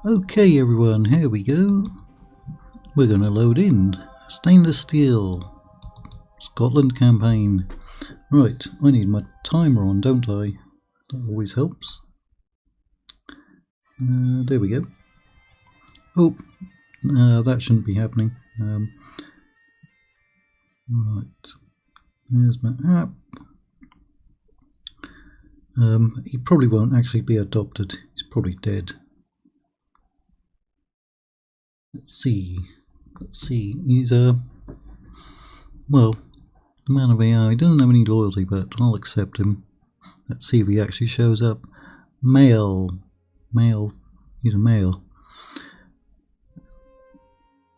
Okay everyone, here we go. We're going to load in Stainless Steel Scotland campaign. Right, I need my timer on, don't I? That always helps. There we go. Oh, that shouldn't be happening. Right, there's my app. He probably won't actually be adopted. He's probably dead. Let's see. He's well, the man of AI. He doesn't have any loyalty, but I'll accept him. Let's see if he actually shows up. Male. He's a male,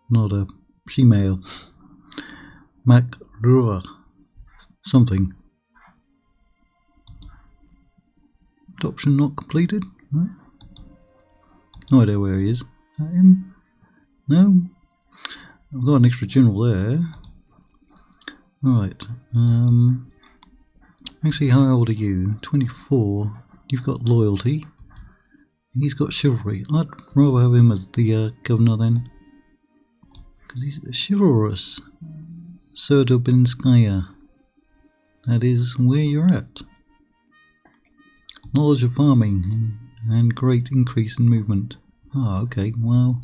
not a she-male. MacRua something. Adoption not completed. No idea where he is. Is that him? No? I've got an extra general there. Right. Actually, how old are you? 24. You've got loyalty. He's got chivalry. I'd rather have him as the governor then. Because he's chivalrous. Serdobinskaya. That is where you're at. Knowledge of farming and great increase in movement. Ah, okay, well,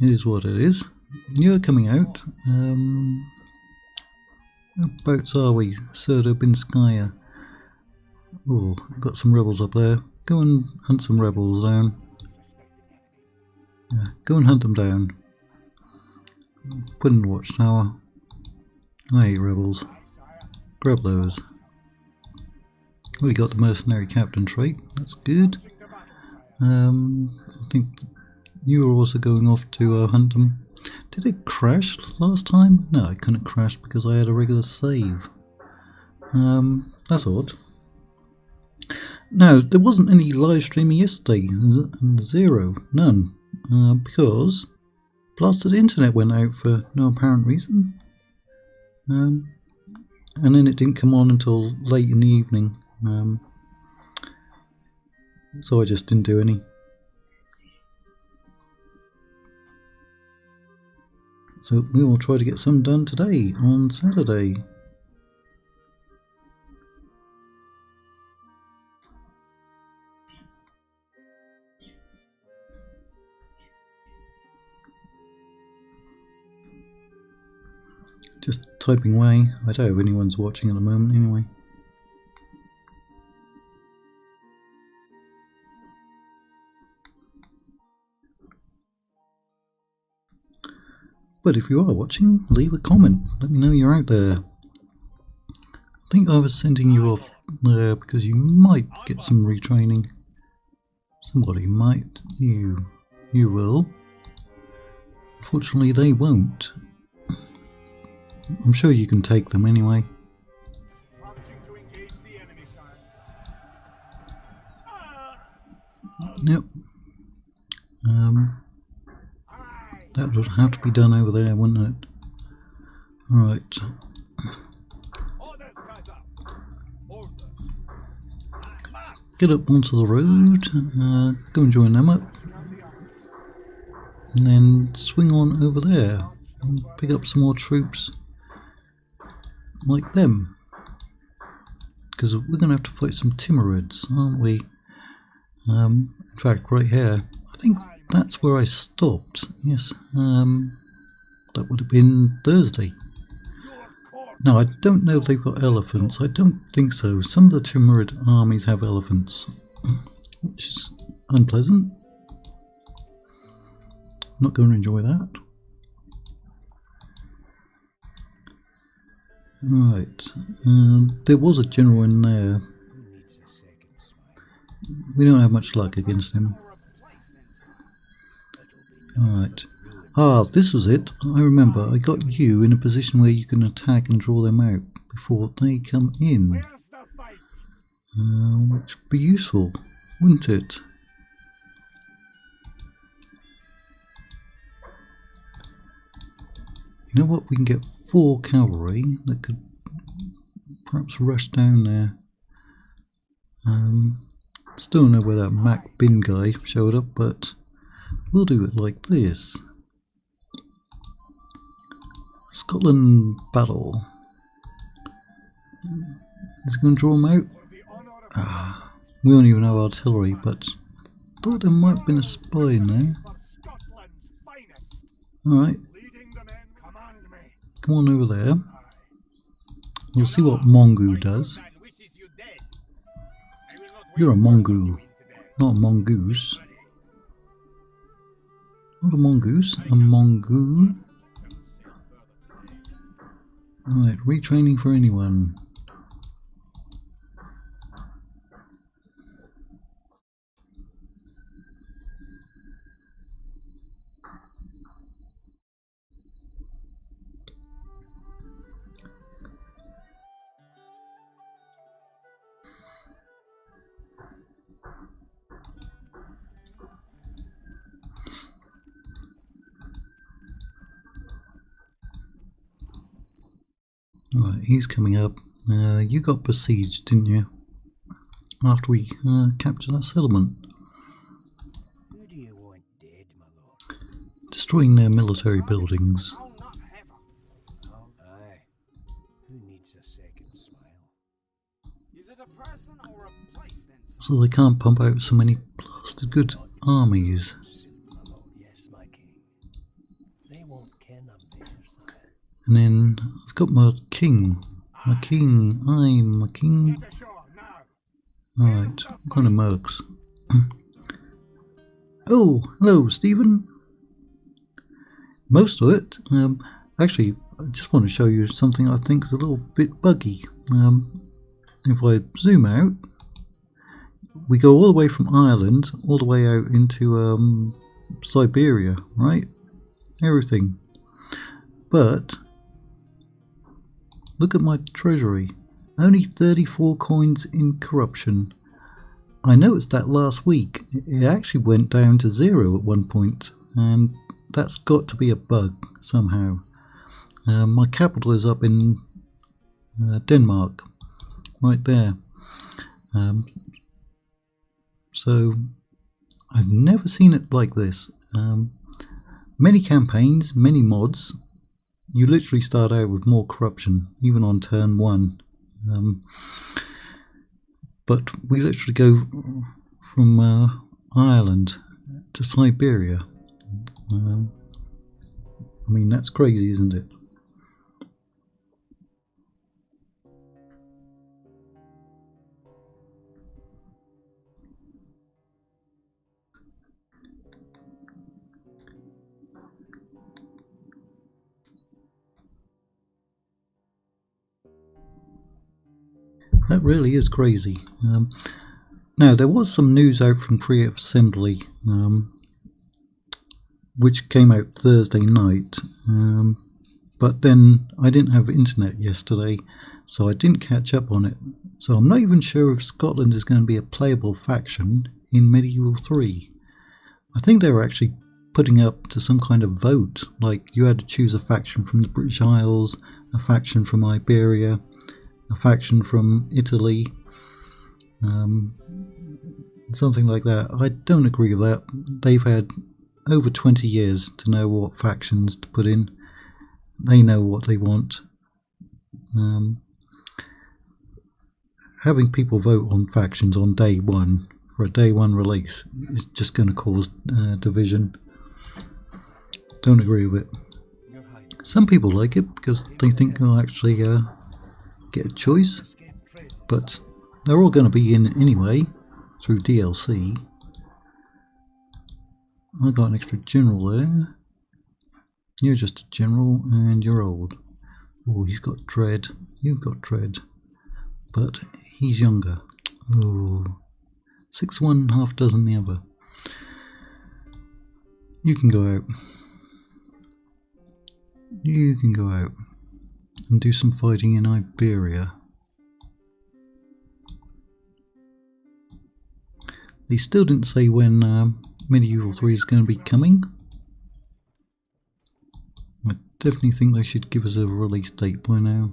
it is what it is. You're coming out. Whereabouts are we? Serdobinskaya. Oh, I've got some rebels up there. Go and hunt some rebels down. Yeah, go and hunt them down. Put in the watchtower. I hate rebels. Grab those. We got the mercenary captain trait. That's good. I think you were also going off to hunt them. Did it crash last time? No, it couldn't crash because I had a regular save. That's odd. No, there wasn't any live streaming yesterday. Zero. None. Because blasted internet went out for no apparent reason. And then it didn't come on until late in the evening. So I just didn't do any. So we will try to get some done today on Saturday. Just typing away. I don't know if anyone's watching at the moment anyway. But if you are watching, leave a comment. Let me know you're out there. I think I was sending you off there because you might get some retraining. Somebody might. You will. Unfortunately, they won't. I'm sure you can take them anyway. Yep. That would have to be done over there, wouldn't it? Alright. Get up onto the road, go and join them up. And then swing on over there and pick up some more troops like them. Because we're going to have to fight some Timurids, aren't we? In fact, right here, I think that's where I stopped. Yes, that would have been Thursday. Now, I don't know if they've got elephants. I don't think so. Some of the Timurid armies have elephants, which is unpleasant. I'm not going to enjoy that. Right, there was a general in there. We don't have much luck against him. Alright. Ah, this was it. I remember. I got you in a position where you can attack and draw them out before they come in. Which would be useful, wouldn't it? You know what? We can get 4 cavalry that could perhaps rush down there. Still don't know where that Mac Bin guy showed up, but we'll do it like this. Scotland battle. Is it going to draw them out? Ah, we don't even have artillery, but thought there might have been a spy in there. Alright. Come on over there. We'll see what Mongu does. You're a Mongu, not a mongoose. Not a mongoose, a Mongu. Alright, retraining for anyone. Right, he's coming up. You got besieged, didn't you? After we captured that settlement. Who do you want dead, my lord? Destroying their military buildings. Oh, aye. Who needs a second smile? Is it a person or a place then? So they can't pump out so many blasted good armies. Soon, my lord, yes, my king. They won't ken I'm there, sire. And then I've got my king. My king. I'm a king. Get ashore now. Alright, what kind of mercs? Oh, hello, Stephen. Most of it. Actually, I just want to show you something I think is a little bit buggy. If I zoom out, we go all the way from Ireland, all the way out into Siberia, right? Everything. But look at my treasury. Only 34 coins in corruption. I noticed that last week. It actually went down to 0 at one point, and that's got to be a bug somehow. My capital is up in Denmark, right there. So I've never seen it like this. Many campaigns, many mods, you literally start out with more corruption, even on turn 1. But we literally go from Ireland to Siberia. I mean, that's crazy, isn't it? That really is crazy. Now, there was some news out from Creative Assembly, which came out Thursday night, but then I didn't have internet yesterday, so I didn't catch up on it. So I'm not even sure if Scotland is going to be a playable faction in Medieval 3. I think they were actually putting up to some kind of vote, like you had to choose a faction from the British Isles, a faction from Iberia, a faction from Italy, something like that. I don't agree with that. They've had over 20 years to know what factions to put in. They know what they want. Having people vote on factions on day 1 for a day 1 release is just going to cause division. Don't agree with it. Some people like it because they think they'll actually get a choice, but they're all going to be in anyway through DLC. I got an extra general there. You're just a general and you're old. Oh, he's got dread. You've got dread, but he's younger. Oh, 6-1, half dozen the other. You can go out. You can go out and do some fighting in Iberia. They still didn't say when Medieval 3 is going to be coming. I definitely think they should give us a release date by now.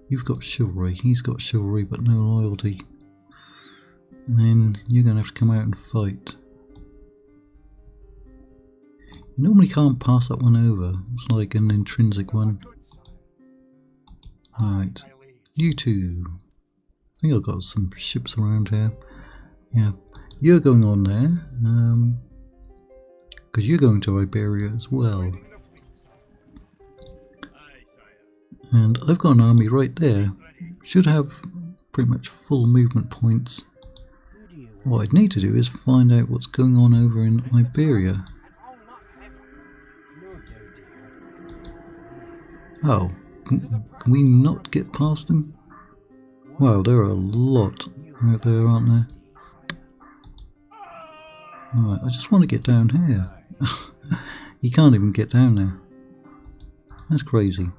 You've got chivalry, he's got chivalry but no loyalty. and then you're going to have to come out and fight. You normally can't pass that one over, it's like an intrinsic one. Alright, you two. I think I've got some ships around here. Yeah, you're going on there, because you're going to Iberia as well. And I've got an army right there. Should have pretty much full movement points. What I'd need to do is find out what's going on over in Iberia. Oh, can we not get past them? Wow, there are a lot out there, aren't there? Alright, I just want to get down here. You can't even get down there. That's crazy.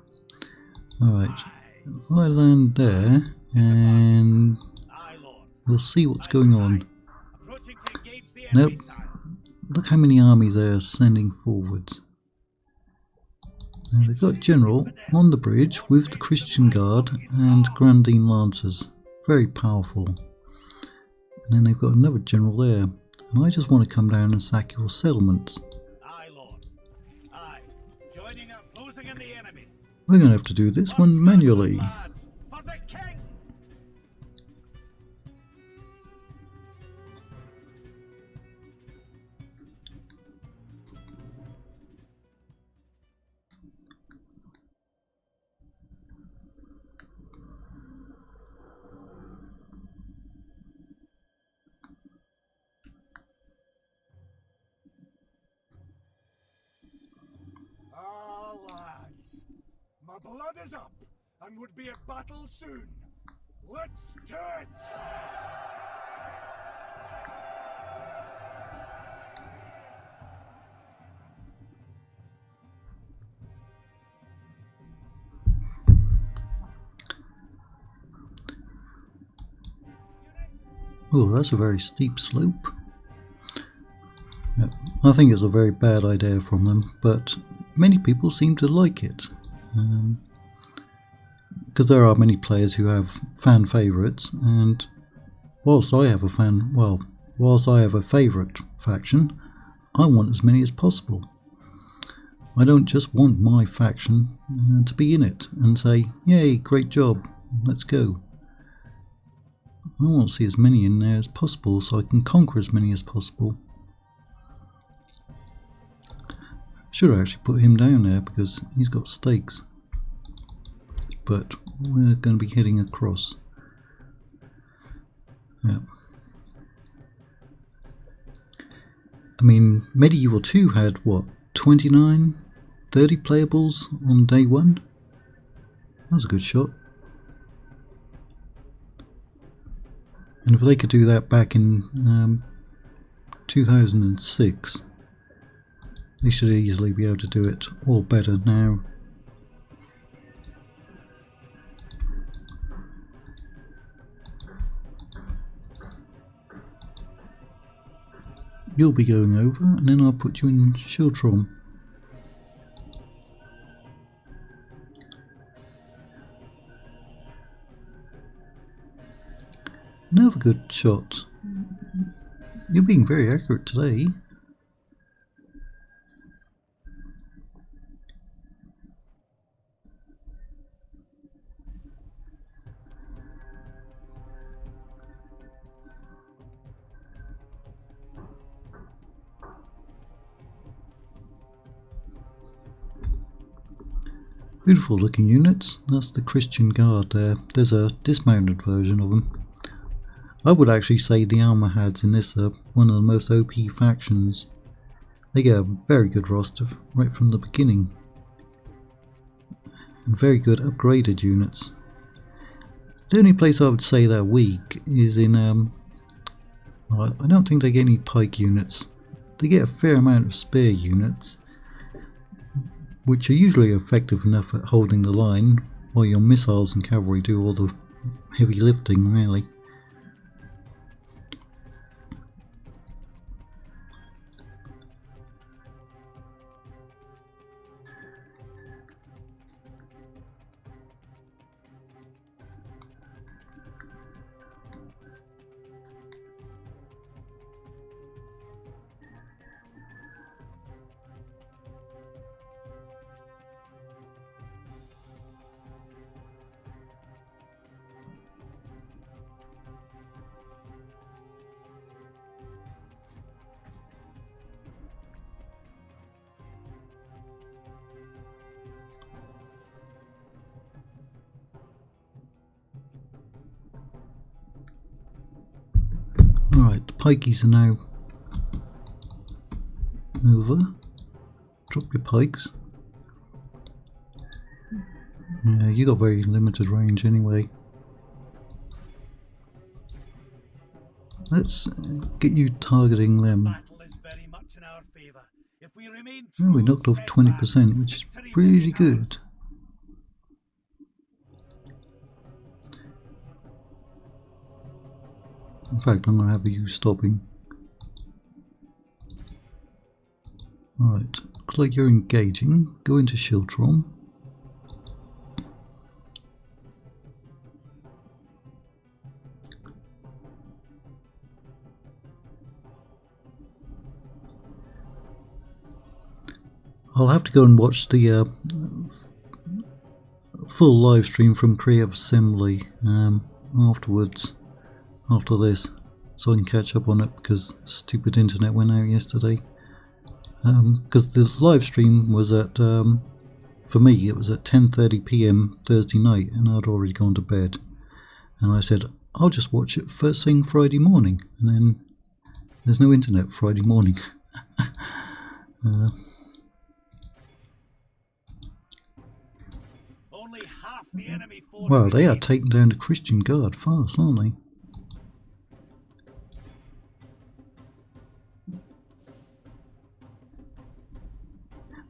Alright, if I land there, and we'll see what's going on. Nope. Look how many armies they're sending forwards. Now they've got General on the bridge with the Christian Guard and Grandine Lancers. Very powerful. And then they've got another General there. And I just want to come down and sack your settlements. We're going to have to do this one manually. Ah, lads. My blood is up, and would be at battle soon. Let's do it! Oh, that's a very steep slope. Yep. I think it's a very bad idea from them, but many people seem to like it. Because there are many players who have fan favourites, and whilst I have a favourite faction, I want as many as possible. I don't just want my faction to be in it and say, yay, great job, let's go. I want to see as many in there as possible so I can conquer as many as possible. Should have actually put him down there because he's got stakes. But we're going to be heading across. Yeah. I mean, Medieval 2 had what, 29, 30 playables on day one? That was a good shot. And if they could do that back in 2006, they should easily be able to do it all better now. You'll be going over, and then I'll put you in Schiltrom. Another good shot. You're being very accurate today. Beautiful looking units. That's the Christian Guard there. There's a dismounted version of them. I would actually say the Almohads in this are one of the most OP factions. They get a very good roster right from the beginning. And very good upgraded units. The only place I would say they're weak is in I don't think they get any pike units. They get a fair amount of spear units, which are usually effective enough at holding the line, while your missiles and cavalry do all the heavy lifting, really. Alright, the pikeys are now over. Drop your pikes. Yeah, you got very limited range anyway. Let's get you targeting them. Battle is very much in our favor. If we remain Oh, we true knocked off and 20%, which is victory will pretty be good. In fact, I'm going to have you stopping. Alright, looks like you're engaging. Go into Shiltron. I'll have to go and watch the full live stream from Creative Assembly afterwards, after this, so I can catch up on it because stupid internet went out yesterday. Because the live stream was at, for me, it was at 10:30 PM Thursday night, and I'd already gone to bed. And I said, I'll just watch it first thing Friday morning, and then there's no internet Friday morning. only half the enemy force. Well, they are remains. taking down the Christian Guard fast, aren't they?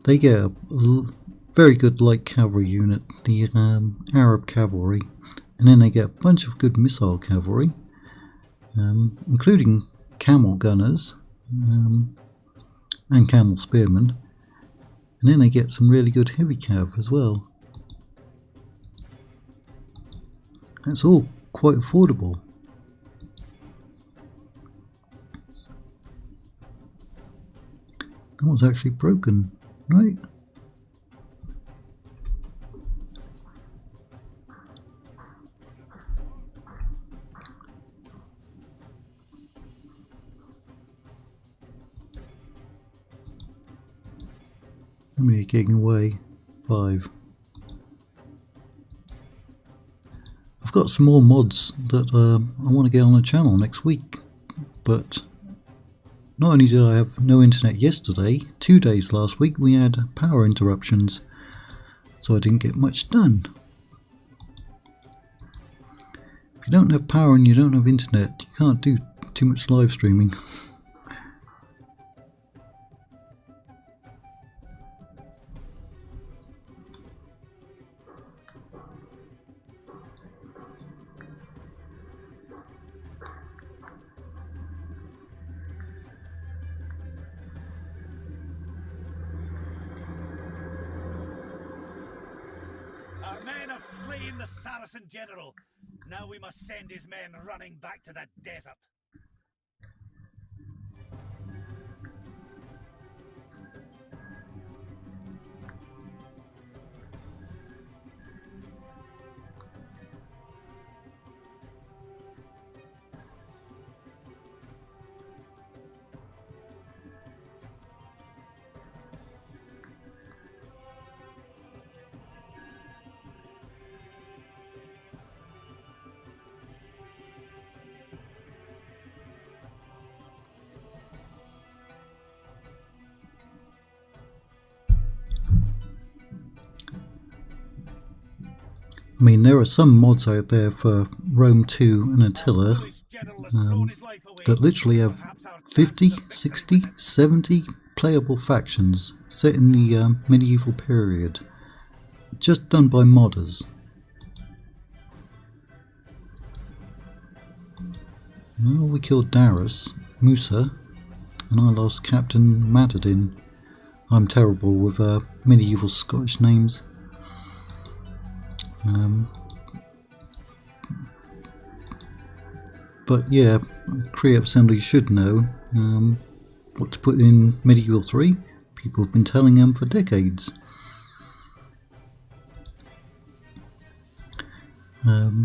They get a very good light cavalry unit, the Arab cavalry, and then they get a bunch of good missile cavalry, including camel gunners and camel spearmen, and then they get some really good heavy cav as well. That's all quite affordable. That one's actually broken, right? How many are getting away? 5. I've got some more mods that I want to get on the channel next week, but not only did I have no internet yesterday, 2 days last week we had power interruptions, so I didn't get much done. If you don't have power and you don't have internet, you can't do too much live streaming. Our men have slain the Saracen general. Now we must send his men running back to the desert. I mean, there are some mods out there for Rome 2 and Attila This general has thrown his life away. that literally have Perhaps our 50, chances of 60, victory 70 playable factions set in the medieval period, just done by modders. Well, we killed Darius, Musa, and I lost Captain Matadin. I'm terrible with medieval Scottish names. But yeah, Creative Assembly should know what to put in Medieval 3. People have been telling them for decades.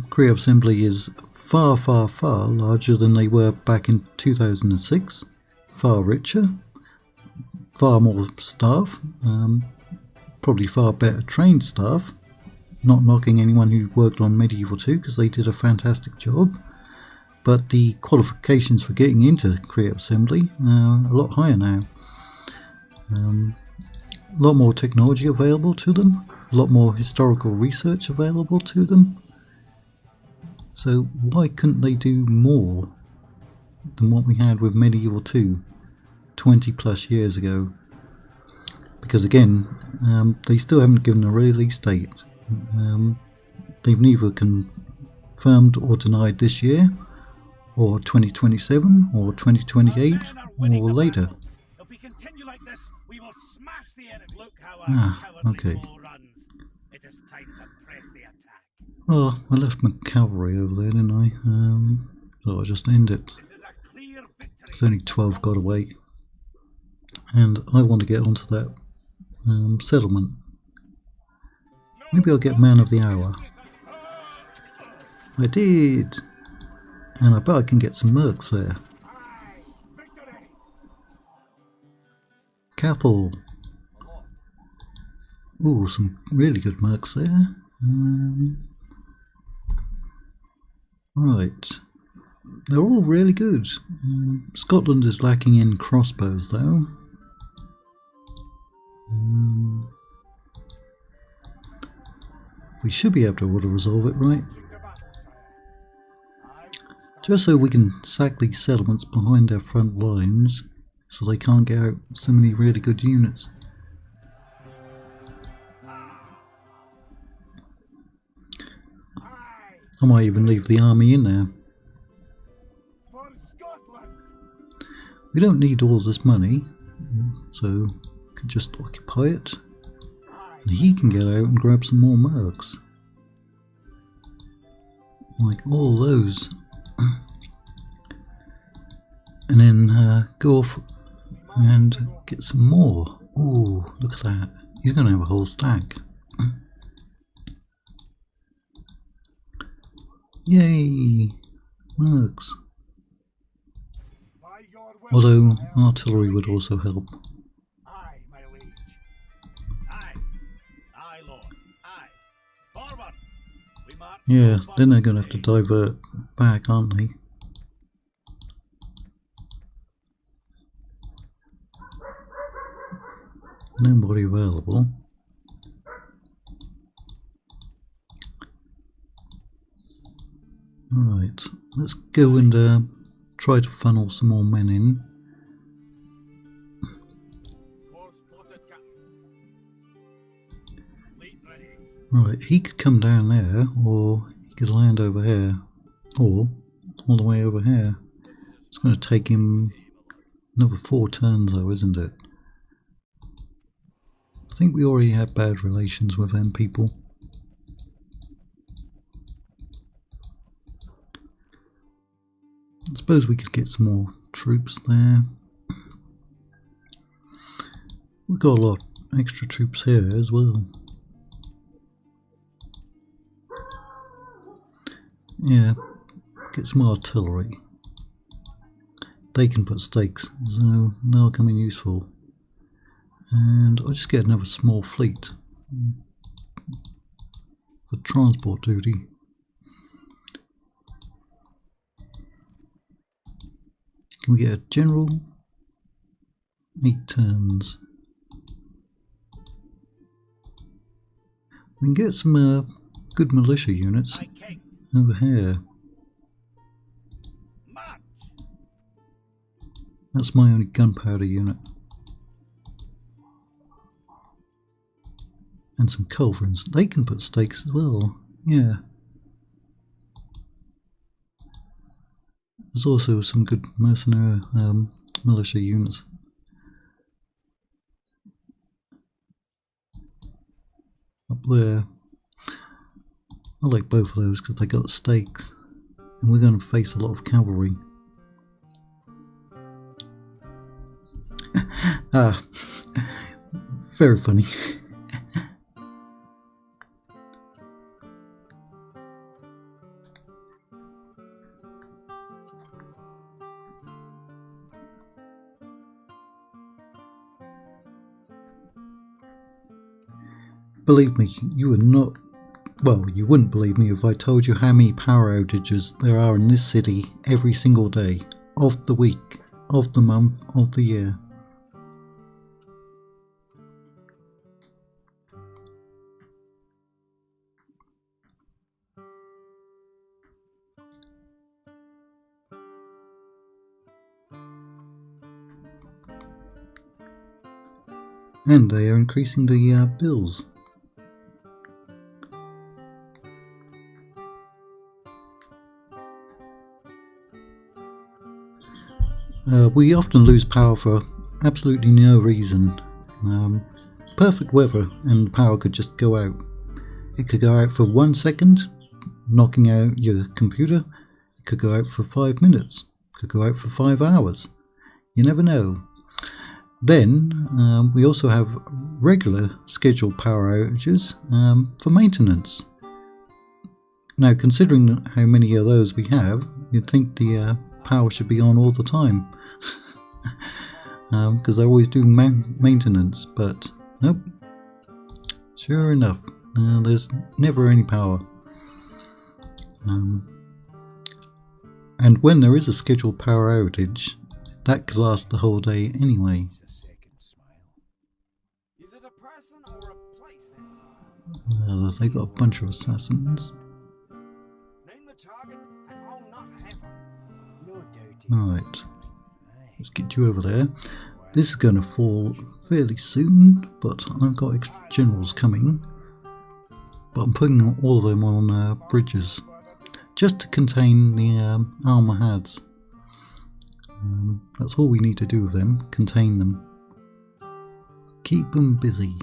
Creative Assembly is far, far, far larger than they were back in 2006. Far richer, far more staff, probably far better trained staff. Not knocking anyone who worked on Medieval 2 because they did a fantastic job. but the qualifications for getting into Creative Assembly are a lot higher now. A lot more technology available to them, a lot more historical research available to them. So why couldn't they do more than what we had with Medieval 2 20 plus years ago? Because again, they still haven't given a release date. They've neither confirmed or denied this year, or 2027, or 2028, or later. If we continue like this, we will smash the enemy. Look how Okay. foe runs. It is time to press the attack. Well, I left my cavalry over there, didn't I? So I just end it. This is a clear victory. There's only 12 got away. And I want to get onto that settlement. Maybe I'll get Man of the Hour. I did! And I bet I can get some mercs there. Aye, victory. Cathal. Ooh, some really good mercs there. Right. They're all really good. Scotland is lacking in crossbows though. We should be able to auto-resolve it, right? Just so we can sack these settlements behind their front lines, so they can't get out so many really good units. I might even leave the army in there. For Scotland. We don't need all this money, so we can just occupy it. And he can get out and grab some more mercs. Like all those. And then go off and get some more. Ooh, look at that. He's going to have a whole stack. Yay! Mercs. By your will, Although I artillery would also help. Aye, my liege. Aye. Aye, Lord. Aye. Forward. We march. Yeah, forward. then they're going to have to divert back, aren't they? Nobody available. Right, let's go and try to funnel some more men in. Course plotted, Captain. Fleet ready. Right, he could come down there, or he could land over here, or all the way over here. It's going to take him another 4 turns though, isn't it? I think we already had bad relations with them people. I suppose we could get some more troops there. We've got a lot of extra troops here as well. Yeah, get some artillery. They can put stakes, so they'll come in useful. And I'll just get another small fleet for transport duty. Can we get a general? 8 turns. We can get some good militia units Aye, King. over here. March. That's my only gunpowder unit. And some culverins. They can put stakes as well. Yeah. There's also some good mercenary militia units. Up there. I like both of those because they got stakes. And we're going to face a lot of cavalry. Ah. Very funny. Believe me, you are not Well, you wouldn't believe me if I told you how many power outages there are in this city every single day, of the week, of the month, of the year. And they are increasing the bills. We often lose power for absolutely no reason. Perfect weather and the power could just go out. It could go out for 1 second, knocking out your computer. It could go out for 5 minutes. It could go out for 5 hours. You never know. Then we also have regular scheduled power outages for maintenance. Now, considering how many of those we have, you'd think the power should be on all the time, because they're always doing maintenance, but nope. Sure enough, there's never any power. And when there is a scheduled power outage, that could last the whole day anyway. Is it a person or a place They got a bunch of assassins. Name the target and I'll not have her. No doubt. Right, let's get you over there. This is going to fall fairly soon, but I've got extra generals coming. But I'm putting all of them on bridges, just to contain the Almohads. That's all we need to do with them, contain them. Keep them busy.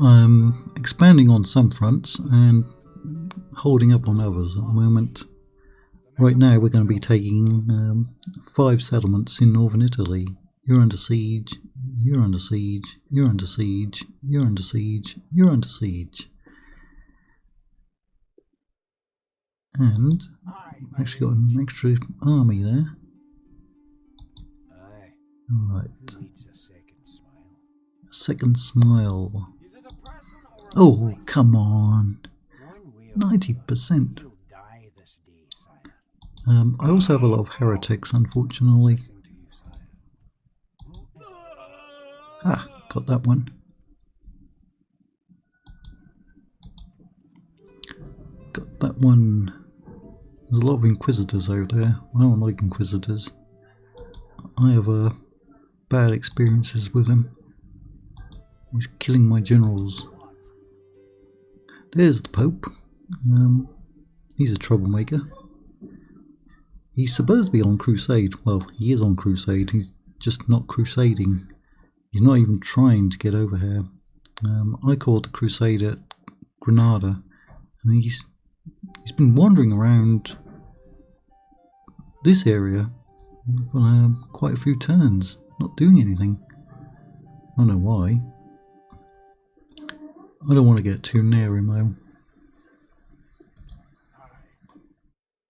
I'm expanding on some fronts and holding up on others at the moment. Right now we're going to be taking 5 settlements in northern Italy. You're under siege, you're under siege, you're under siege, you're under siege, you're under siege. And actually got an extra army there. Aye. Right, Who needs a second smile? a second smile. Is it a person or a Oh, place? come on. One way or 90%. you'll die this day, sire. I also have a lot of heretics, unfortunately. Listening to you, sire. Ah, got that one. Got that one. There's a lot of Inquisitors out there. I don't like Inquisitors. I have bad experiences with them. He's killing my generals. There's the Pope. He's a troublemaker. He's supposed to be on crusade. Well, he is on crusade. He's just not crusading. He's not even trying to get over here. I caught the crusade at Granada, and he's been wandering around this area for quite a few turns, not doing anything. I don't know why. I don't want to get too near him though.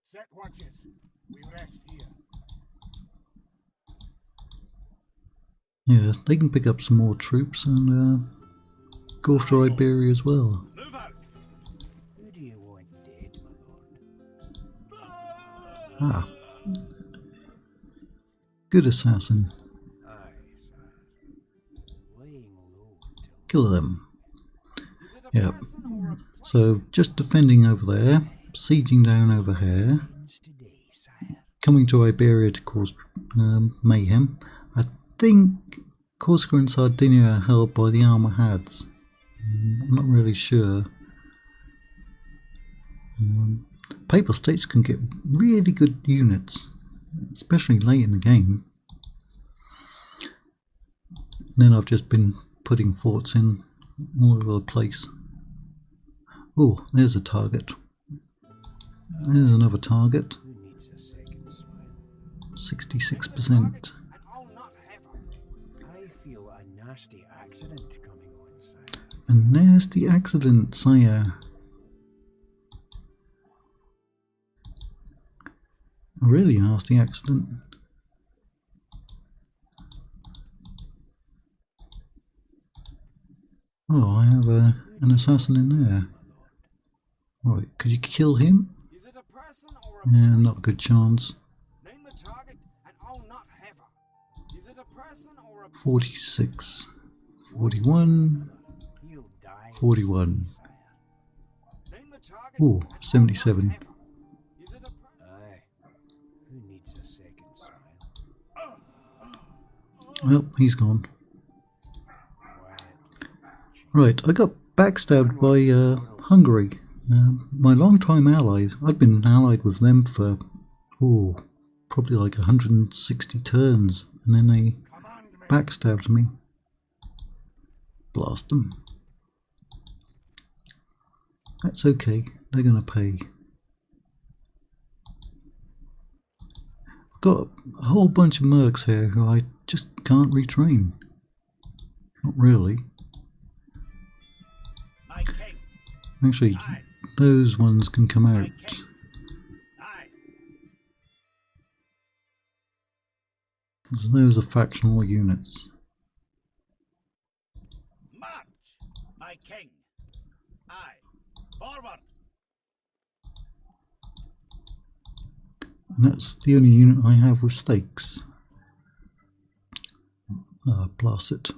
Set watches. We rest here. Yeah, they can pick up some more troops and go after Iberia as well. Move out. Who do you want dead, my lord? Ah. Good assassin. Aye, sire. Laying low till Kill them. Is it a Yep. person or a place? So just defending over there, sieging down over here, ends today, sire. coming to Iberia to cause mayhem. I think Corsica and Sardinia are held by the Almohads. I'm not really sure. Papal states can get really good units, especially late in the game. And then I've just been putting forts in all over the place. Oh, there's a target. There's another target. Who needs a second smile? 66%. And I'll not have her. I feel a nasty accident coming on, sire. A nasty accident, sire. A really nasty accident. Oh, I have an assassin in there. Right, could you kill him? Is it a person or Yeah, not a good chance. Name the target and I'll not have her. Is it a person or a 46, 41, You'll die. 41. Name the target Ooh, and I'll not 77. have her. Is it a Aye. Who needs a second smile? Well, he's gone. Quiet. Right, I got backstabbed by Hungary. My long-time ally. I'd been allied with them for, probably like 160 turns, and then they command me? backstabbed me. Blast them. That's okay, they're gonna pay. I've got a whole bunch of mercs here who I just can't retrain. Not really. My king. Actually, those ones can come out. Aye. Because those are factional units. March, my king. Aye. Forward. And that's the only unit I have with stakes. Blast it.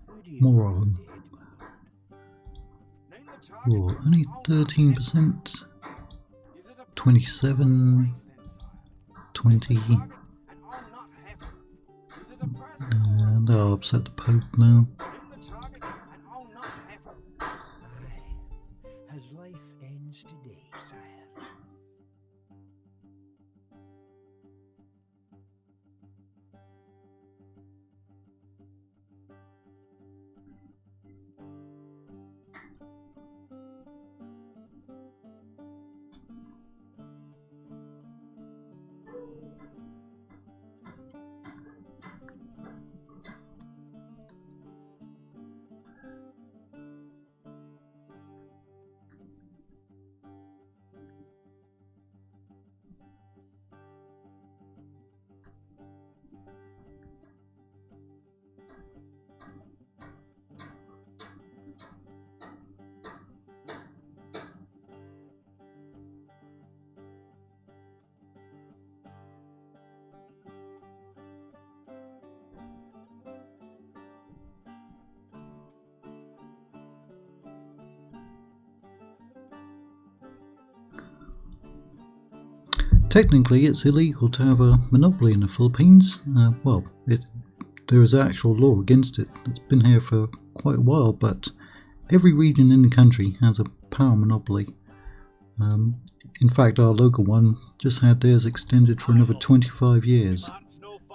Who do you More of want them. dead, my lord? Name the target. Oh, only 13%. Is it a 27, place then, sire? 20. Target and I'll not have her. Is it a person? And that'll upset the Pope now. Name the target and I'll not have her. Aye. As life ends today, sire. Technically, it's illegal to have a monopoly in the Philippines. There is actual law against it. It's been here for quite a while, but every region in the country has a power monopoly. In fact, our local one just had theirs extended for another 25 years,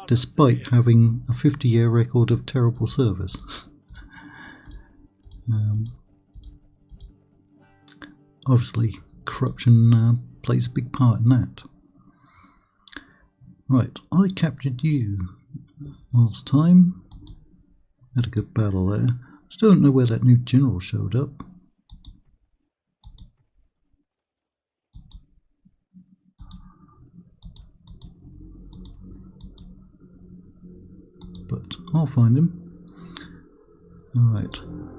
despite having a 50-year record of terrible service. Obviously, corruption plays a big part in that. Right, I captured you last time. Had a good battle there. Still don't know where that new general showed up. But I'll find him. Alright,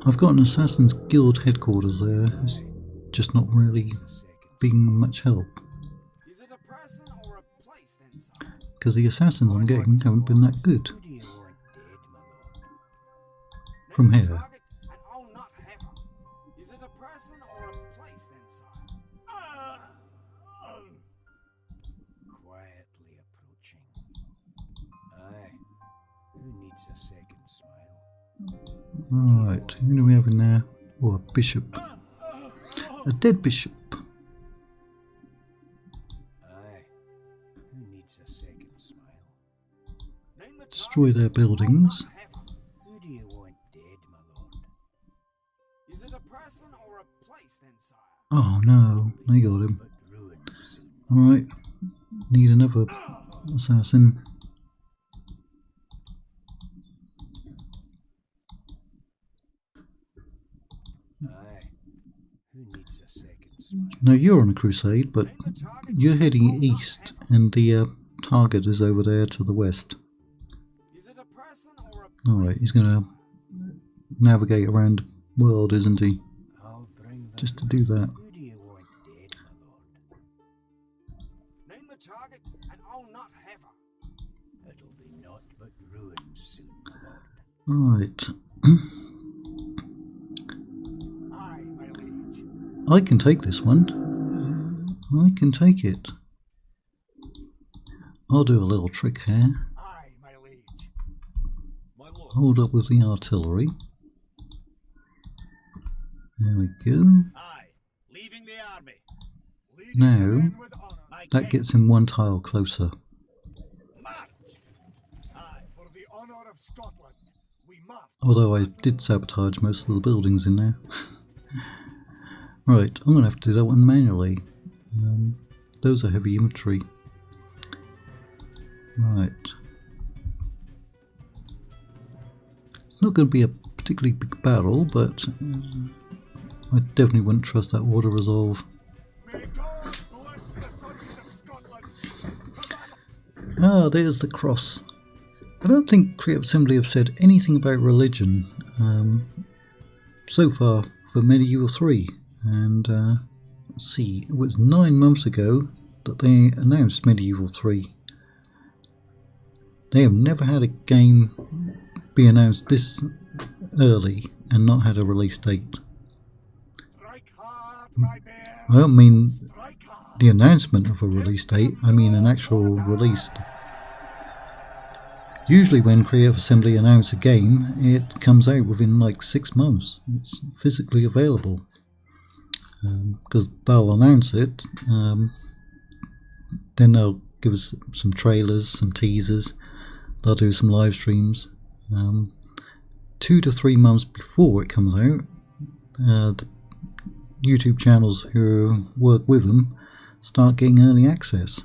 I've got an Assassin's Guild headquarters there. It's just not really being much help. Is it a person or a place then, sire? Because the assassins I'm getting haven't been that good. Who do you want dead, my lord? From Name the here. target and I'll not have her. Is it a person or a place then, sire? Quietly approaching. Aye. Who needs a second smile? Alright, who do we have in there? Oh, a bishop. A dead bishop. Aye. Who needs a second smile? Name the Destroy their buildings. Who do you want dead, my lord? Is it a person or a place then, sire? Oh no, they got him. But ruined soon. Alright, need another assassin. Aye. Who needs a second smile? Now you're on a crusade, but Name the target. you're heading east, and the target is over there to the west. Is it a person or a Alright, he's gonna navigate around the world, isn't he? I'll bring them. Just to do that. Who do you want dead, my lord? Name the target, and I'll not have her. It'll be naught but ruin soon, my lord. Right. Aye, my liege. I can take this one. I can take it. I'll do a little trick here. Aye, my liege. My lord. Hold up with the artillery. There we go. Aye, leaving the army. Now, with honor. that gets him one tile closer. March! Aye, for the honor of Scotland, we must. Although I did sabotage most of the buildings in there. Right, I'm going to have to do that one manually. Those are heavy infantry. Right. It's not going to be a particularly big battle, but I definitely wouldn't trust that water resolve. May God bless the sons of Scotland. To battle. Ah, there's the cross. I don't think Creative Assembly have said anything about religion so far for Medieval 3. And let's see, it was 9 months ago that they announced Medieval 3. They have never had a game be announced this early and not had a release date. Strike hard, my bear. I don't mean Strike hard. the announcement of a release date, I mean an actual release. Usually when Creative Assembly announce a game, it comes out within like 6 months. It's physically available. Because they'll announce it, then they'll give us some trailers, some teasers, they'll do some live streams. 2 to 3 months before it comes out, the YouTube channels who work with them start getting early access.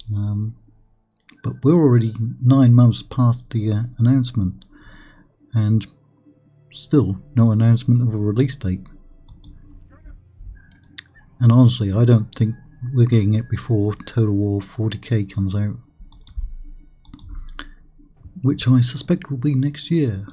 But we're already 9 months past the announcement, and still no announcement of a release date. And honestly, I don't think we're getting it before Total War 40k comes out, which I suspect will be next year.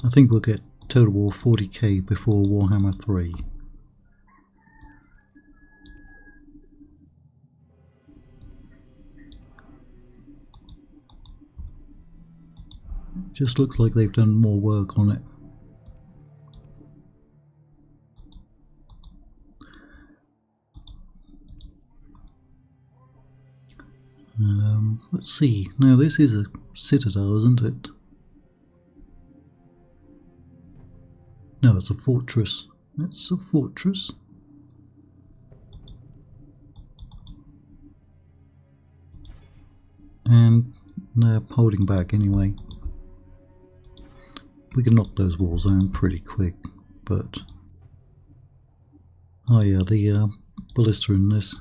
I think we'll get Total War 40k before Warhammer 3. Just looks like they've done more work on it. Let's see. Now this is a citadel, isn't it? No, it's a fortress. It's a fortress. And they're holding back anyway. We can knock those walls down pretty quick, but oh yeah, the ballista in this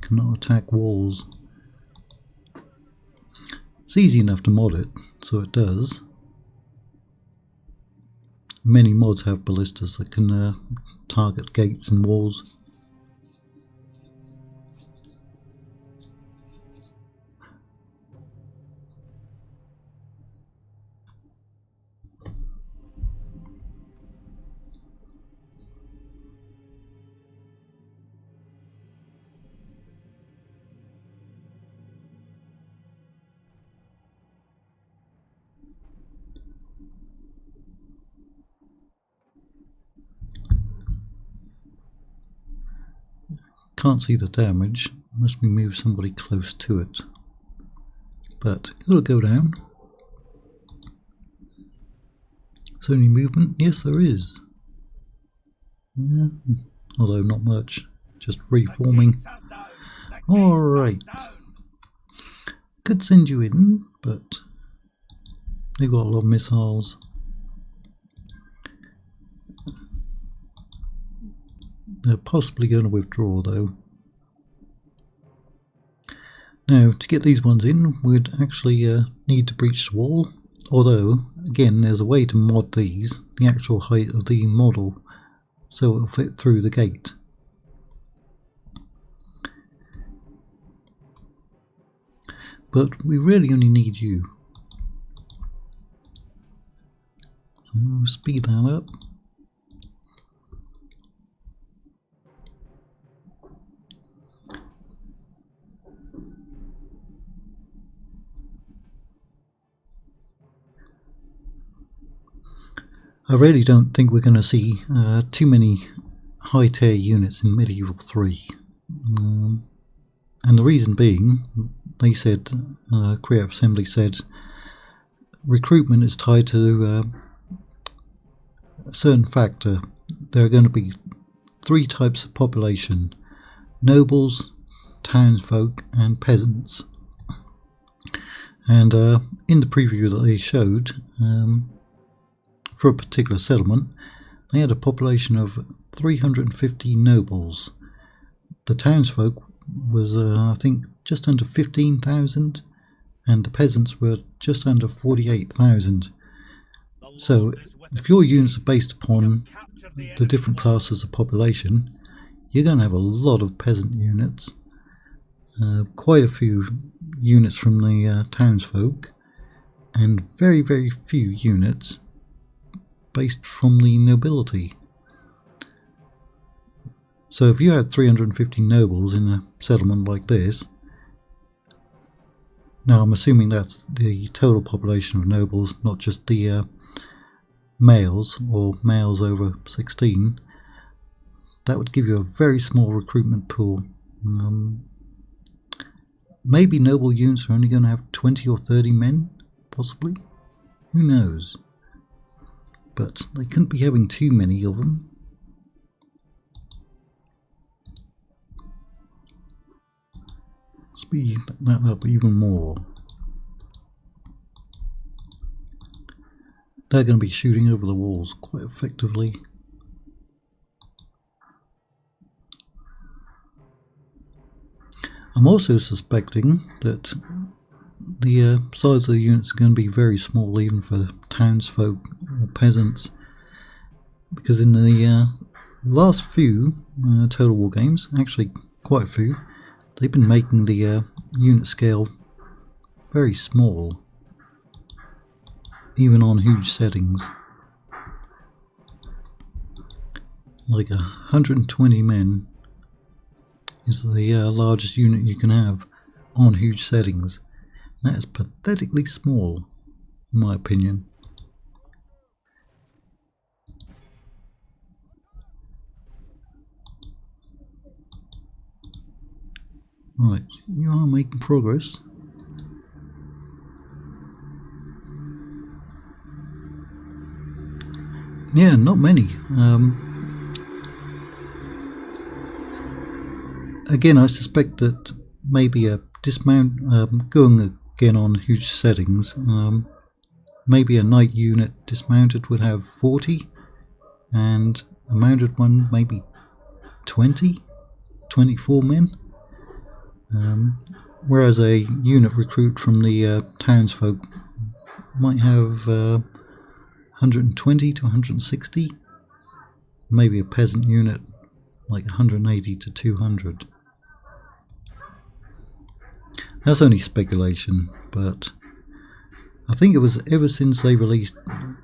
cannot attack walls. It's easy enough to mod it, so it does. Many mods have ballistas that can target gates and walls. Can't see the damage unless we move somebody close to it, but it'll go down. Is there any movement? Yes, there is. Yeah, although not much, just reforming. Alright, could send you in, but they've got a lot of missiles. They're possibly going to withdraw though. Now, to get these ones in, we'd actually need to breach the wall. Although, again, there's a way to mod these, the actual height of the model, so it'll fit through the gate. but we really only need you. So we'll speed that up. I really don't think we're going to see too many high tier units in Medieval 3. And the reason being, they said, Creative Assembly said, recruitment is tied to a certain factor. There are going to be 3 types of population: nobles, townsfolk and peasants. And in the preview that they showed, for a particular settlement, they had a population of 350 nobles. The townsfolk was, I think, just under 15,000, and the peasants were just under 48,000. So, if your units are based upon the different classes of population, you're going to have a lot of peasant units, quite a few units from the townsfolk, and very, very few units based from the nobility. So if you had 350 nobles in a settlement like this, now I'm assuming that's the total population of nobles, not just the males or males over 16, that would give you a very small recruitment pool. Maybe noble units are only going to have 20 or 30 men, possibly. Who knows? But they couldn't be having too many of them. Speed that up even more. They're going to be shooting over the walls quite effectively. I'm also suspecting that the size of the units are going to be very small, even for townsfolk or peasants, because in the last few Total War games, actually quite a few, they've been making the unit scale very small, even on huge settings. Like 120 men is the largest unit you can have on huge settings. That is pathetically small, in my opinion. Right, you are making progress. Yeah, not many. Again, I suspect that maybe a dismount, going again on huge settings, maybe a knight unit dismounted would have 40, and a mounted one maybe 20, 24 men. Whereas a unit recruit from the townsfolk might have 120 to 160, maybe a peasant unit like 180 to 200. That's only speculation, but I think it was ever since they released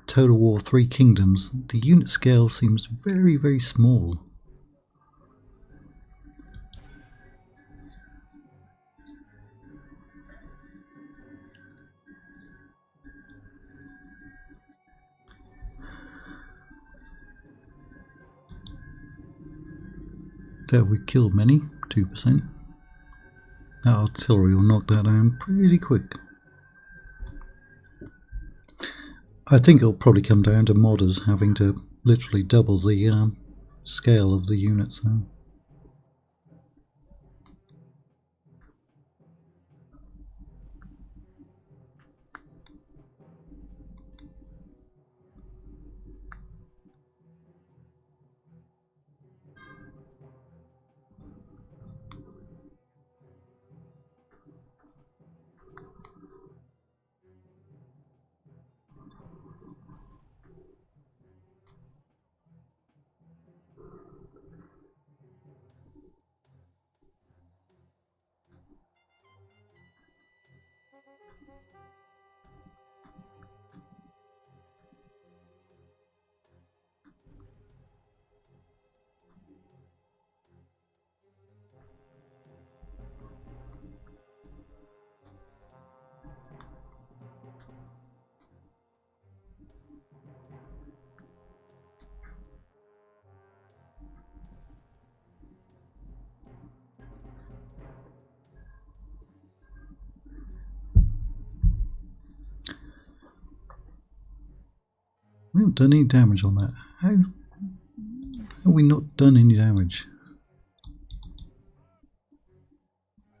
Total War 3 Kingdoms, the unit scale seems very, very small. That would kill many, 2%. That artillery will knock that down pretty quick. I think it'll probably come down to modders having to literally double the scale of the units now. We haven't done any damage on that. How have we not done any damage?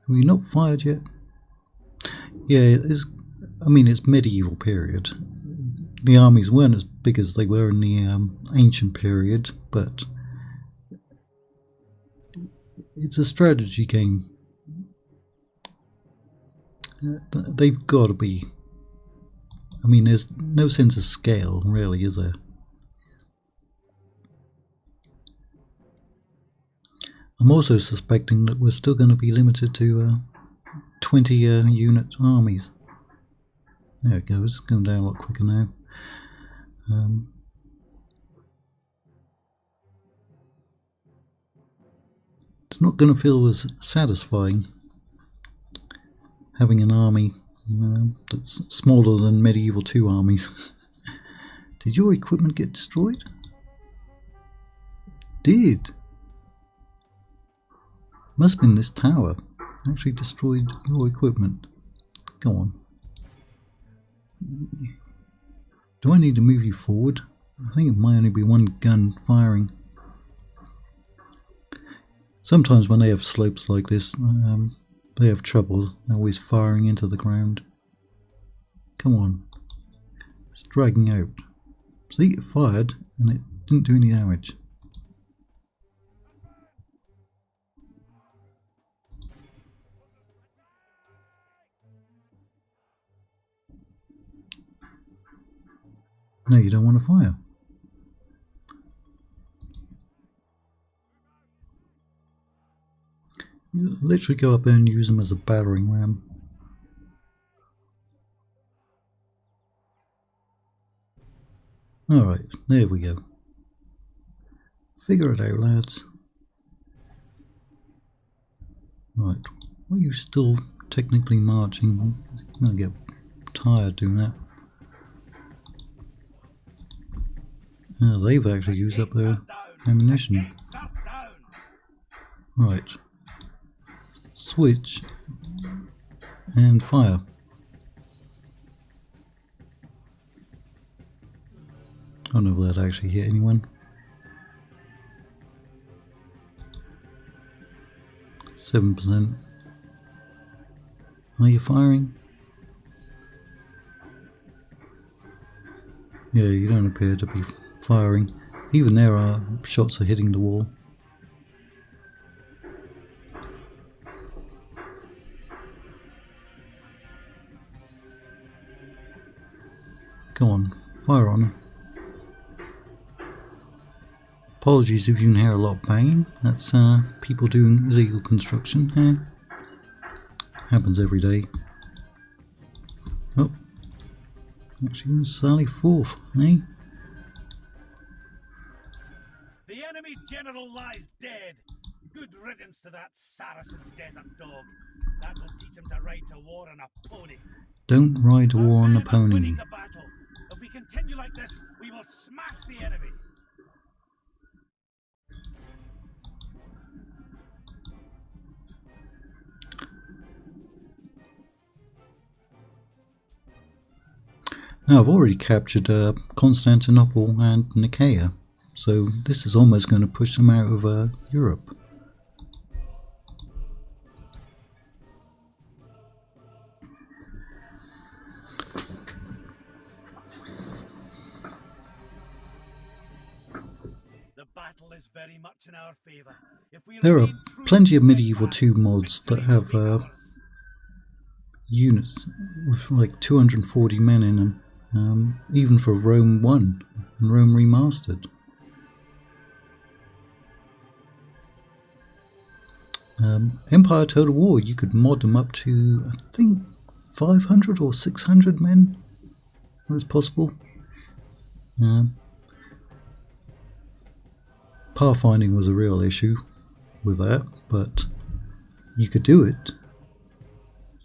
Have we not fired yet? Yeah, it's, I mean, it's medieval period. The armies weren't as big as they were in the ancient period, but it's a strategy game. They've got to be. I mean, there's no sense of scale, really, is there? I'm also suspecting that we're still going to be limited to 20 unit armies. There it goes, going down a lot quicker now. It's not going to feel as satisfying having an army that's smaller than Medieval 2 armies. Did your equipment get destroyed? Did. Must have been this tower actually destroyed your equipment. Go on. Do I need to move you forward? I think it might only be one gun firing. Sometimes when they have slopes like this, they have trouble always firing into the ground. Come on. It's dragging out. See, it fired and it didn't do any damage. No, you don't want to fire. You literally go up there and use them as a battering ram. Alright, there we go. Figure it out, lads. Right, why are you still technically marching? I'm gonna get tired doing that. They've actually used up their ammunition. Right. Switch and fire. I don't know if that actually hit anyone. 7%. Are you firing? Yeah, you don't appear to be firing. Even there, our shots are hitting the wall. Come on, fire on them. Apologies if you can hear a lot of banging. That's people doing illegal construction here. Happens every day. Oh, actually going to sally forth, eh? The enemy general lies dead. Good riddance to that Saracen desert dog. That will teach him to ride to war on a pony. Don't ride to war on a pony. Winning the battle. If we continue like this, we will smash the enemy. Now I've already captured Constantinople and Nicaea, so this is almost going to push them out of Europe. The battle is very much in our favor. If we There are remain true plenty of to Medieval steadfast, 2 mods that victory will have be ours. units with like 240 men in them, even for Rome 1 and Rome Remastered. Empire Total War, you could mod them up to, I think, 500 or 600 men. That was possible. Pathfinding was a real issue with that, but you could do it.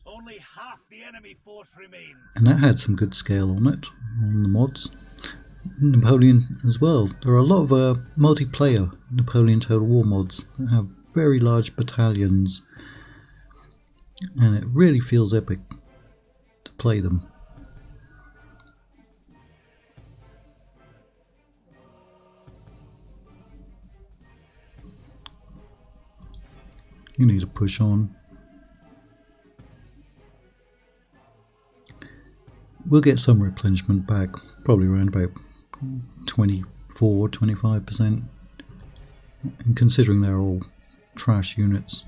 Only half the enemy force remains. And that had some good scale on it, on the mods. Napoleon as well. There are a lot of multiplayer Napoleon Total War mods that have very large battalions, and it really feels epic to play them. You need to push on. We'll get some replenishment back, probably around about 24-25%. And considering they're all trash units,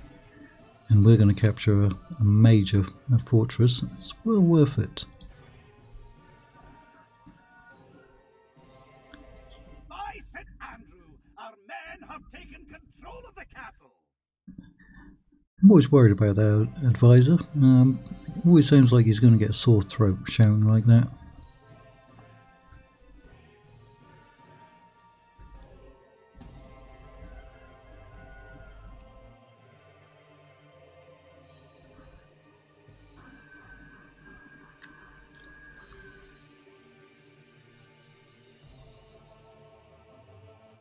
and we're going to capture a major fortress, it's well worth it. By St. Andrew, our men have taken control of the castle. I'm always worried about that advisor. It always sounds like he's going to get a sore throat shouting like that.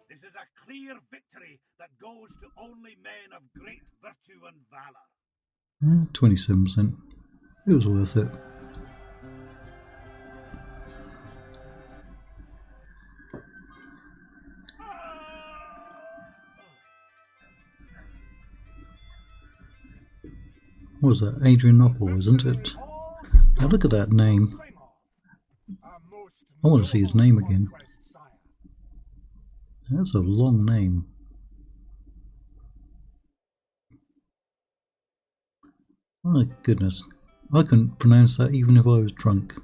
This is a clear victory that goes to only men of great virtue and valor. 27%. It was worth it. What was that? Adrianople, isn't it? Now look at that name. I want to see his name again. That's a long name. My goodness. I couldn't pronounce that even if I was drunk.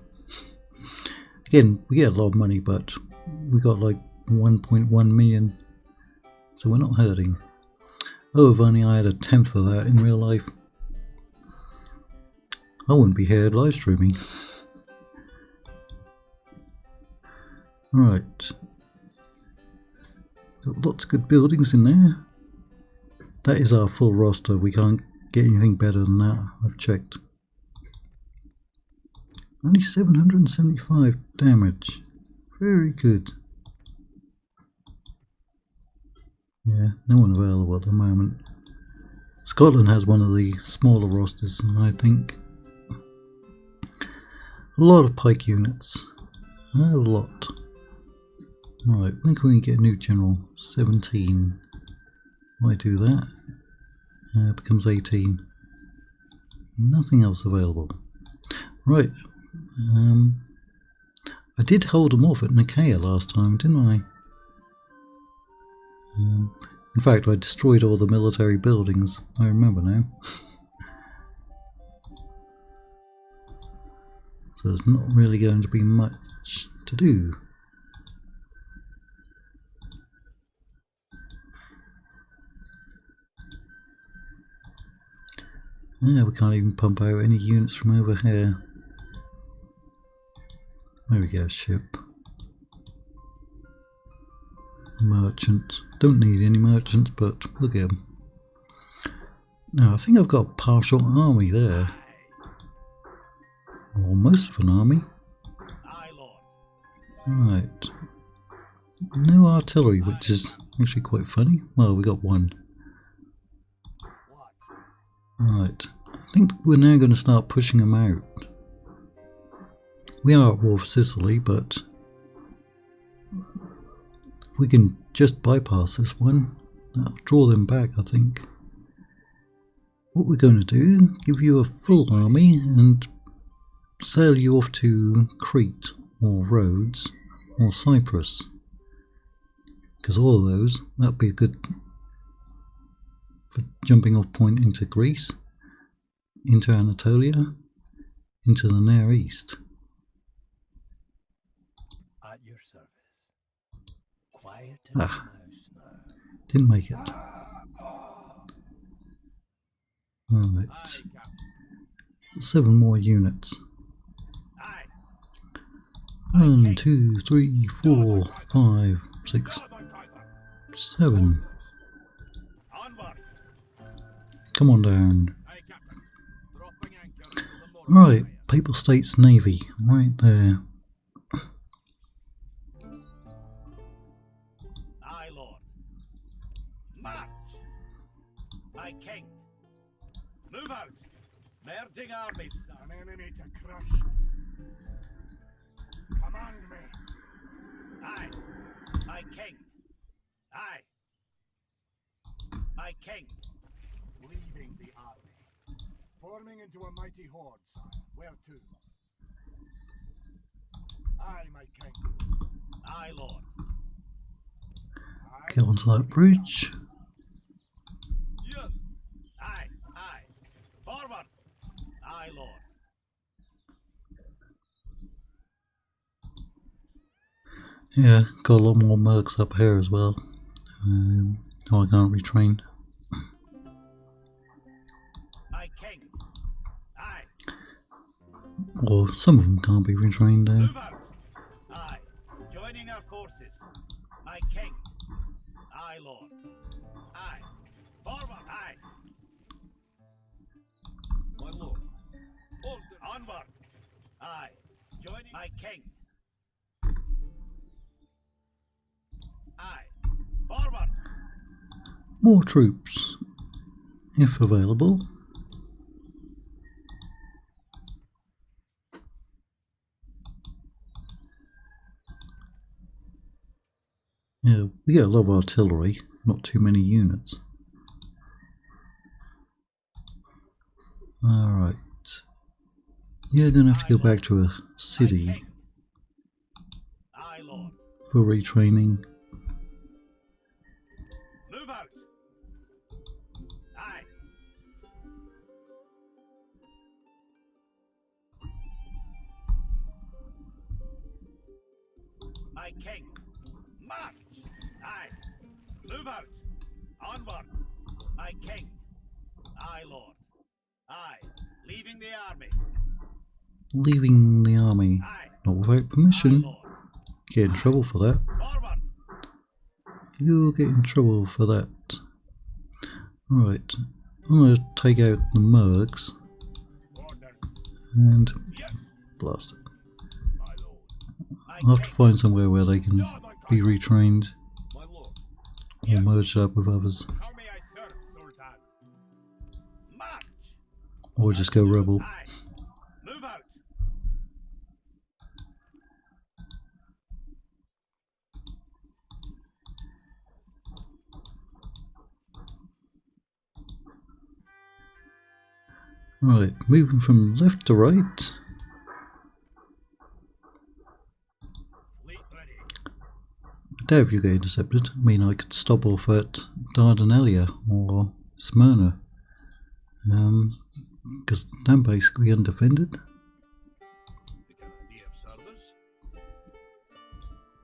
Again, we get a lot of money, but we got like 1.1 million. So we're not hurting. Oh, if only I had a tenth of that in real life. I wouldn't be here live streaming. Right. Got lots of good buildings in there. That is our full roster. We can't get anything better than that. I've checked. Only 775 damage. Very good. Yeah, no one available at the moment. Scotland has one of the smaller rosters, I think. A lot of pike units. A lot. Right, when can we get a new general? 17. Why do that? It becomes 18. Nothing else available. Right. I did hold them off at Nicaea last time, didn't I? In fact, I destroyed all the military buildings. I remember now. So there's not really going to be much to do. Yeah, we can't even pump out any units from over here. There we go, ship. Merchants. Don't need any merchants, but look at them. Now, I think I've got a partial army there. Or most of an army. Aye, Lord. Right. No artillery, which is actually quite funny. Well, we got one. What? Right. I think we're now going to start pushing them out. We are at war for Sicily, but if we can just bypass this one, that'll draw them back, I think. What we're going to do, give you a full army and sail you off to Crete or Rhodes or Cyprus. Because all of those, that'd be a good jumping off point into Greece, into Anatolia, into the Near East. At your service. Quiet as a Ah. mouse now. Didn't make it. Right. 7 more units. Aye. 1, 2, 3, 4, 5, 6, 7. Onward. Come on down. Aye, Captain. Dropping anchor to the north. Right, Papal States Navy, right there. Aye, Lord. March. Aye, King. Move out. Merging armies. An enemy to crush. Command me. Aye. Aye, King. Aye. Aye, King. Leaving the army. Forming into a mighty horde, sire. Where to? Aye, my king. Aye, Lord. Aye. Get onto that bridge. Yes. Aye, aye. Forward. Aye, Lord. Yeah, got a lot more mercs up here as well. Oh, I can't retrain. My king. Aye. Or some of them can't be retrained there. Move out. Aye. Joining our forces. My king. Aye, Lord. Aye. Forward. Aye. My lord. Order. Onward. Aye. Joining my king. Aye. Forward. More troops, if available. Yeah, we get a lot of artillery, not too many units. Alright. You're gonna have to go back to a city Aye, Lord. for retraining. Move out. Aye. My king. March. Aye. Move out. Onward. My king. Aye, Lord. Aye. Leaving the army. Leaving the army, Aye. not without Aye, permission. Lord. Get in trouble for that. Forward. You'll get in trouble for that. Right, I'm going to take out the mercs Order. and Yes, blast it. My lord. my I'll have to king. find somewhere where they can be retrained My lord. or merged up with others, How may I serve, Sultan? March. or just go rebel. Aye. Move out. Right, moving from left to right. Fleet ready. I doubt if you get intercepted. I mean, I could stop off at Dardanellia or Smyrna, because they're basically undefended. The idea of service?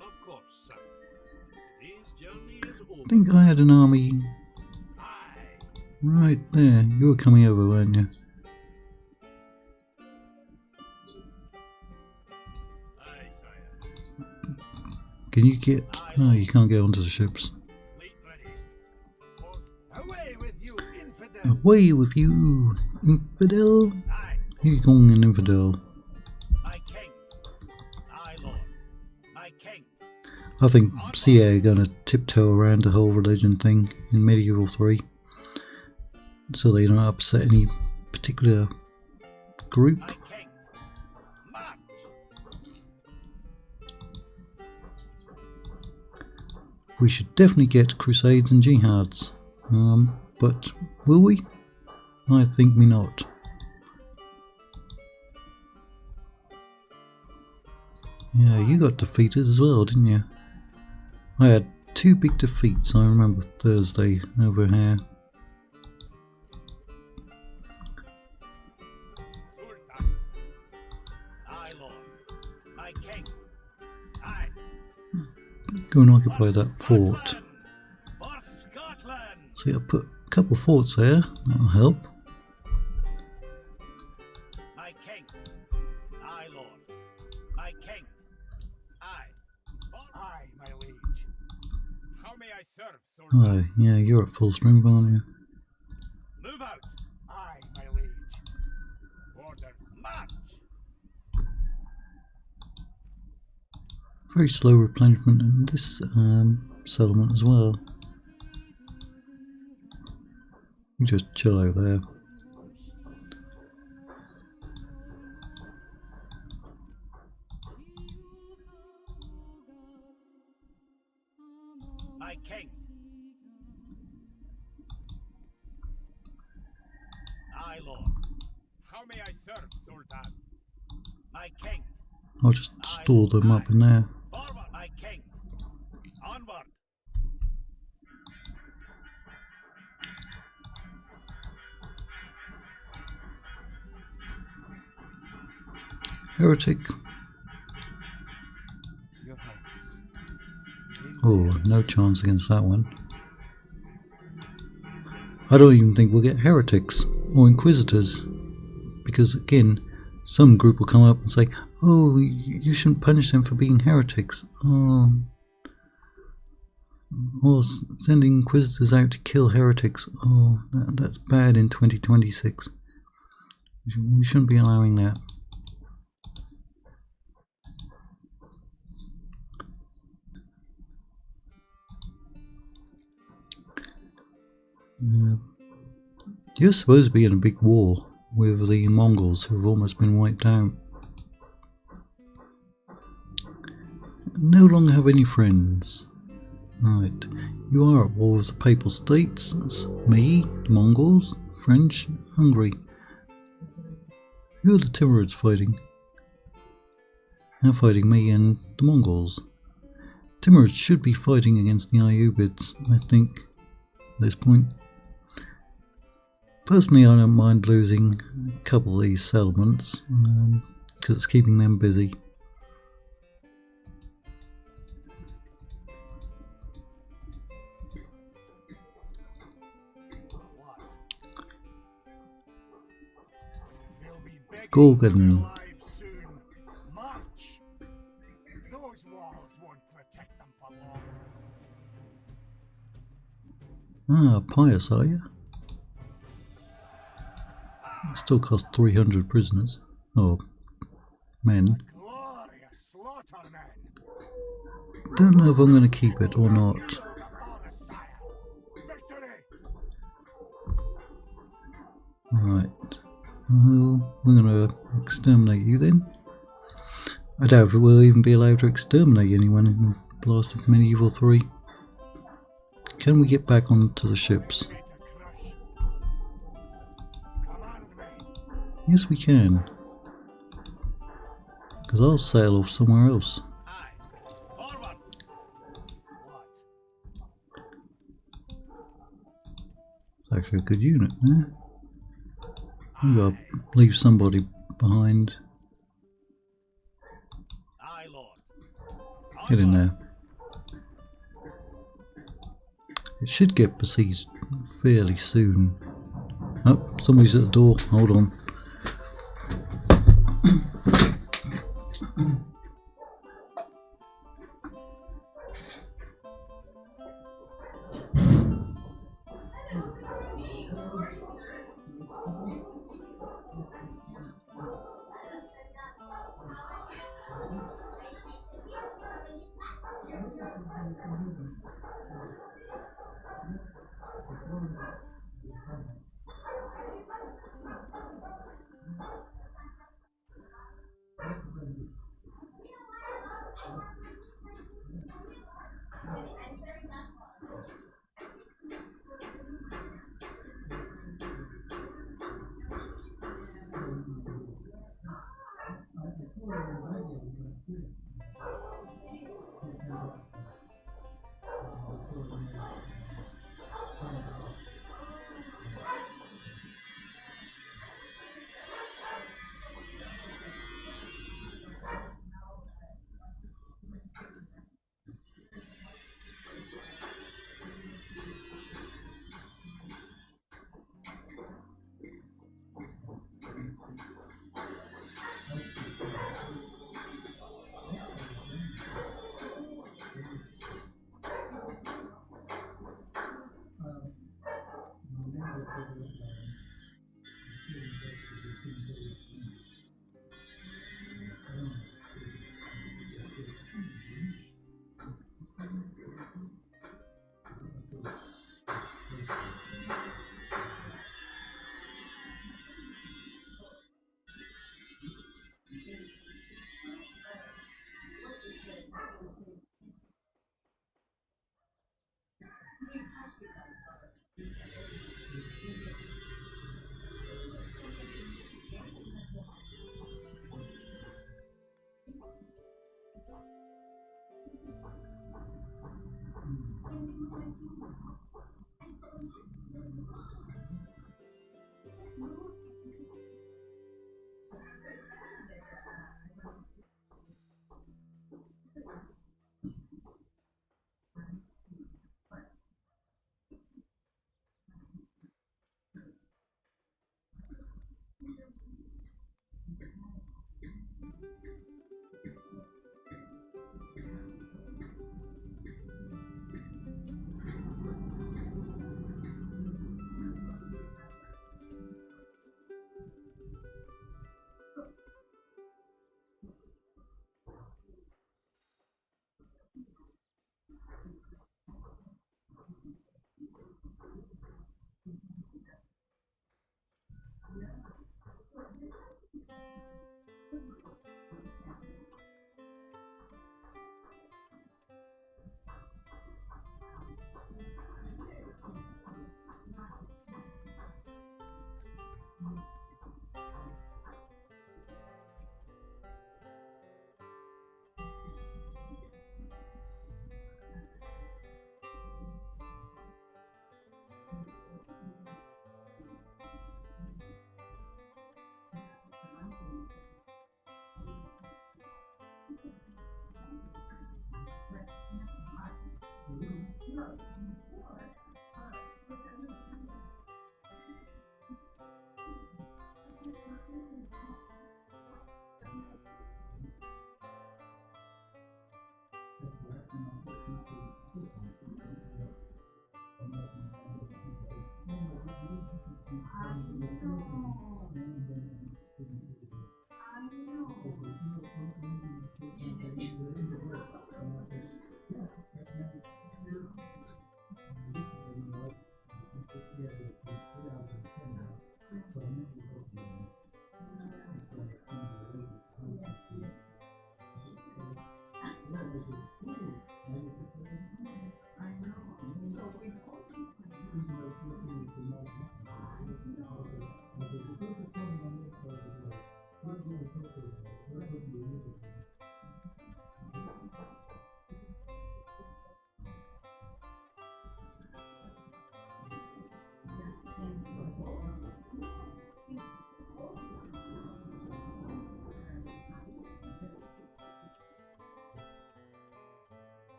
Of course, sir. Today's journey is over. I think I had an army Aye. right there. You were coming over, weren't you? Aye, sire. Can you get... No, you can't get onto the ships. Fleet ready. Away with you, infidel! Away with you, infidel! Aye. You're going an infidel. My king. Aye, Lord. My king. I think CA are going to tiptoe around the whole religion thing in Medieval 3, so they don't upset any particular group. My king. March. We should definitely get crusades and jihads, but will we? I think we not. Yeah, you got defeated as well, didn't you? I had 2 big defeats, I remember Thursday over here. Sultan! Aye, Lord. My king. Aye. Go and occupy that fort. Scotland! For Scotland! So yeah, put a couple forts there, that'll help. My king. Aye, Lord. My king. Aye. Aye, my liege. How may I serve, Sultan? Aye, yeah, you're at full strength, aren't you? Move out. Aye, my liege. Order. March. Very slow replenishment in this settlement as well. You just chill out there. My king. How may I serve, Sultan? My king. I'll just store them up in there. Forward, my king. Onward. Heretic. Your Highness. Oh, no chance against that one. I don't even think we'll get heretics or inquisitors, because again, some group will come up and say, "Oh, you shouldn't punish them for being heretics." Oh, or sending inquisitors out to kill heretics. Oh, that's bad in 2026. We shouldn't be allowing that. You're supposed to be in a big war with the Mongols, who have almost been wiped out. No longer have any friends. Right, you are at war with the Papal States. That's me, the Mongols, French, Hungary. Who are the Timurids fighting? They're fighting me and the Mongols. Timurids should be fighting against the Ayyubids, I think, at this point. Personally, I don't mind losing a couple of these settlements, because it's keeping them busy. They'll be begging Gorgon. for their lives soon. March. Those walls won't protect them for long. Ah, pious, are you? Still cost 300 prisoners. Oh, men. Glorious slaughter, men. Don't know if I'm going to keep it or not. The forest, sire. Victory. Right. Well, we're going to exterminate you then. I doubt if we'll even be allowed to exterminate anyone in Blast of Medieval 3. Can we get back onto the ships? Me to crush. Command me. Yes, we can. Because I'll sail off somewhere else. Aye. Forward. It's actually a good unit there. We gotta leave somebody behind. Aye, Lord. Get in there. It should get besieged fairly soon. Oh, somebody's at the door. Hold on.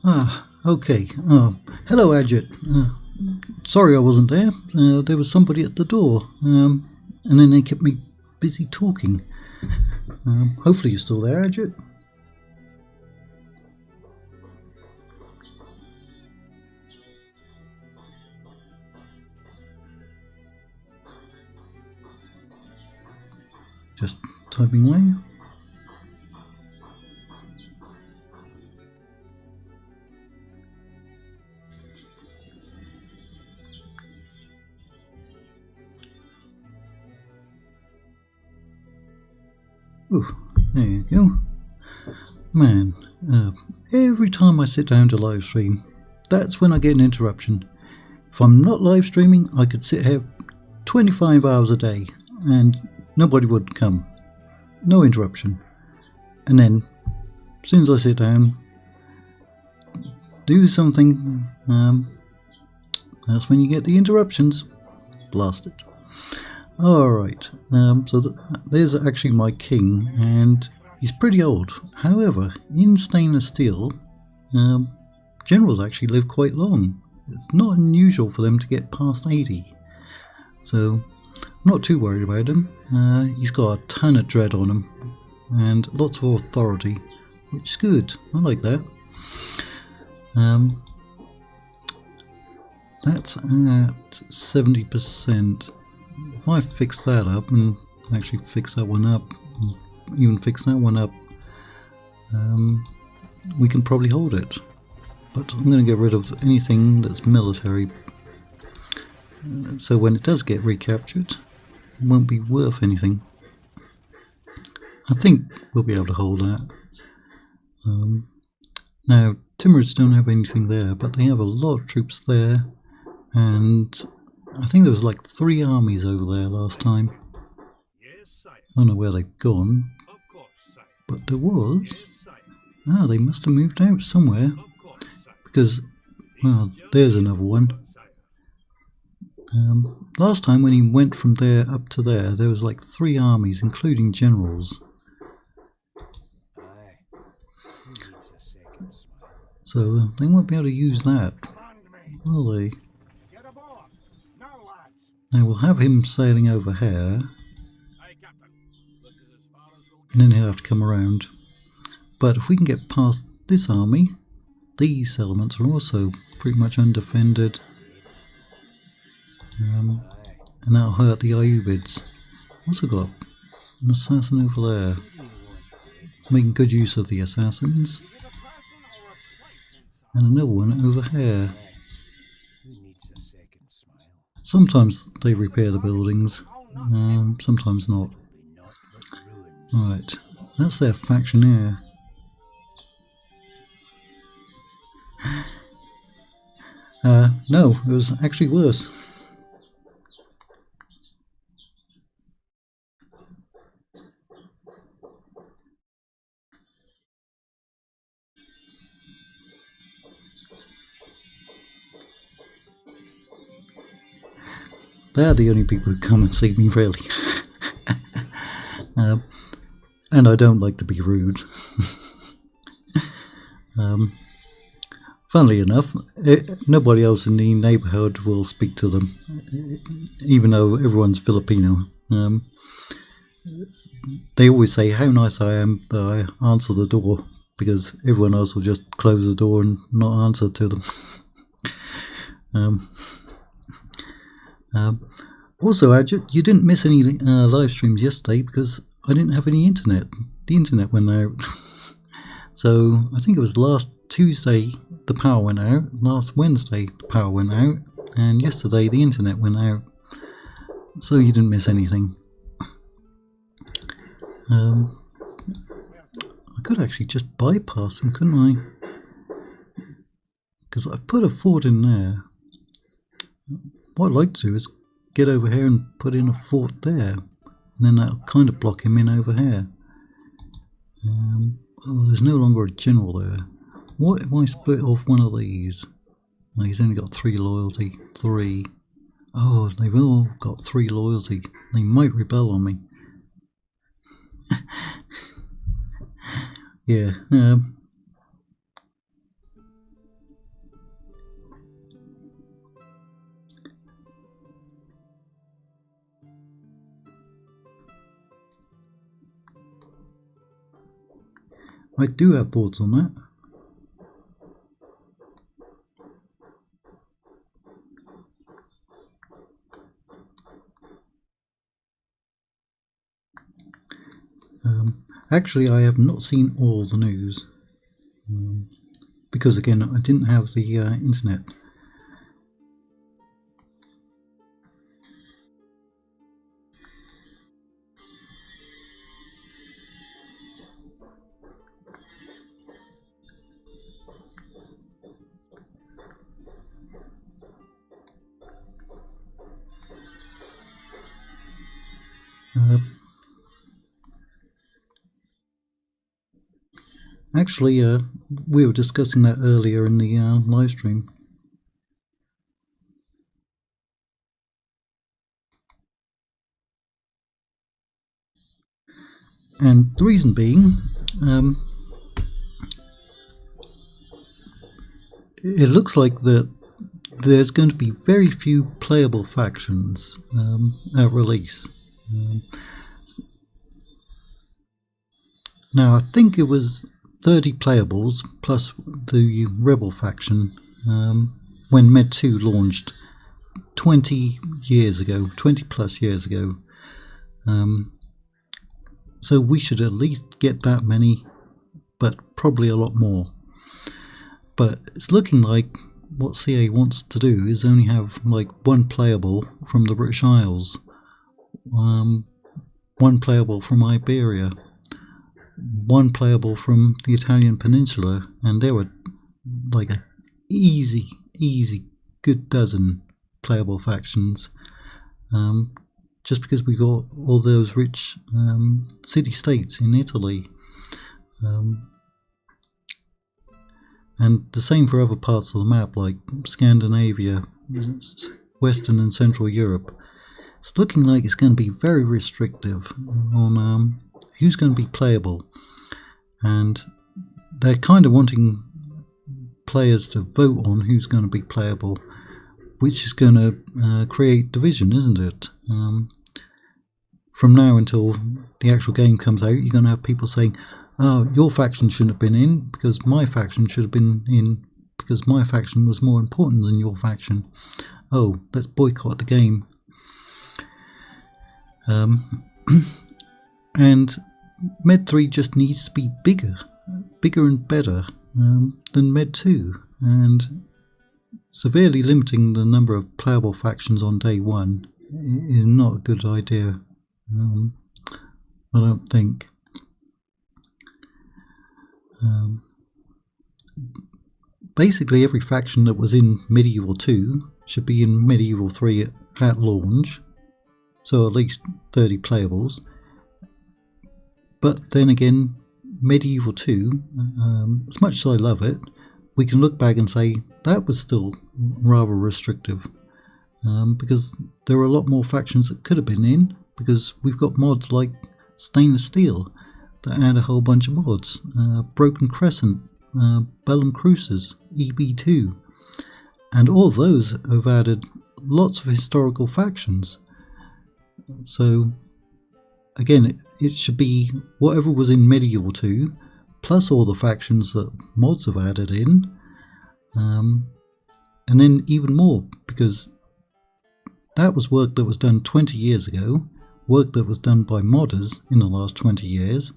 Ah, okay. Hello, Adjet. Sorry I wasn't there. There was somebody at the door, and then they kept me busy talking. Hopefully you're still there, Adjet. Just typing away. Ooh, there you go. Man, every time I sit down to live stream, that's when I get an interruption. If I'm not live streaming, I could sit here 25 hours a day and nobody would come. No interruption. And then, as soon as I sit down, do something, that's when you get the interruptions. Blast it. Alright, so there's actually my king, and he's pretty old. However, in stainless steel, generals actually live quite long. It's not unusual for them to get past 80. So, I'm not too worried about him. He's got a ton of dread on him, and lots of authority, which is good. I like that. That's at 70%. If I fix that up and actually fix that one up, even fix that one up, we can probably hold it. But I'm going to get rid of anything that's military, so when it does get recaptured, it won't be worth anything. I think we'll be able to hold that. Now, Timurids don't have anything there, but they have a lot of troops there, and I think there was like 3 armies over there last time. Yes, sire. I don't know where they've gone, Of course, sire. but there was. Yes, sire. Ah, they must have moved out somewhere, Of course, sire. because, well, there's another one. Sire. Last time when he went from there up to there was like 3 armies, including generals. Aye. Who needs a second smile? So they won't be able to use that, Command me. will they? Get aboard. Now, lads. Now we'll have him sailing over here, Aye, Captain. and then he'll have to come around. But if we can get past this army, these settlements are also pretty much undefended, and that'll hurt the Ayyubids. Also got an assassin over there, making good use of the assassins, and another one over here. Sometimes they repair the buildings, sometimes not. Right, that's their factioneer. No, it was actually worse. They're the only people who come and see me, really. And I don't like to be rude. Funnily enough, nobody else in the neighbourhood will speak to them, even though everyone's Filipino. They always say how nice I am that I answer the door, because everyone else will just close the door and not answer to them. Also, you didn't miss any live streams yesterday because I didn't have any internet. The internet went out. So I think it was last Tuesday the power went out, last Wednesday the power went out, and yesterday the internet went out. So you didn't miss anything. I could actually just bypass them, couldn't I? Because I put a fort in there. What I'd like to do is get over here and put in a fort there, and then that'll kind of block him in over here. Oh, there's no longer a general there. What if I split off one of these? Oh, he's only got 3 loyalty. 3. Oh, they've all got 3 loyalty. They might rebel on me. Yeah. I do have thoughts on that. Actually, I have not seen all the news because, again, I didn't have the internet. Actually, we were discussing that earlier in the live stream. And the reason being, it looks like that there's going to be very few playable factions at release. Now, I think it was 30 playables plus the Rebel faction when Med 2 launched 20 years ago, 20 plus years ago. So we should at least get that many, but probably a lot more. But it's looking like what CA wants to do is only have like 1 playable from the British Isles, 1 playable from Iberia, 1 playable from the Italian Peninsula, and there were like a easy good dozen playable factions, just because we got all those rich city-states in Italy, and the same for other parts of the map like Scandinavia, Western and Central Europe. It's looking like it's going to be very restrictive on who's going to be playable, and they're kind of wanting players to vote on who's going to be playable, which is going to create division, isn't it? from now until the actual game comes out, you're going to have people saying, oh, your faction shouldn't have been in because my faction should have been in because my faction was more important than your faction. Oh, let's boycott the game. And Med 3 just needs to be bigger and better than Med 2, and severely limiting the number of playable factions on day one is not a good idea. I don't think. Basically, every faction that was in Medieval 2 should be in Medieval 3 at launch, so at least 30 playables. But then again, Medieval 2, as much as I love it, we can look back and say that was still rather restrictive, because there are a lot more factions that could have been in, because we've got mods like Stainless Steel that add a whole bunch of mods, Broken Crescent, Bellum Crucis, EB2, and all of those have added lots of historical factions. So again, it should be whatever was in Medieval 2 plus all the factions that mods have added in, and then even more, because that was work that was done 20 years ago, work that was done by modders in the last 20 years,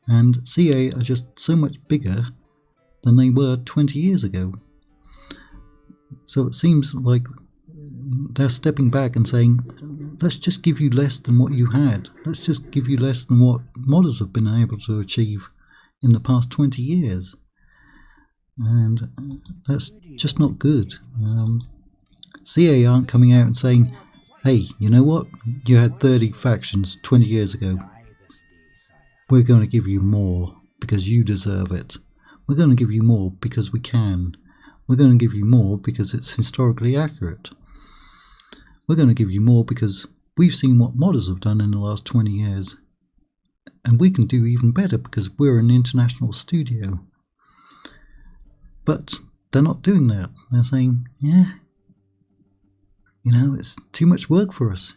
and CA are just so much bigger than they were 20 years ago. So it seems like they're stepping back and saying, let's just give you less than what you had. Let's just give you less than what modders have been able to achieve in the past 20 years. And that's just not good. CA aren't coming out and saying, hey, you know what? You had 30 factions 20 years ago. We're going to give you more because you deserve it. We're going to give you more because we can. We're going to give you more because it's historically accurate. We're going to give you more because we've seen what modders have done in the last 20 years. And we can do even better because we're an international studio. But they're not doing that. They're saying, yeah, you know, it's too much work for us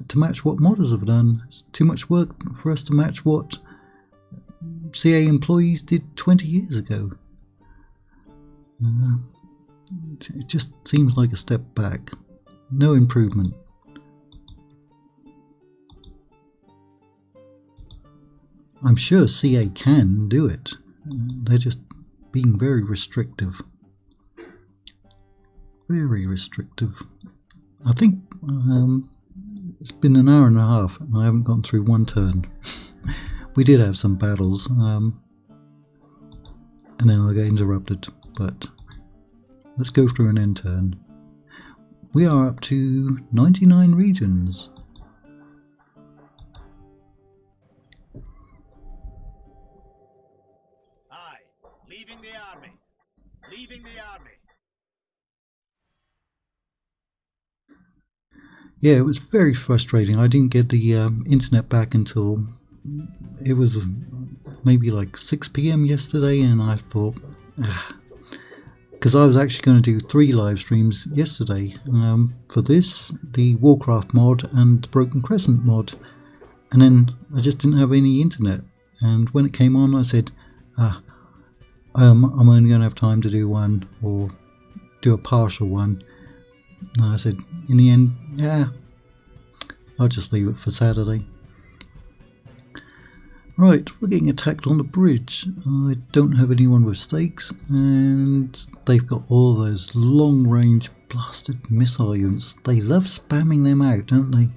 to match what modders have done. It's too much work for us to match what CA employees did 20 years ago. It just seems like a step back. No improvement. I'm sure CA can do it. They're just being very restrictive. Very restrictive. I think it's been an hour and a half and I haven't gone through one turn. We did have some battles, and then I got interrupted, but let's go through an end turn. We are up to 99 regions. Aye, leaving the army. Leaving the army. Yeah, it was very frustrating. I didn't get the internet back until it was maybe like 6 PM yesterday, and I thought, because I was actually going to do 3 live streams yesterday for this, the Warcraft mod and the Broken Crescent mod, and then I just didn't have any internet, and when it came on I said, I'm only going to have time to do one, or do a partial one. And I said, in the end, yeah, I'll just leave it for Saturday. Right, we're getting attacked on the bridge. I don't have anyone with stakes, and they've got all those long-range blasted missile units. They love spamming them out, don't they?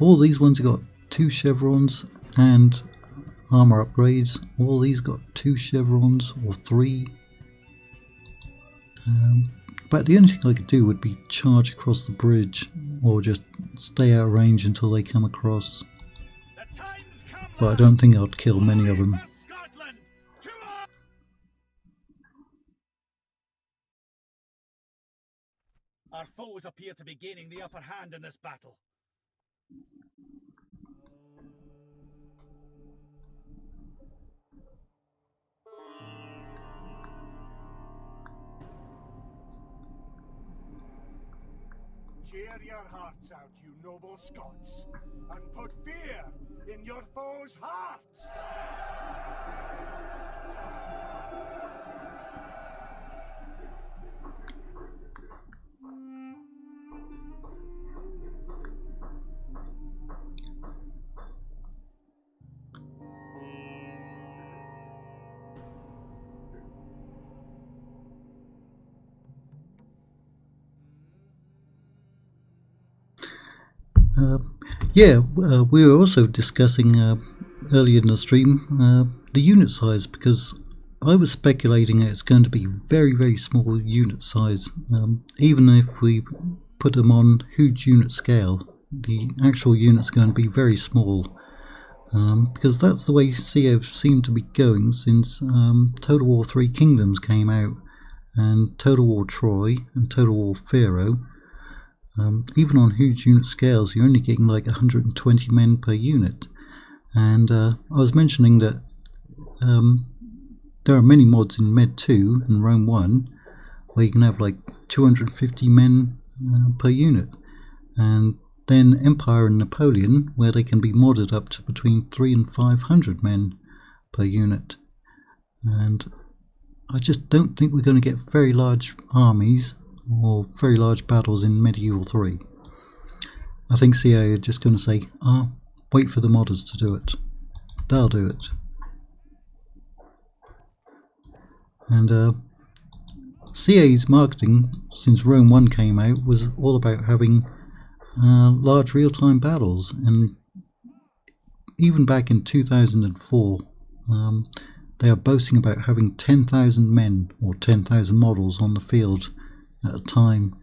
All these ones have got 2 chevrons and armor upgrades. All these got 2 chevrons or 3. But the only thing I could do would be charge across the bridge, or just stay out of range until they come across. But I don't think I'd kill many of them. Our foes appear to be gaining the upper hand in this battle. Cheer your hearts out, you noble Scots, and put fear in your foes' hearts! We were also discussing earlier in the stream the unit size, because I was speculating it's going to be very, very small unit size. Even if we put them on huge unit scale, the actual units are going to be very small, because that's the way Sea have seemed to be going since Total War 3 Kingdoms came out, and Total War Troy and Total War Pharaoh. Even on huge unit scales, you're only getting like 120 men per unit. And I was mentioning that there are many mods in Med 2 and Rome 1 where you can have like 250 men per unit. And then Empire and Napoleon, where they can be modded up to between 300 and 500 men per unit. And I just don't think we're going to get very large armies or very large battles in Medieval 3. I think CA are just going to say, wait for the modders to do it. They'll do it. And CA's marketing since Rome 1 came out was all about having large real-time battles, and even back in 2004 they are boasting about having 10,000 men or 10,000 models on the field at a time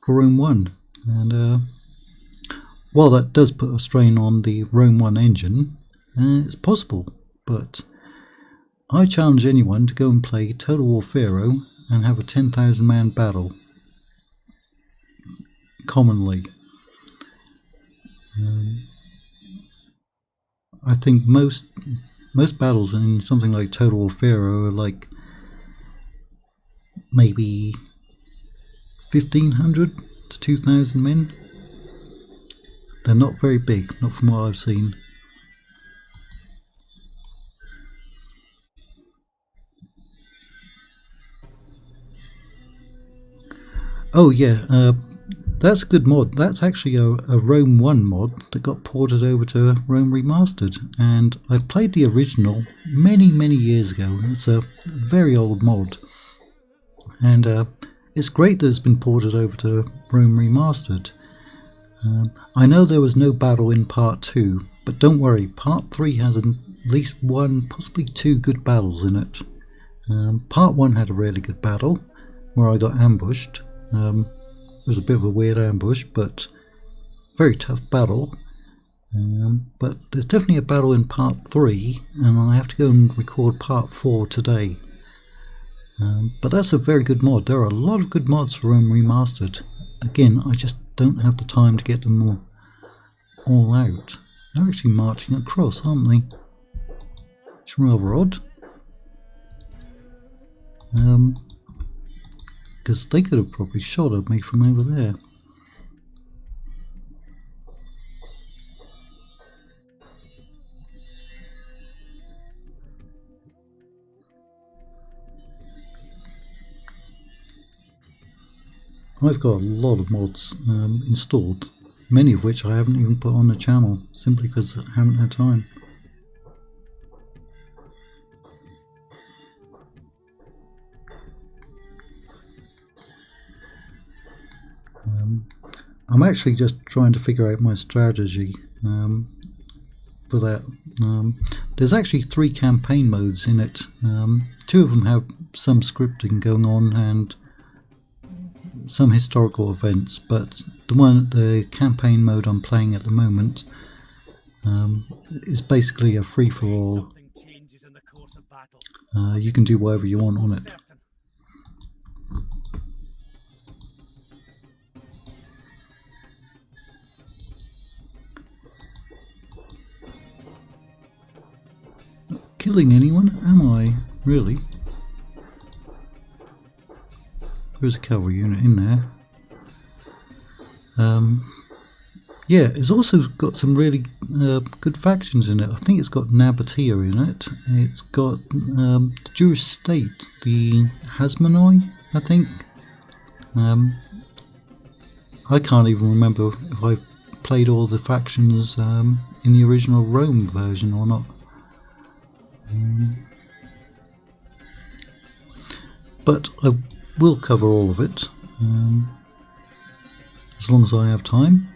for Rome 1. And while that does put a strain on the Rome 1 engine, it's possible, but I challenge anyone to go and play Total War Pharaoh and have a 10,000 man battle commonly. I think most battles in something like Total War Pharaoh are like maybe 1,500 to 2,000 men. They're not very big, not from what I've seen. Oh yeah, that's a good mod. That's actually a Rome 1 mod that got ported over to Rome Remastered, and I've played the original many years ago. It's a very old mod, and it's great that it's been ported over to Rome Remastered. I know there was no battle in part 2, but don't worry, part 3 has at least one, possibly two good battles in it. Part 1 had a really good battle where I got ambushed. It was a bit of a weird ambush, but very tough battle. But there's definitely a battle in part 3, and I have to go and record part 4 today. But that's a very good mod. There are a lot of good mods for Rome Remastered. Again, I just don't have the time to get them all out. They're actually marching across, aren't they? It's rather odd. Because they could have probably shot at me from over there. I've got a lot of mods installed, many of which I haven't even put on the channel, simply because I haven't had time. I'm actually just trying to figure out my strategy for that. There's actually 3 campaign modes in it. 2 of them have some scripting going on and some historical events, but the campaign mode I'm playing at the moment is basically a free-for-all. You can do whatever you want on it. Killing anyone? Am I? Really? There's a cavalry unit in there. Yeah, it's also got some really good factions in it. I think it's got Nabatea in it. It's got the Jewish state, the Hasmonoi, I think. I can't even remember if I played all the factions in the original Rome version or not. But I will cover all of it, as long as I have time.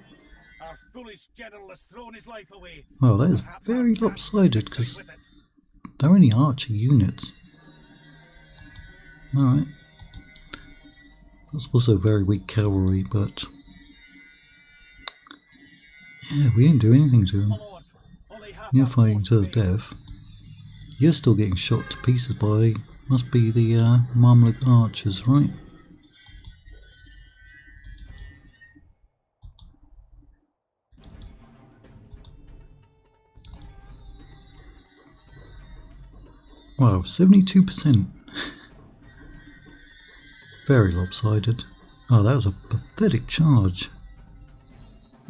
Our foolish general has thrown his life away. Well, that is Perhaps very our chance lopsided, to because with it. they're only archer units. Alright. That's also very weak cavalry, but... yeah, we didn't do anything to them. My lord, only half You're our fighting force to the remains. death. You're still getting shot to pieces by... must be the Mamluk archers, right? Wow, 72%. Very lopsided. Oh, that was a pathetic charge.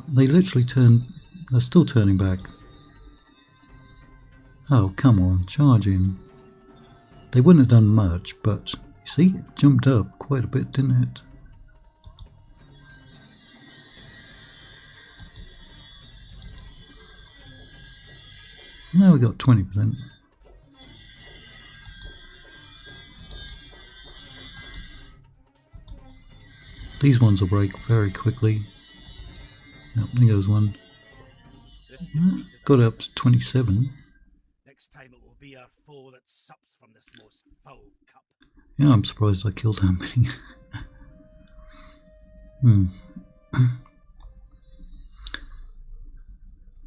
They literally turned... they're still turning back. Oh, come on, charge in. They wouldn't have done much, but you see, it jumped up quite a bit, didn't it? Now we got 20%. These ones will break very quickly. Yep, there goes one. This defeat is Got it up to 27. Next time it will be our foe that sups from this most foul cup. Yeah, I'm surprised I killed that many.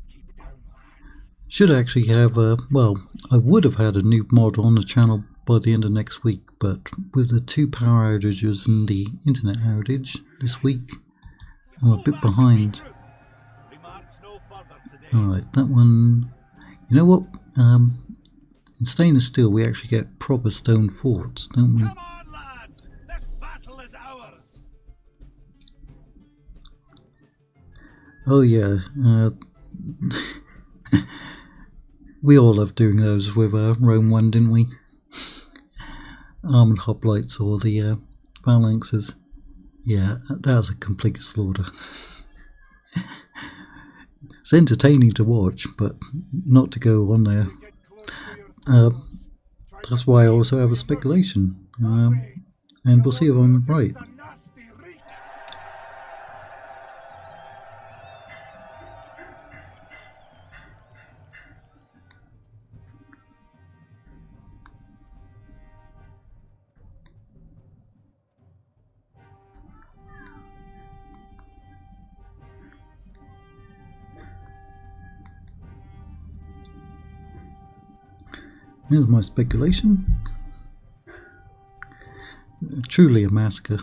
Keep down, lads. Should actually have, well, I would have had a new mod on the channel by the end of next week, but with the 2 power outages and the internet outage this week, I'm a bit behind. We march no further today. Alright, that one... you know what? In Stainless Steel we actually get proper stone forts, don't we? Come on, lads! This battle is ours! Oh yeah, we all loved doing those with Rome 1, didn't we? Armoured hoplites or the phalanxes. Yeah, that was a complete slaughter. It's entertaining to watch, but not to go on there. Get close to your That's why I also have a speculation, and we'll see if I'm right. the nasty reek. Here's my speculation. Truly a massacre.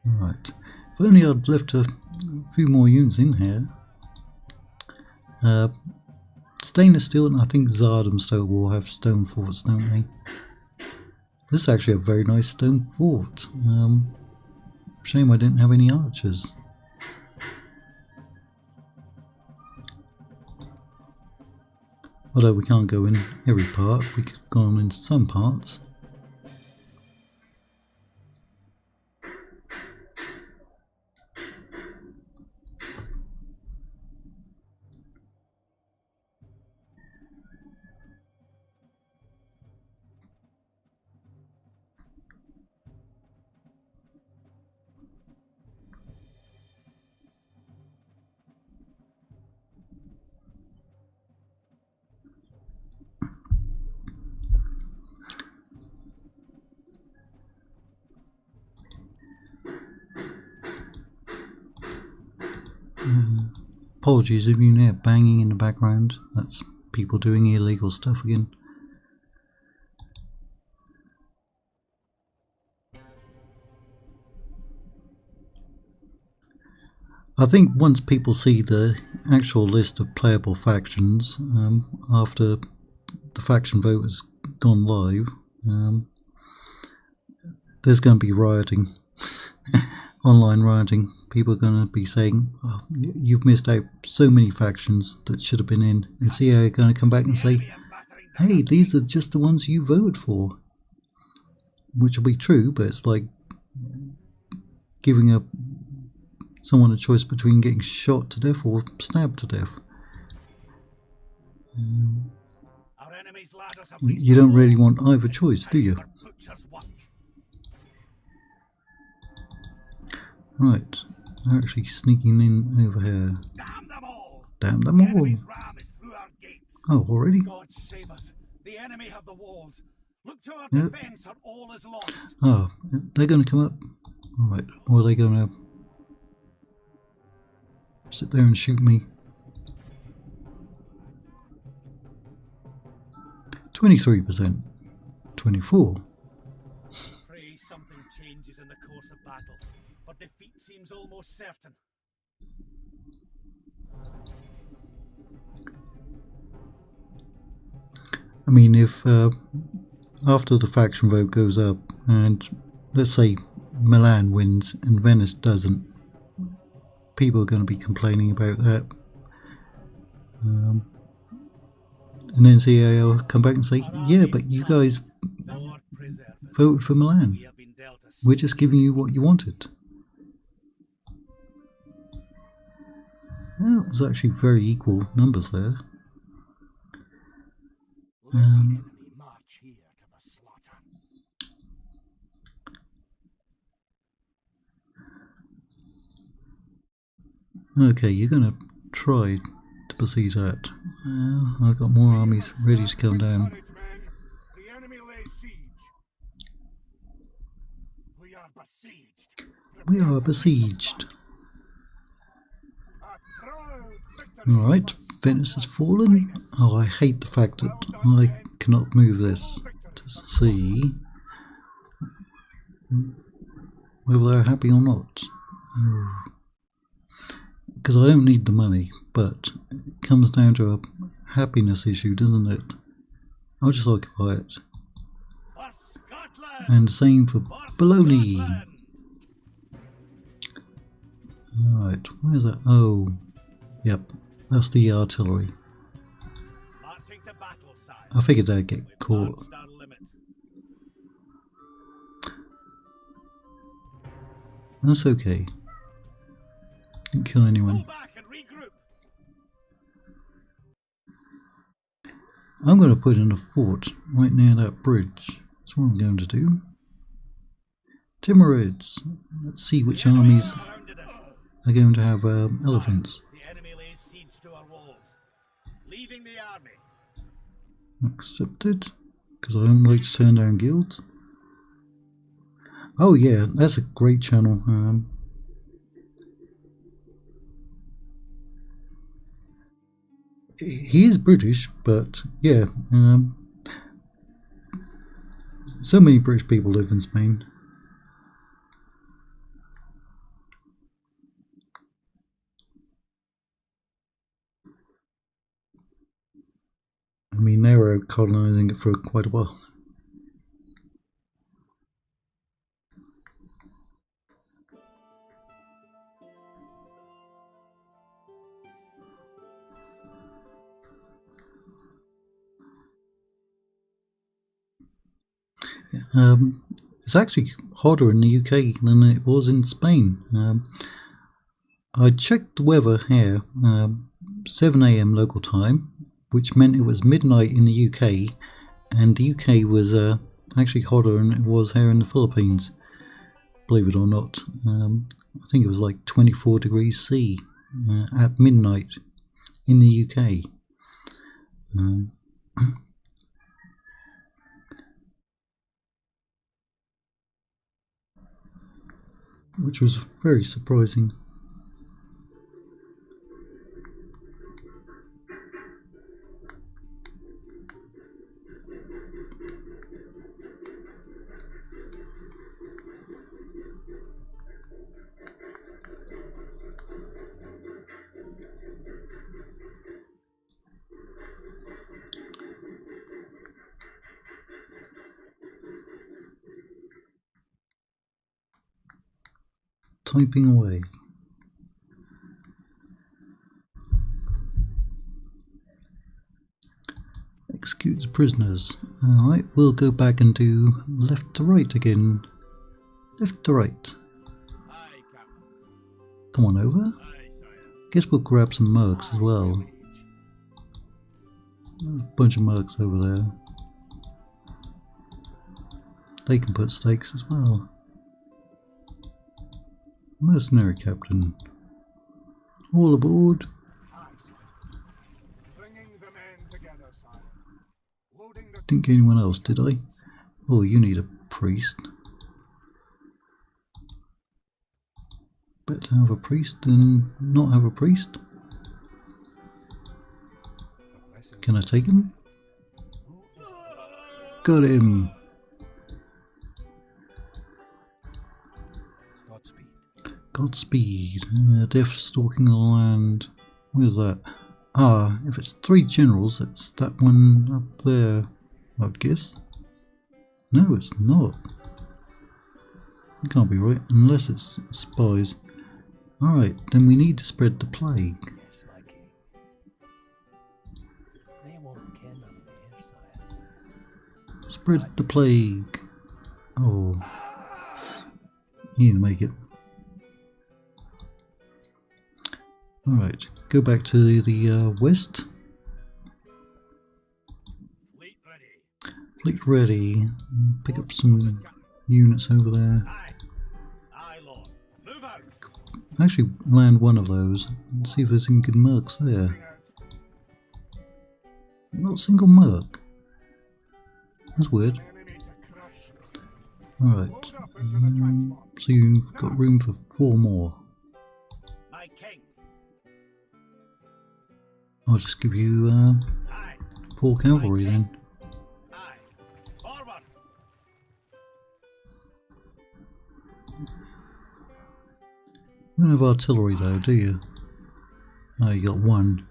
Right. If only I'd left a few more units in here. Stainless Steel and I think Zardamstow will have stone forts, don't they? This is actually a very nice stone fort. Shame I didn't have any archers. Although we can't go in every part, we could go on in some parts. Apologies if you hear banging in the background, that's people doing illegal stuff again. I think once people see the actual list of playable factions, after the faction vote has gone live, there's going to be rioting, online rioting. People are going to be saying, oh, you've missed out so many factions that should have been in, and CIA are going to come back and say, hey, these are just the ones you voted for, which will be true, but it's like giving someone a choice between getting shot to death or stabbed to death. You don't really want either choice, do you? Right, they're actually sneaking in over here. Damn them all! Oh, already? God save us. The enemy have the walls. Look to our defense or all is lost. Oh, they're going to come up. Alright, or are they going to sit there and shoot me? 23%. 24. Pray something changes in the course of battle, for defeat seems almost certain. I mean, if after the faction vote goes up, and let's say Milan wins and Venice doesn't, people are going to be complaining about that. And then CIA will come back and say, yeah, but you guys voted for Milan. We're just giving you what you wanted. Well, it was actually very equal numbers there. March here to the slaughter. Okay, you're going to try to besiege that. Well, I've got more armies ready to come down. The enemy lays siege. We are besieged. We are besieged. A proud victory. Alright, Venice has fallen. Oh, I hate the fact that I cannot move this to see whether they're happy or not. Because I don't need the money, but it comes down to a happiness issue, doesn't it? I'll just occupy it. And same for Bologna. Alright, where's that? Oh, yep, that's the artillery. I figured I'd get caught. That's okay. Didn't kill anyone. I'm going to put in a fort right near that bridge. That's what I'm going to do. Timurids. Let's see which armies are going to have elephants. The enemy lays siege to our walls. Leaving the army. Accepted, because I don't like to turn down guilds. Oh yeah, that's a great channel. He is British, but yeah, so many British people live in Spain. I mean, they were colonizing it for quite a while. It's actually hotter in the UK than it was in Spain. I checked the weather here, 7 AM local time, which meant it was midnight in the UK, and the UK was actually hotter than it was here in the Philippines, believe it or not. I think it was like 24 degrees C at midnight in the UK. Which was very surprising. typing away. Execute the prisoners. Alright, we'll go back and do left to right again. Left to right. Come on over. Guess we'll grab some mercs as well. There's a bunch of mercs over there. They can put stakes as well. Mercenary captain. All aboard. Didn't get anyone else, did I? Oh, you need a priest. Better have a priest than not have a priest. Can I take him? Got him! Godspeed. Death stalking the land. Where's that? Ah, if it's 3 generals, it's that one up there, I'd guess. No, it's not. It can't be right, unless it's spies. Alright, then we need to spread the plague. Yes, my king. They won't ken I'm there, sire. Spread the plague. Oh. You need to make it. Alright, go back to the west. Fleet ready. Fleet ready. Pick up some units over there. Aye. Aye, Lord. Move out. Actually, land one of those and see if there's any good mercs there. Not a single merc. That's weird. Alright. So you've got room for 4 more. My king. I'll just give you Aye. 4 cavalry then. Aye. Forward. You don't have artillery though, do you? Oh, you got 1.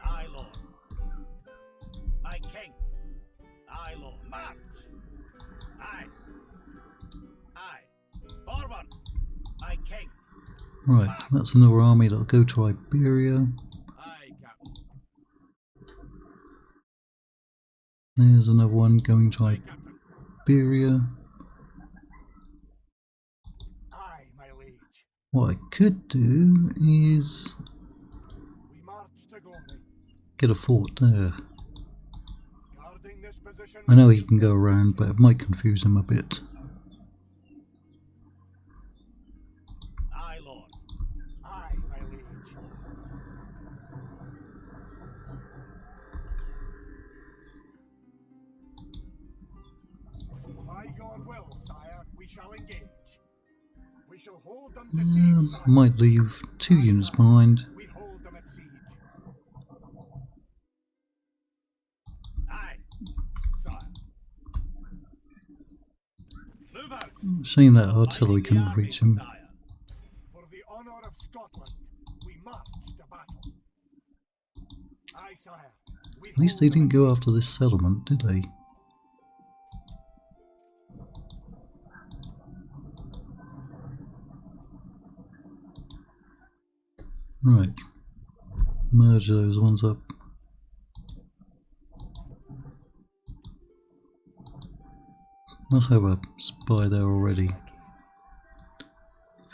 Aye, Lord. My king. Aye, Lord. March. Aye. Aye. Forward. My king. Right, that's another army that'll go to Iberia. Aye, Captain. There's another one going to Iberia. Aye, my liege. What I could do is We march to glory. get a fort there. Guarding this position. I know he can go around, but it might confuse him a bit. Aye, Lord. Aye, my liege. By your will, sire, we shall engage. We shall hold them to siege, sire. Might leave 2 units behind. We hold them at siege. Aye. Sire. Move out. Shame that artillery couldn't reach him. Sire. For the honor of Scotland, we march to battle. Aye, sire. We At least they didn't go after this settlement, did they? Right. Merge those ones up. Must have a spy there already.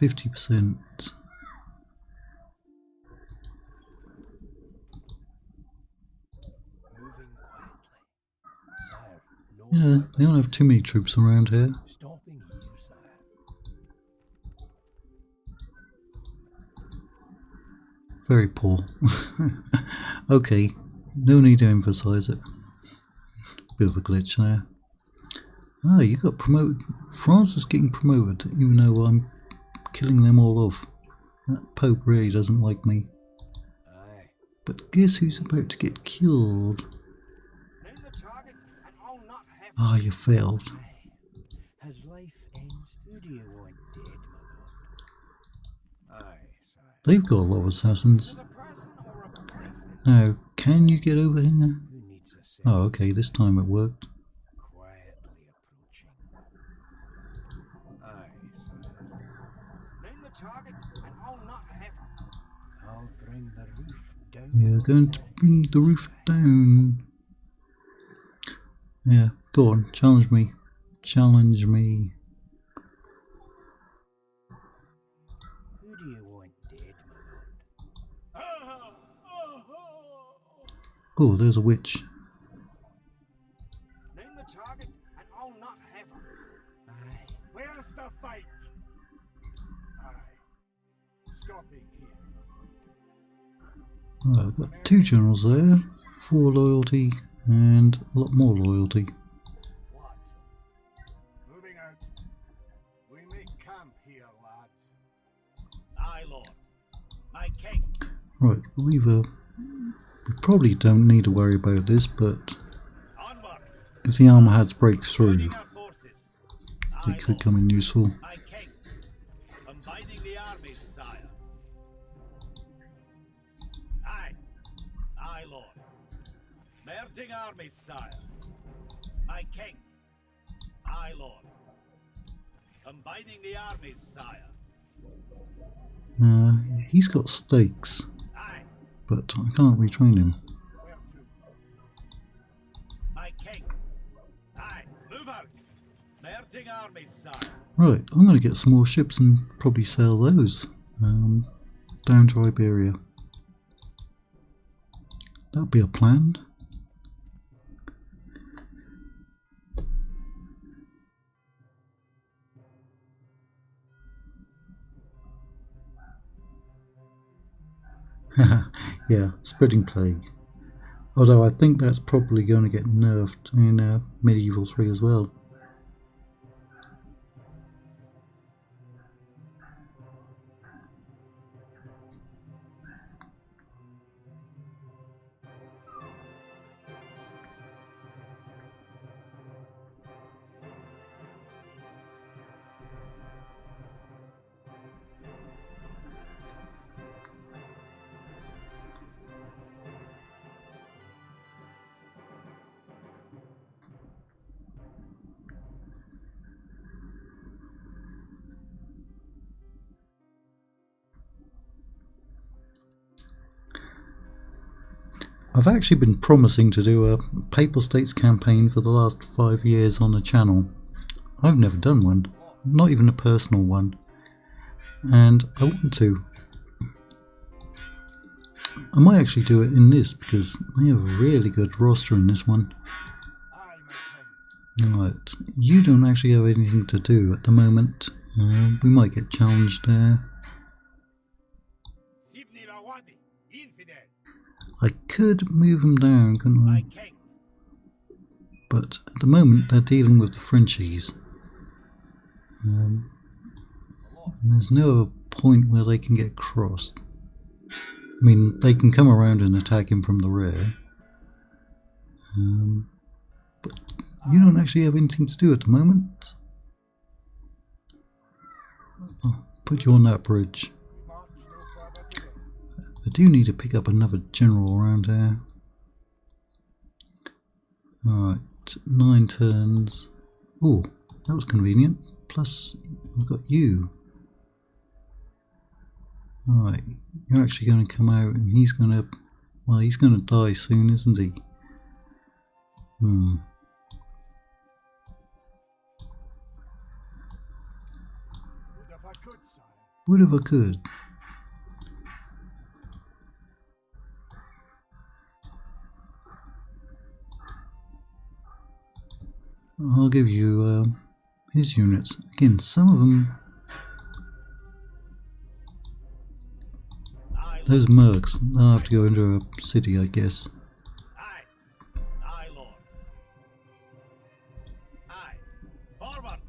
50%. Moving quietly. Sire, no Yeah, they don't have too many troops around here. stopping here, sire. Very poor. Okay, no need to emphasize it. Bit of a glitch there. Ah, you got promoted. France is getting promoted, even though I'm killing them all off. That Pope really doesn't like me. Aye. But guess who's about to get killed? Name the target, and I'll not have Ah, you failed. Aye. As life ends, who do you want dead, my lord? Aye, sire. They've got a lot of assassins. a person or a place. Now, can you get over here? Who needs a second? Oh, okay, this time it worked. Quietly approaching. Aye. target, and I'll not have her. I'll bring the roof down. You're going to bring the roof down. Yeah, go on, challenge me. Challenge me. Who do you want dead, my lord? Oh, there's a witch. Name the target, and I'll not have her. Aye. Where's the fight? Aye. Stopping here. Right, I've got 2 generals there. 4 loyalty and a lot more loyalty. What? Moving out. We make camp here, lads. Aye, Lord. My king. Right, we probably don't need to worry about this, but Onward. if the armor hats break through, Joining our forces. they Aye, could Lord. come in useful. My king. Combining the armies, sire. Aye. Aye, Lord. Merging armies, sire. My king. Aye, Lord. Combining the armies, sire. He's got stakes, Aye. but I can't retrain him. Where to? My king. Aye. Move out. Merging armies, sire. Right, I'm going to get some more ships and probably sell those down to Iberia. That'll be a plan. Yeah, spreading plague. Although I think that's probably going to get nerfed in Medieval 3 as well. I've actually been promising to do a Papal States campaign for the last 5 years on the channel. I've never done one, not even a personal one, and I want to. I might actually do it in this because they have a really good roster in this one. Aye, my king. Right, you don't actually have anything to do at the moment. We might get challenged there. Sibni Rawadi. Infidel. I could move them down, couldn't My I? king. But at the moment they're dealing with the Frenchies. And there's no point where they can get crossed. I mean, they can come around and attack him from the rear. But you don't actually have anything to do at the moment. I'll put you on that bridge. We march no further today. I do need to pick up another general around here. Alright, 9 turns. Oh, that was convenient. Plus, I've got you. Alright, you're actually going to come out and he's going to... Well, he's going to die soon, isn't he? Would if I could, sire. Would if I could. I'll give you his units. Again, some of them... Aye, Lord. Those mercs, they'll have to go into a city, I guess. Aye. Aye, Lord. Aye. Forward.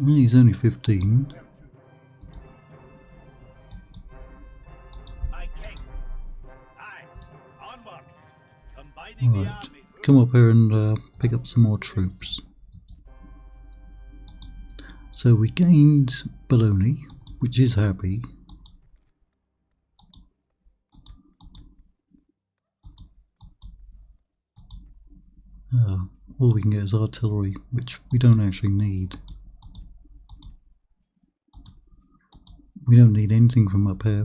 He's only 15. Where to? My king. Aye. Onward. Combining the Right. armies. Come up here and pick up some more troops. So we gained Bologna, which is happy. all we can get is artillery, which we don't actually need. We don't need anything from up here.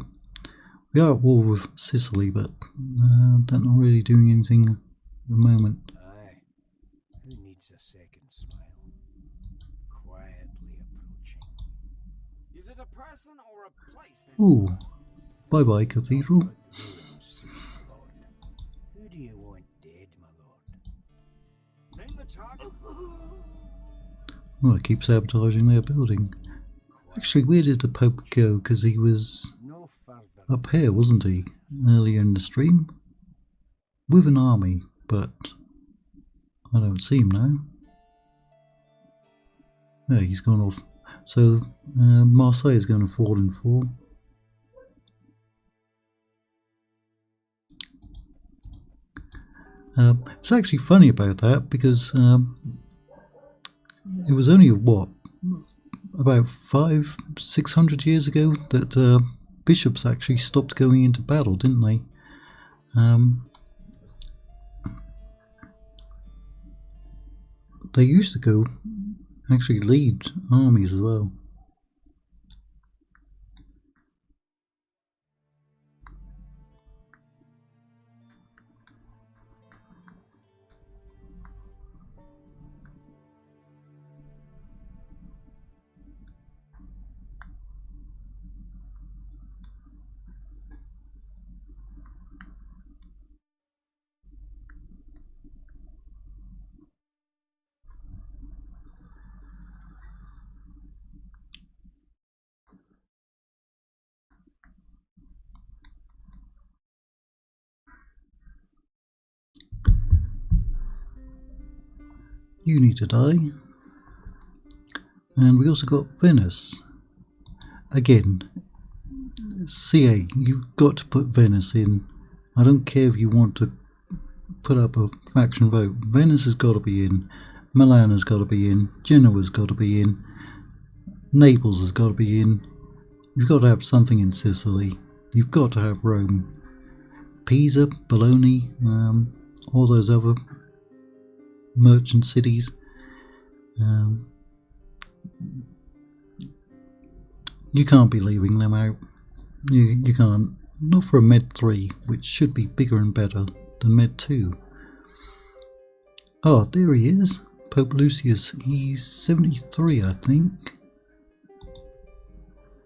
We are at war with Sicily, but they're not really doing anything at the moment. Aye. Who needs a second smile? Quietly approaching. Is it a person or a place? Then? Ooh, bye bye cathedral. Ruins, my lord. Who do you want dead, my lord? Name the target. Oh, I keep sabotaging their building. Actually, where did the Pope go? Because he was No further. up here, wasn't he? Earlier in the stream? With an army, but I don't see him now. Yeah, he's gone off. So, Marseille is going to fall in 4. It's actually funny about that because it was only what, about 500-600 years ago that bishops actually stopped going into battle, didn't they? They used to go actually lead armies as well. You need to die. And we also got Venice. Again, CA, you've got to put Venice in. I don't care if you want to put up a faction vote. Venice has got to be in. Milan has got to be in. Genoa's got to be in. Naples has got to be in. You've got to have something in Sicily. You've got to have Rome. Pisa, Bologna, all those other merchant cities. You can't be leaving them out. You can't. Not for a Med 3, which should be bigger and better than Med 2. Oh, there he is. Pope Lucius. He's 73, I think.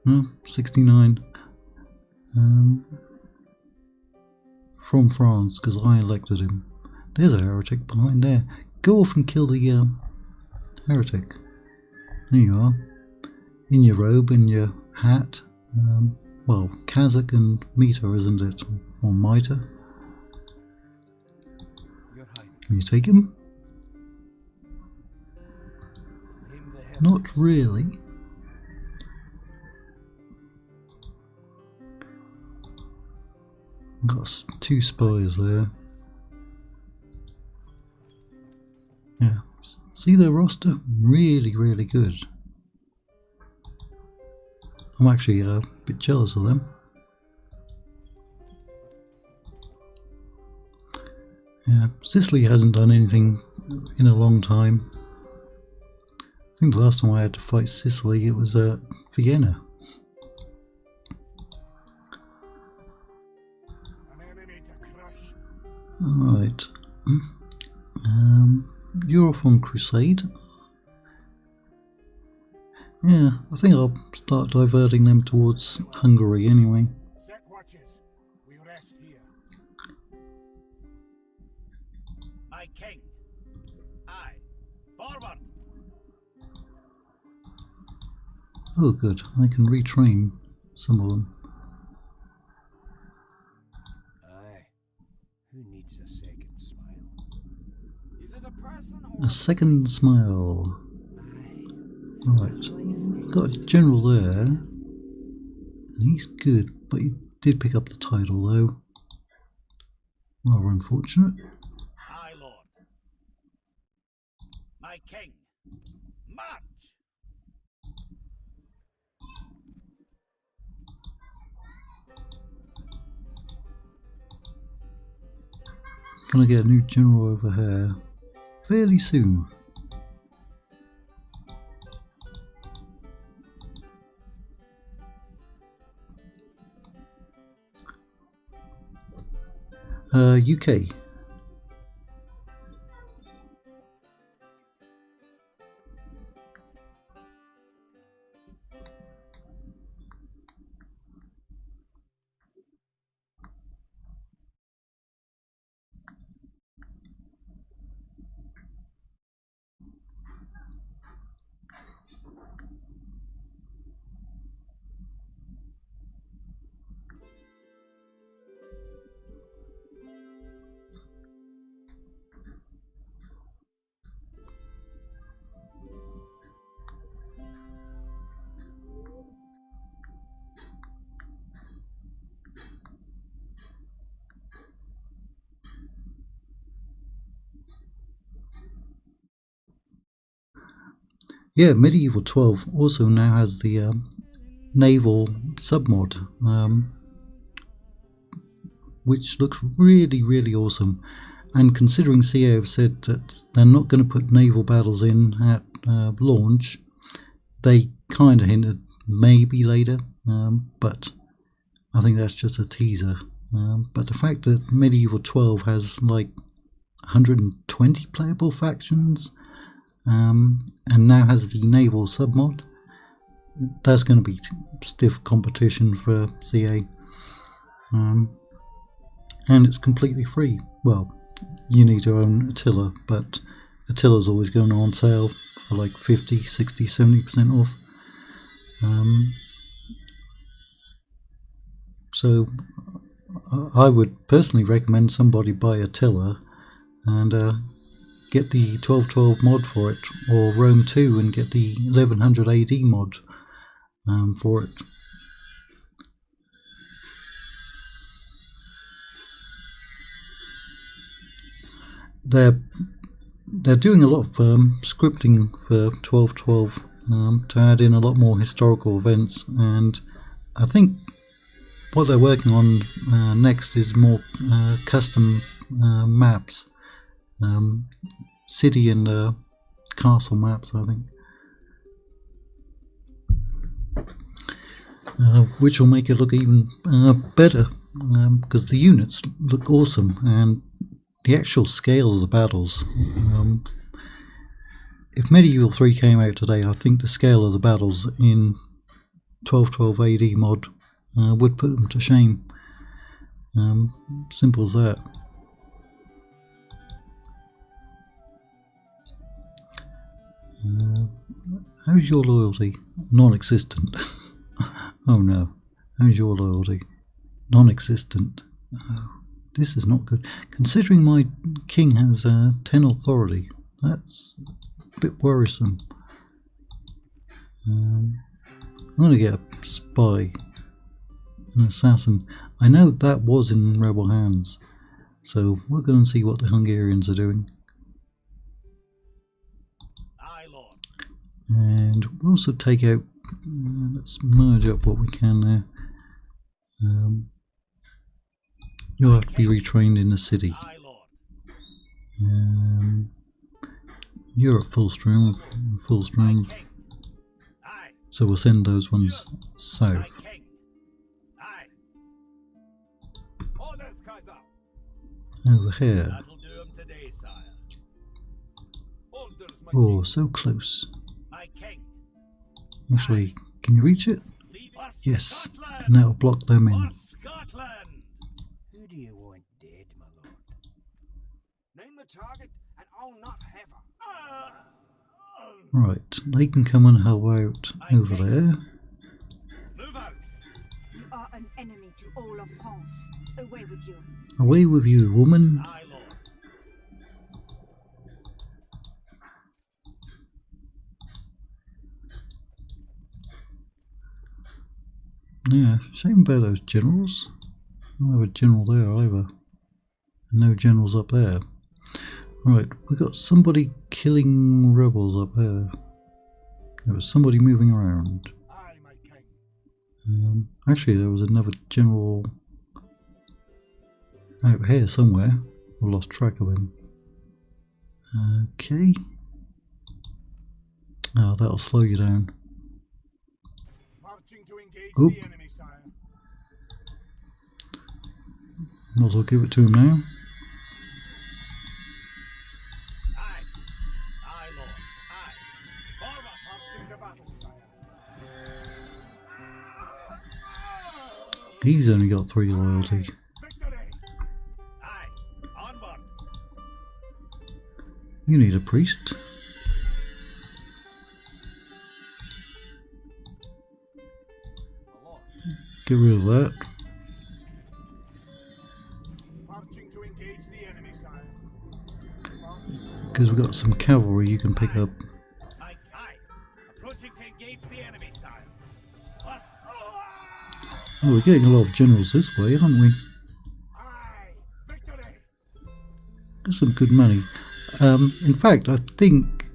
No, 69. From France, because I elected him. There's a heretic behind there. Go off and kill the heretic. There you are. In your robe, in your hat. Well, cassock and mitre, isn't it? Or mitre. Your Highness. Can you take him? Name the heretic. Not really. Got 2 spies there. Yeah. See their roster? Really, really good. I'm actually a bit jealous of them. Yeah, Sicily hasn't done anything in a long time. I think the last time I had to fight Sicily, it was at Vienna. An enemy to crush. Alright. You're off on crusade. Yeah, I think I'll start diverting them towards Hungary anyway. Set watches. We rest here. My king. Aye. Forward. Oh good, I can retrain some of them. Aye. Who needs a second smile? Is it a person or A second smile. Right, got a general there, and he's good, but he did pick up the title though. Rather unfortunate. Aye, lord. My king. March. Gonna get a new general over here. fairly soon. UK. Yeah, Medieval 12 also now has the naval submod, which looks really, really awesome. And considering CA have said that they're not going to put naval battles in at launch, they kind of hinted maybe later, but I think that's just a teaser. But the fact that Medieval 12 has like 120 playable factions, and now has the naval submod, that's going to be stiff competition for CA. And it's completely free. Well, you need your own Attila, but Attila's always going on sale for like 50, 60, 70% off. So I would personally recommend somebody buy Attila and get the 1212 mod for it, or Rome 2 and get the 1100 AD mod for it. They're doing a lot of scripting for 1212 to add in a lot more historical events, and I think what they're working on next is more custom maps, city and castle maps, I think, which will make it look even better, because the units look awesome and the actual scale of the battles. If Medieval 3 came out today, I think the scale of the battles in 1212 AD mod would put them to shame. Simple as that. How's your loyalty? Non-existent. Oh no. How's your loyalty? Non-existent. Oh, this is not good. Considering my king has 10 authority, that's a bit worrisome. I'm going to get a spy, an assassin. I know that was in rebel hands, so we'll go and see what the Hungarians are doing. Aye, Lord. And we'll also take out, let's merge up what we can there. You'll have to be retrained in the city. Aye, Lord. You're at full strength, Aye. so we'll send those ones south. Aye, King. Aye. Orders, Kaiser. Over here. That'll do 'em today, sire. Orders, my Oh, king. so close. My king. Actually, can you reach it? Leave us Yes, Scotland. and that'll block them in. For Scotland. Who do you want dead, my lord? Name the target, and I'll not have her. Right, they can come and help out over there. Move out. You are an enemy to all of France. Away with you. Away with you, woman. Aye, Lord. Yeah, shame about those generals. I don't have a general there either. No generals up there. Right, we got somebody killing rebels up there. There was somebody moving around. Aye, my king. Actually, there was another general out here somewhere. I lost track of him. Okay. Oh, that'll slow you down. Marching to engage Oop. the enemy, sire. Might as well give it to him now. Aye. Aye, Lord. Aye. Forward. Marching to battle, sire. He's only got 3 loyalty. Victory! Aye. Onward. You need a priest. Get rid of that. Marching to engage the enemy, sire. March. Because we've got some cavalry you can pick up. Aye. Aye. Approaching to engage the enemy, sire. Us. Oh, we're getting a lot of generals this way, aren't we? Aye! Victory! That's some good money. In fact, I think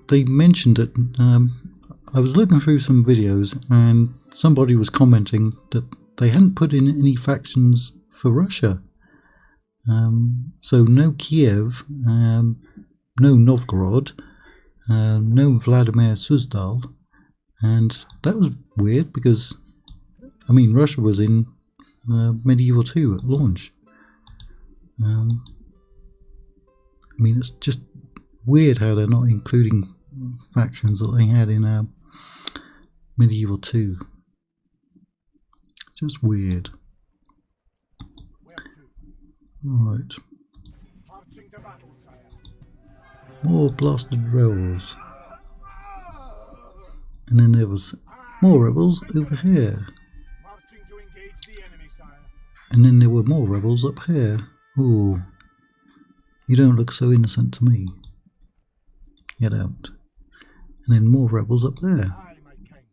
they mentioned it. I was looking through some videos and somebody was commenting that they hadn't put in any factions for Russia. So no Kiev, no Novgorod, no Vladimir Suzdal, and that was weird because, I mean, Russia was in Medieval 2 at launch. I mean, it's just weird how they're not including factions that they had in Medieval 2. Just weird. Where to? Alright. Marching to battle, sire. More blasted rebels. And then there was more rebels over here. Marching to engage the enemy, sire. And then there were more rebels up here. Ooh. You don't look so innocent to me. You don't. And then more rebels up there. Aye, my king.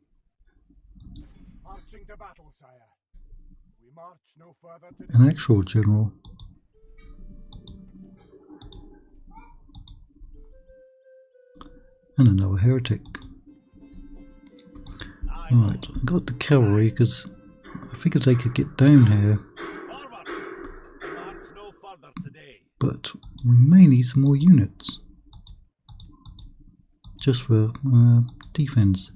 Marching to battle, sire. We march no further today. An actual general. And another heretic. Aye. Right, I got the cavalry because I figured they could get down here, Forward. We march no further today. but we may need some more units. Just for defense.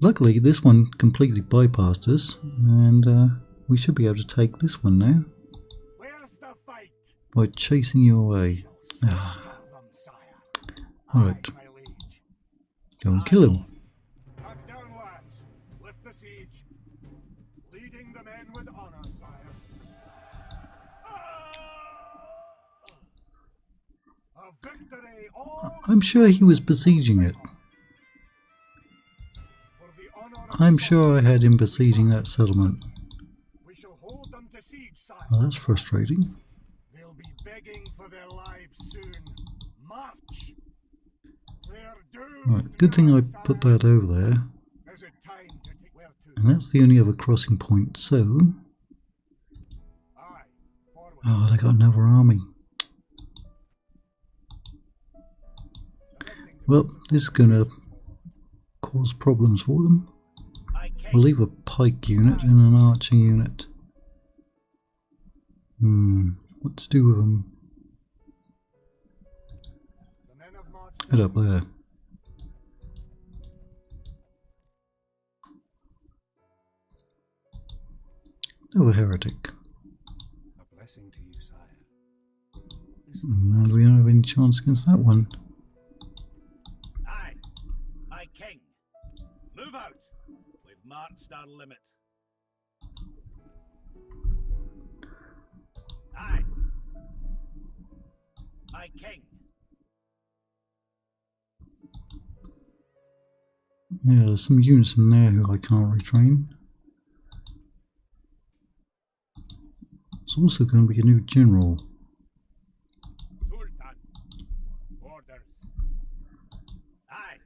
Luckily this one completely bypassed us, and we should be able to take this one now Where's the fight? by chasing you away. Ah, Tell them, sire. alright, Aye, my liege. go and kill him. Back down, lads. Lift the siege. Leading the men with honor, sire. A victory all I'm sure he was besieging it. for the honor of I'm sure I had him besieging that settlement. we shall hold them to siege, sire. Well, that's frustrating. They'll be begging for their lives soon. March. They're doomed. Right, good thing I now, put sire. that over there. Is it time to take where to? And that's the only other crossing point, so... Aye. Forward. Oh, they got another army. Well, this is going to cause problems for them. Aye, king. We'll leave a pike unit and an archer unit. What to do with them? The men have marched. Head up there. Another heretic. A blessing to you, sire. And we don't have any chance against that one. Aye. My king. Move out. We've marched our limit. Aye. My king. Yeah, there's some units in there who I can't retrain. There's also going to be a new general. Sultan. Orders. Aye.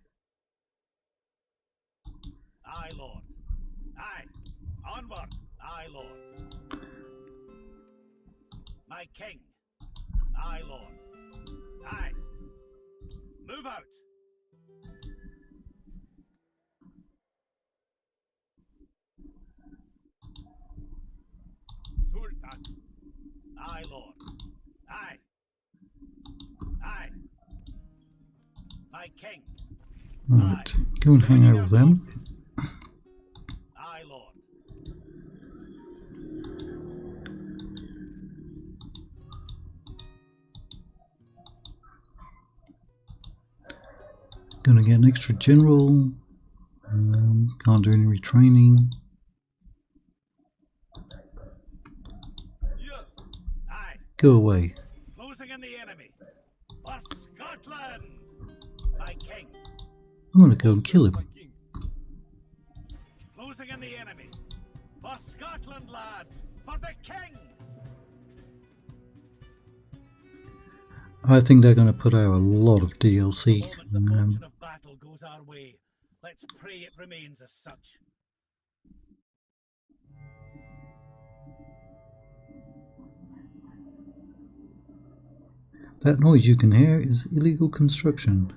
Aye, Lord. Aye. Onward. Aye, Lord. My king. Aye, Lord. Aye. Move out. Sultan. Aye, Lord. Aye. Aye. my king. Right, go and hang out with them. Aye, lord. Gonna get an extra general. Can't do any retraining. Yes. Aye. Go away. Closing in the enemy. For Scotland! My king. I'm gonna go and kill him. Closing in the enemy. For Scotland, lads! For the king! I think they're gonna put out a lot of DLC. The moment the fortune of battle goes our way, let's pray it remains as such. That noise you can hear is illegal construction.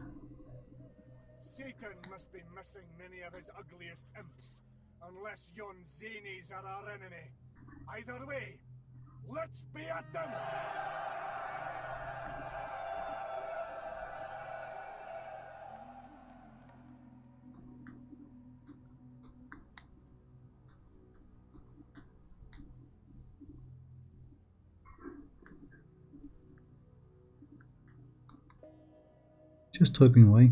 Satan must be missing many of his ugliest imps, unless yon zanies are our enemy. Either way, let's be at them! Just typing away.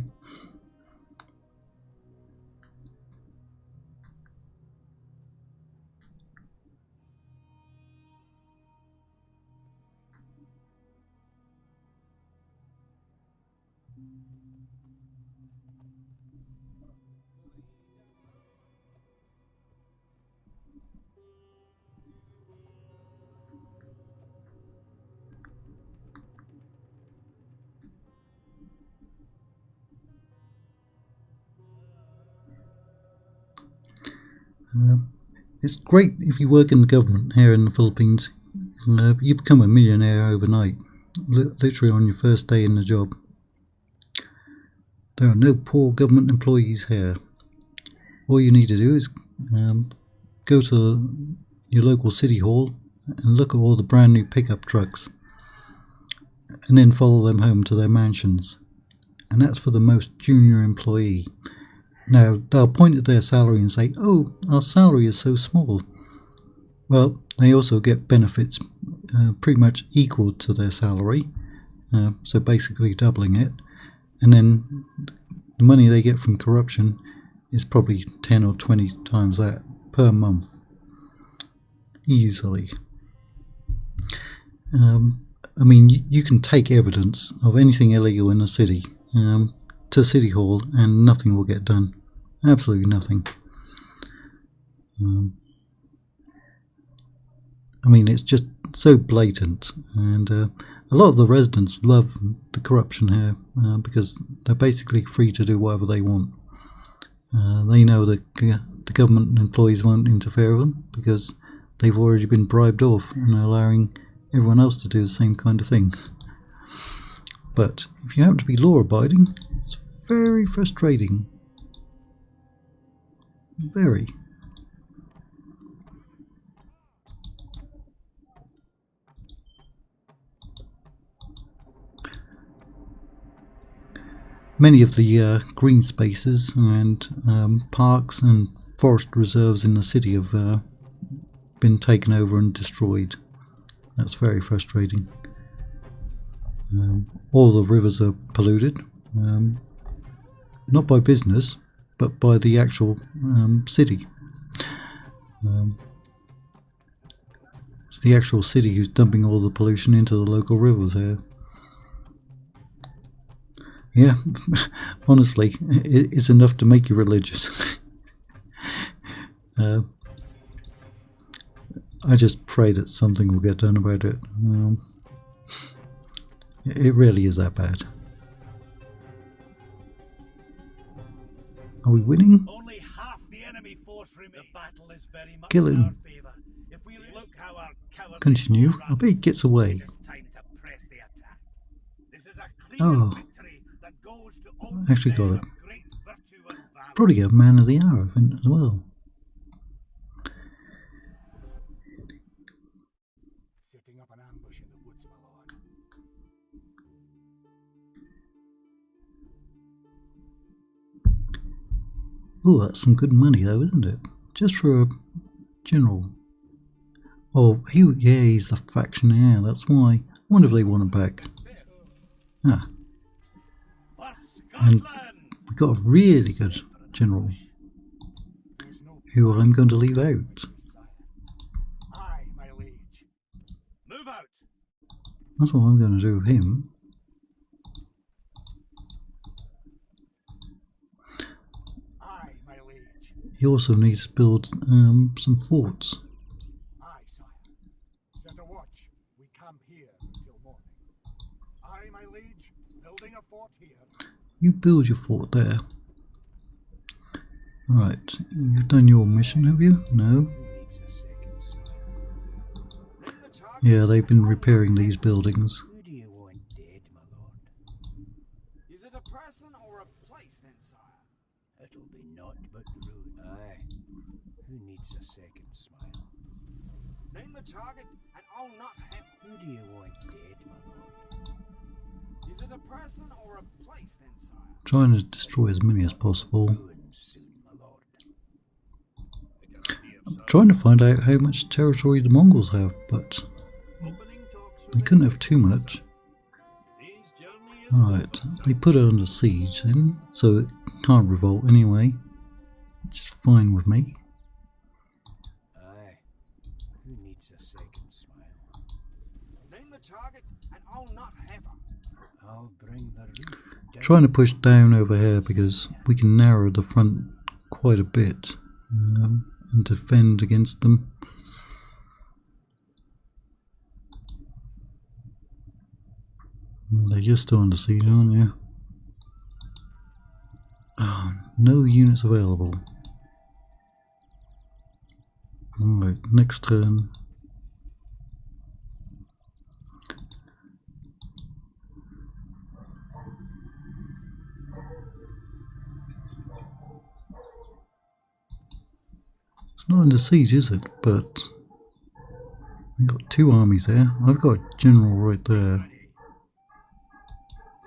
It's great if you work in the government here in the Philippines. You become a millionaire overnight, literally on your first day in the job. There are no poor government employees here. All you need to do is go to your local city hall and look at all the brand new pickup trucks, and then follow them home to their mansions. And that's for the most junior employee. Now, they'll point at their salary and say, oh, our salary is so small. Well, they also get benefits pretty much equal to their salary, so basically doubling it. And then the money they get from corruption is probably 10 or 20 times that per month. Easily. I mean, you can take evidence of anything illegal in the city to City Hall and nothing will get done. Absolutely nothing. I mean, it's just so blatant, and a lot of the residents love the corruption here because they're basically free to do whatever they want. They know that the government employees won't interfere with them because they've already been bribed off and are allowing everyone else to do the same kind of thing. But if you happen to be law-abiding, it's very frustrating. Very. Many of the green spaces and parks and forest reserves in the city have been taken over and destroyed. That's very frustrating. All the rivers are polluted, not by business, but by the actual city. It's the actual city who's dumping all the pollution into the local rivers here. Yeah, honestly, it's enough to make you religious. I just pray that something will get done about it. It really is that bad. Are we winning? Only half the enemy force remains. The battle is very much Kill in him. our favor. If we look how our cowardly Continue. foe I bet he runs, gets away. it's time to press the attack. This is a clear Oh. victory that goes to all Actually men got it. of great virtue and valor. Probably get a Man of the Hour event as well. Setting up an ambush in the woods, my lord. Oh, that's some good money though, isn't it? Just for a general. Oh, yeah, he's the faction heir, that's why. I wonder if they want him back. Ah, For and Scotland! we got a really good general who I'm going to leave out. Aye, my liege. Move out! That's what I'm going to do with him. Aye, my liege. He also needs to build some forts. Aye, sire. Set a watch. We camp here until morning. Aye, my liege. Building a fort here. You build your fort there. Right, you've done your mission, have you? No? Yeah, they've been repairing these buildings. Who do you want dead, my lord? Is it a person or a place then, sire? It'll be naught but ruin. Aye. Who needs a second smile? Name the target and I'll not have it. Who do you want dead, my lord? Is it a person or a place then, sire? Trying to destroy as many as possible. Ruin soon, my lord. I'm trying to find out how much territory the Mongols have, but they couldn't have too much. Alright, they put it under siege then, so it can't revolt anyway. Which is fine with me. Aye. Who needs a second smile? Name the target and I'll not have her. I'll bring the roof down. Trying to push down over here because we can narrow the front quite a bit and defend against them. They're just still under siege, aren't you? Oh, no units available. Alright, next turn. It's not under siege, is it? But we've got two armies there. I've got a general right there.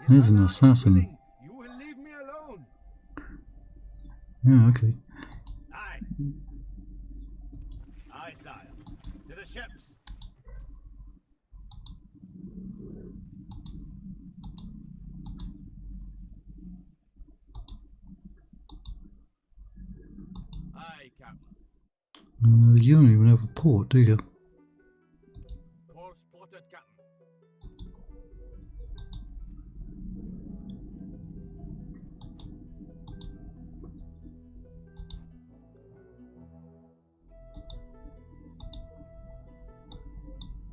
There's an assassin. You will leave me alone. Yeah, okay. Aye. Aye, sire. To the ships. Aye, Captain. You don't even have a port, do you? Course plotted, Captain.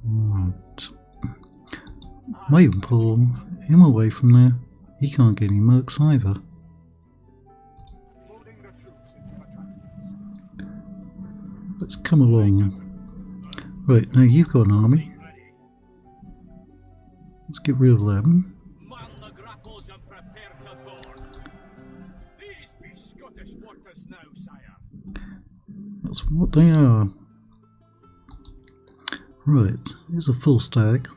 Right. Might even pull him away from there. He can't get any mercs either. Loading the troops into the transports. Let's come along. Right, now you've got an army. Let's get rid of them. Man the grapples and prepare to board. These be Scottish waters now, sire. That's what they are. Right, here's a full stack.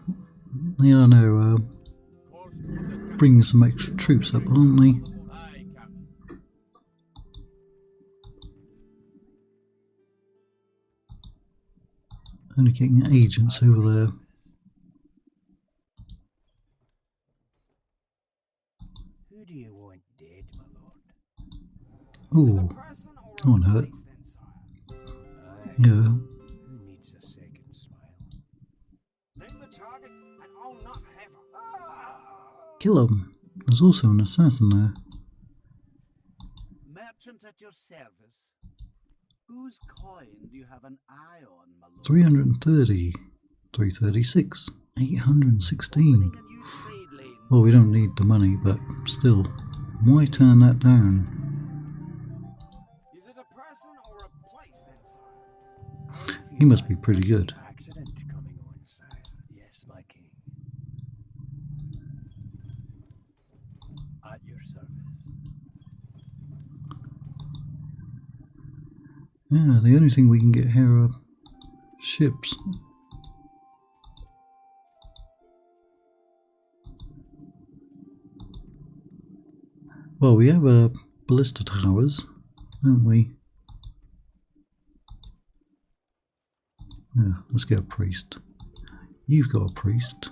They are now bringing some extra troops up, aren't they? Aye, Captain. Only getting agents over there. Who do you want dead, my lord? Ooh, Person or that one a hurt. place then, sire? Aye. Yeah. Who needs a second smile? Name the target and I'll not have her. Kill him. There's also an assassin there. Merchant at your service. Whose coin do you have an eye on, my lord? 330, 336, 816. Opening a new trade lane. Well, we don't need the money, but still, why turn that down? Is it a person or a place then, sire? He must be pretty good. Accident coming on, sire. Yes, my king. At your service. Yeah, the only thing we can get here are ships. Well, we have ballista towers. don't we? Yeah, let's get a priest. You've got a priest.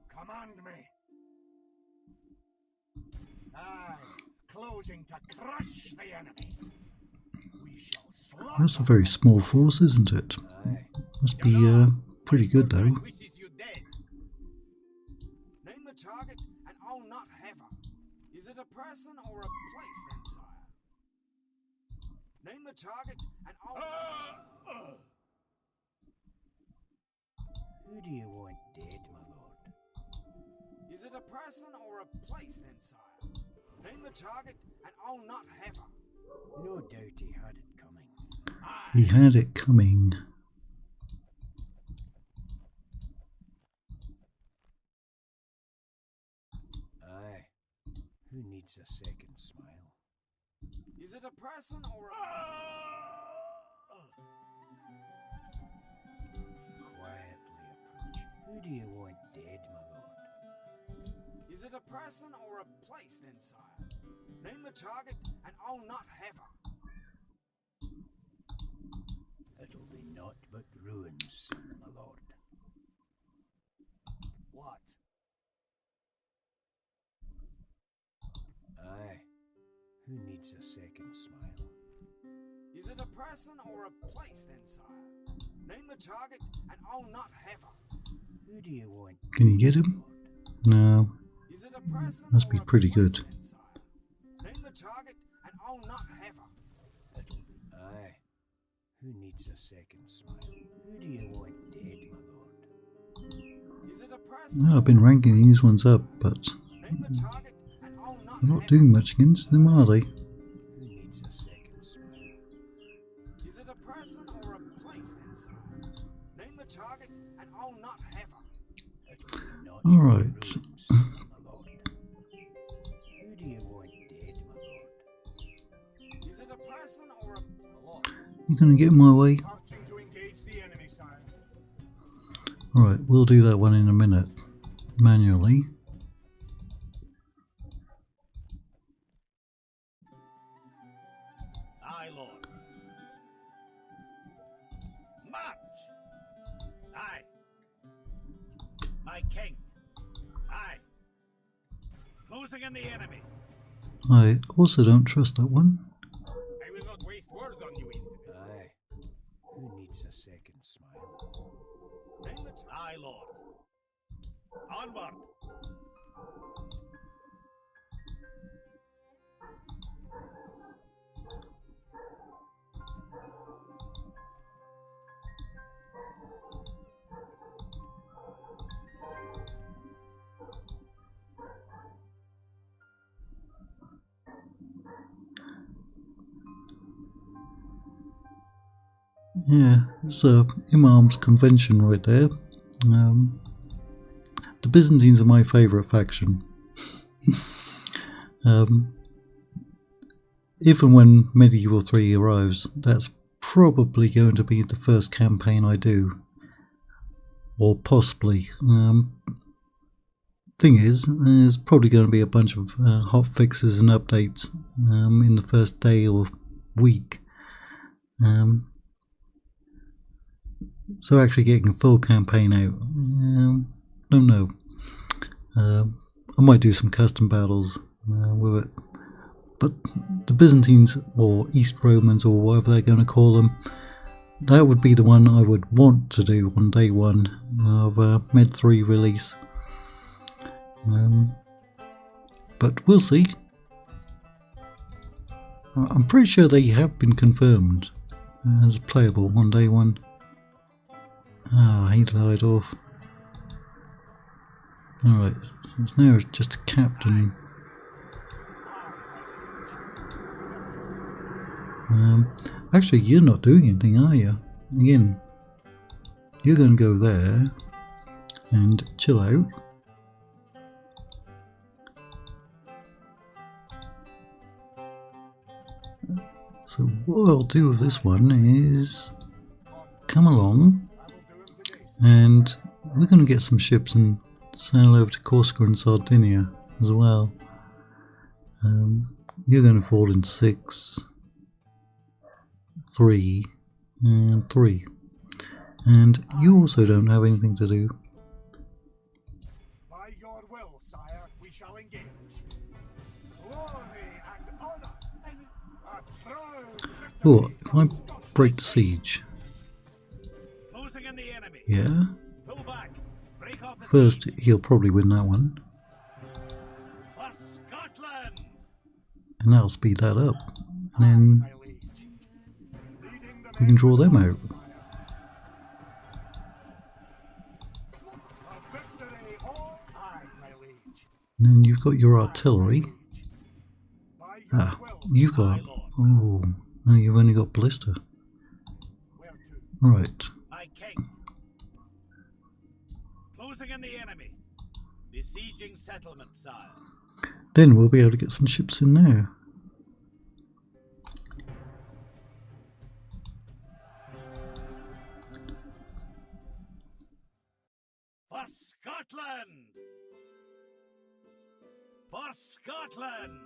Command me. Aye, closing to crush the enemy. We shall slaughter. That's a very small force, isn't it? Aye. Must be pretty good though. Wishes you dead. Name the target, and I'll not have her. Is it a person or a place then, sire? Name the target, and I'll... Who do you want dead, my lord? Is it a person or a place then, sire? Name the target, and I'll not have her. No doubt he had it coming. He had it coming. Aye. Who needs a second smile? Is it a person or a... Quietly approach. Who do you want dead, my lord? Is it a person or a place then, sire? Name the target, and I'll not have her. It'll be naught but ruins soon, my lord. What? Aye. Who needs a second smile? Is it a person or a place then, sire? Name the target, and I'll not have her. Who do you want? Can you get him? No. Is it a person Must or be a pretty place good. then, sire? Name the target, and I'll not have her. Aye. Who needs a second smile? Who do you want dead, my lord? Is it a person? No, I've been ranking these ones up, but Name the target, and I'll not I'm not have doing much against them, are they? Who needs a second smile? her. Is it a person or a place then, sire? Name the target, and I'll not have her. It'll be naught All but right. ruins soon, my lord. Who do you want dead, my lord? Is it a person or a lord? You gonna get in my way? Marching to engage the enemy, sire. Alright, we'll do that one in a minute. Manually. Aye, Lord. March! Aye. My king. Aye. Closing in the enemy. I also don't trust that one. I will not waste words on you, infidel. Aye. Who needs a second smile? Name the Aye, Lord. Onward. Yeah, it's a Imam's convention right there. The Byzantines are my favourite faction. Even when Medieval 3 arrives, that's probably going to be the first campaign I do. Or possibly. Thing is, there's probably going to be a bunch of hot fixes and updates in the first day or week. So actually getting a full campaign out, don't know. I might do some custom battles with it. But the Byzantines, or East Romans, or whatever they're going to call them, that would be the one I would want to do on day one of Med 3 release. But we'll see. I'm pretty sure they have been confirmed as playable on day one. Oh, he died off. Alright, so it's now just a captain. Actually, you're not doing anything, are you? Again, you're going to go there and chill out. So what I'll do with this one is come along, and we're going to get some ships and sail over to Corsica and Sardinia as well. You're going to fall in 6, 3, and 3. And you also don't have anything to do. By your will, sire, we shall engage. Glory and honor. A proud victory. Oh, if I break the siege. Closing in the enemy. Yeah. Pull back. Break off the First, siege. he'll probably win that one. For Scotland. And that'll speed that up. And then My liege. Leading the we can draw them out. A victory all aye, my liege. And then you've got your artillery. By your Ah, will, you've got... Oh, no, you've only got ballista. where to? Right. Aye, king. Closing in the enemy. Besieging settlement, sire. Then we'll be able to get some ships in there. For Scotland! For Scotland!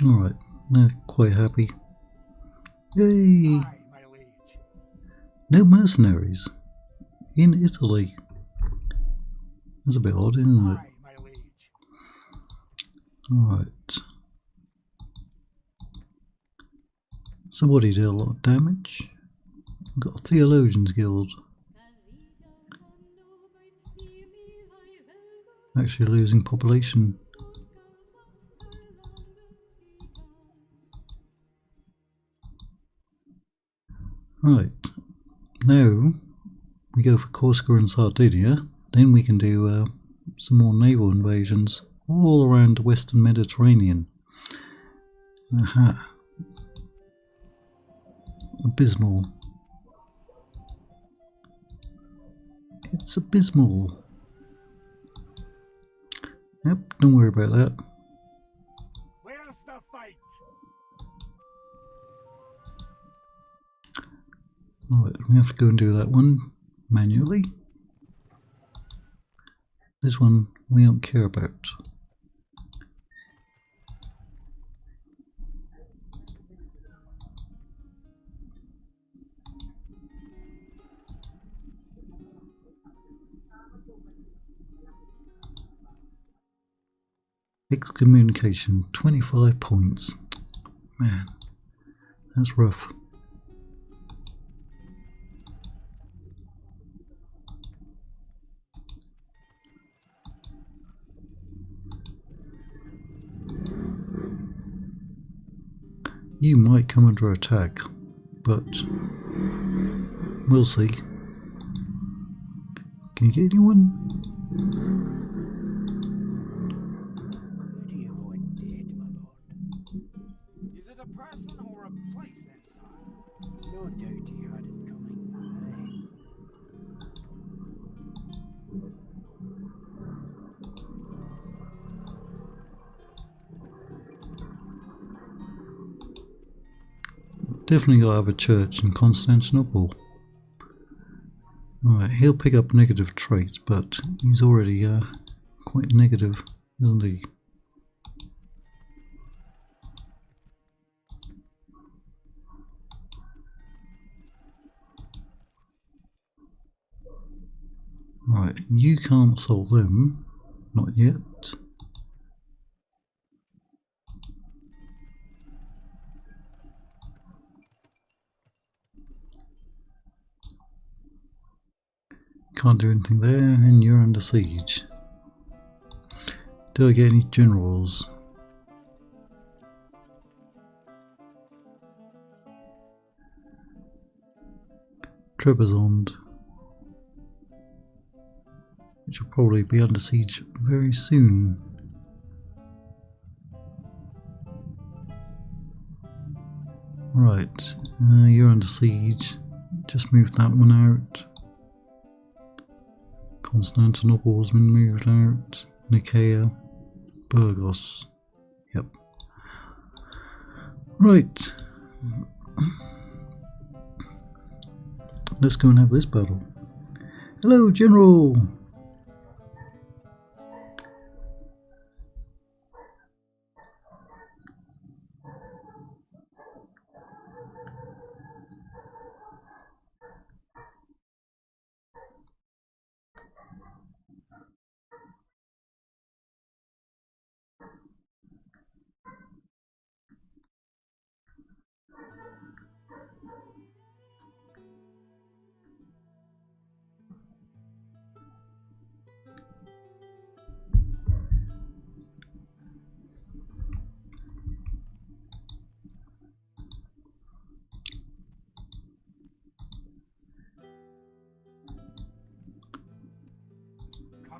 Alright, they're quite happy. Yay! Aye, my liege. No mercenaries in Italy. That's a bit odd, isn't it? Aye, my liege. Alright. Somebody did a lot of damage. We've got a Theologians Guild. Actually losing population. Right, now we go for Corsica and Sardinia, then we can do some more naval invasions all around the Western Mediterranean. Aha. Abysmal. It's abysmal. Yep, don't worry about that. Where's the fight? Alright, we have to go and do that one manually. This one we don't care about. Excommunication, 25 points. Man, that's rough. You might come under attack, but we'll see. Can you get anyone? Who do you want dead, my lord? Is it a person or a place then, sire? No doubt he had it coming. Definitely gotta have a church in Constantinople. Alright, he'll pick up negative traits, but he's already quite negative, isn't he? Right, you can't assault them, not yet. Can't do anything there, and you're under siege. Do I get any generals? Trebizond, which will probably be under siege very soon. Right, you're under siege. Just move that one out. Constantinople has been moved out. Nicaea, Burgos, Yep. Right. Let's go and have this battle. Hello, General!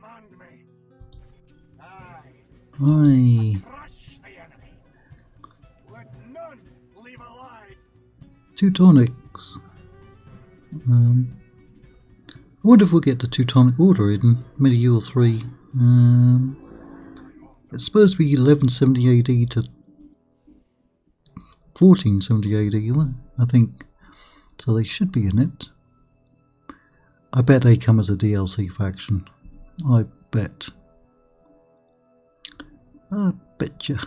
Command me. Aye. Aye. Crush the enemy. Let none leave alive. Teutonics. I wonder if we'll get the Teutonic Order in Medieval 3. It's supposed to be 1170 AD to 1470 AD, I think. So they should be in it. I bet they come as a DLC faction. I bet. I betcha.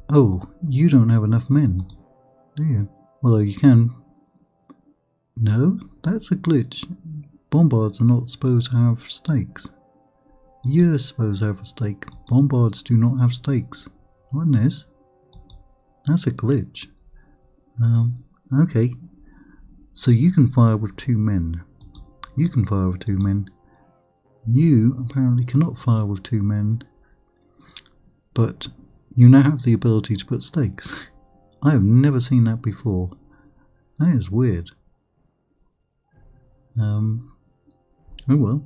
Oh, you don't have enough men, do you? Although you can. No, that's a glitch. Bombards are not supposed to have stakes. You're supposed to have a stake. Bombards do not have stakes. Not in this. That's a glitch. Okay. So you can fire with 2 men. You can fire with 2 men. You apparently cannot fire with 2 men. But you now have the ability to put stakes. I have never seen that before. That is weird. Oh well.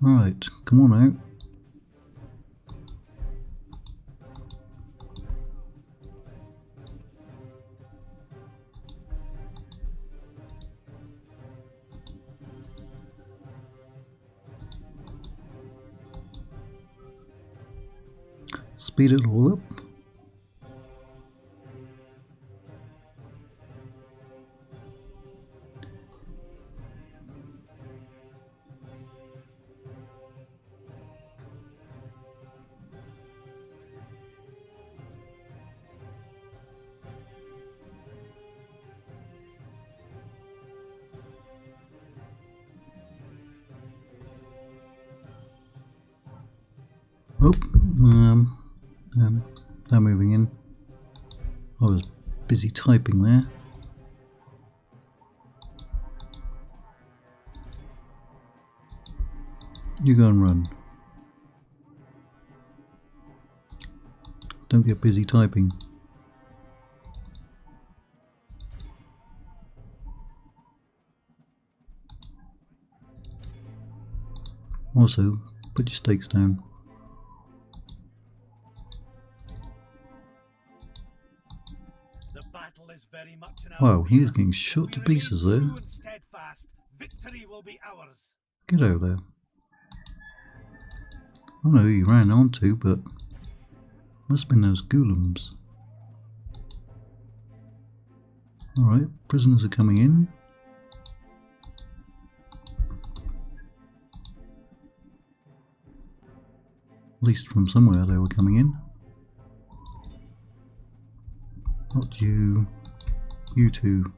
Right, come on out. Speed it all up. Oh, they're moving in. I was busy typing there. You go and run. Don't get busy typing. Also, put your stakes down. Very much in Wow, he is getting shot to pieces there. Victory will be ours. Get out there. I don't know who you ran onto, but must have been those golems. Alright, prisoners are coming in. At least from somewhere they were coming in. Not you. You two.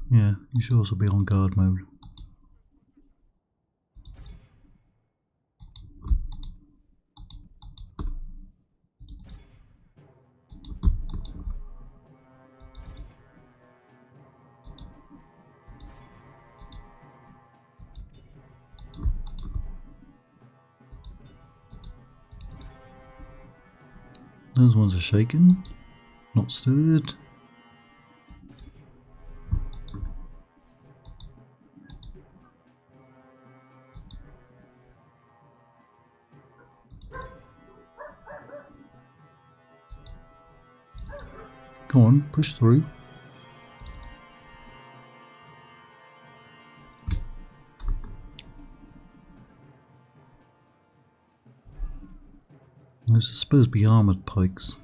Yeah, you should also be on guard mode. Those ones are shaken, not stirred. Go on, push through. Those are supposed to be armoured pikes.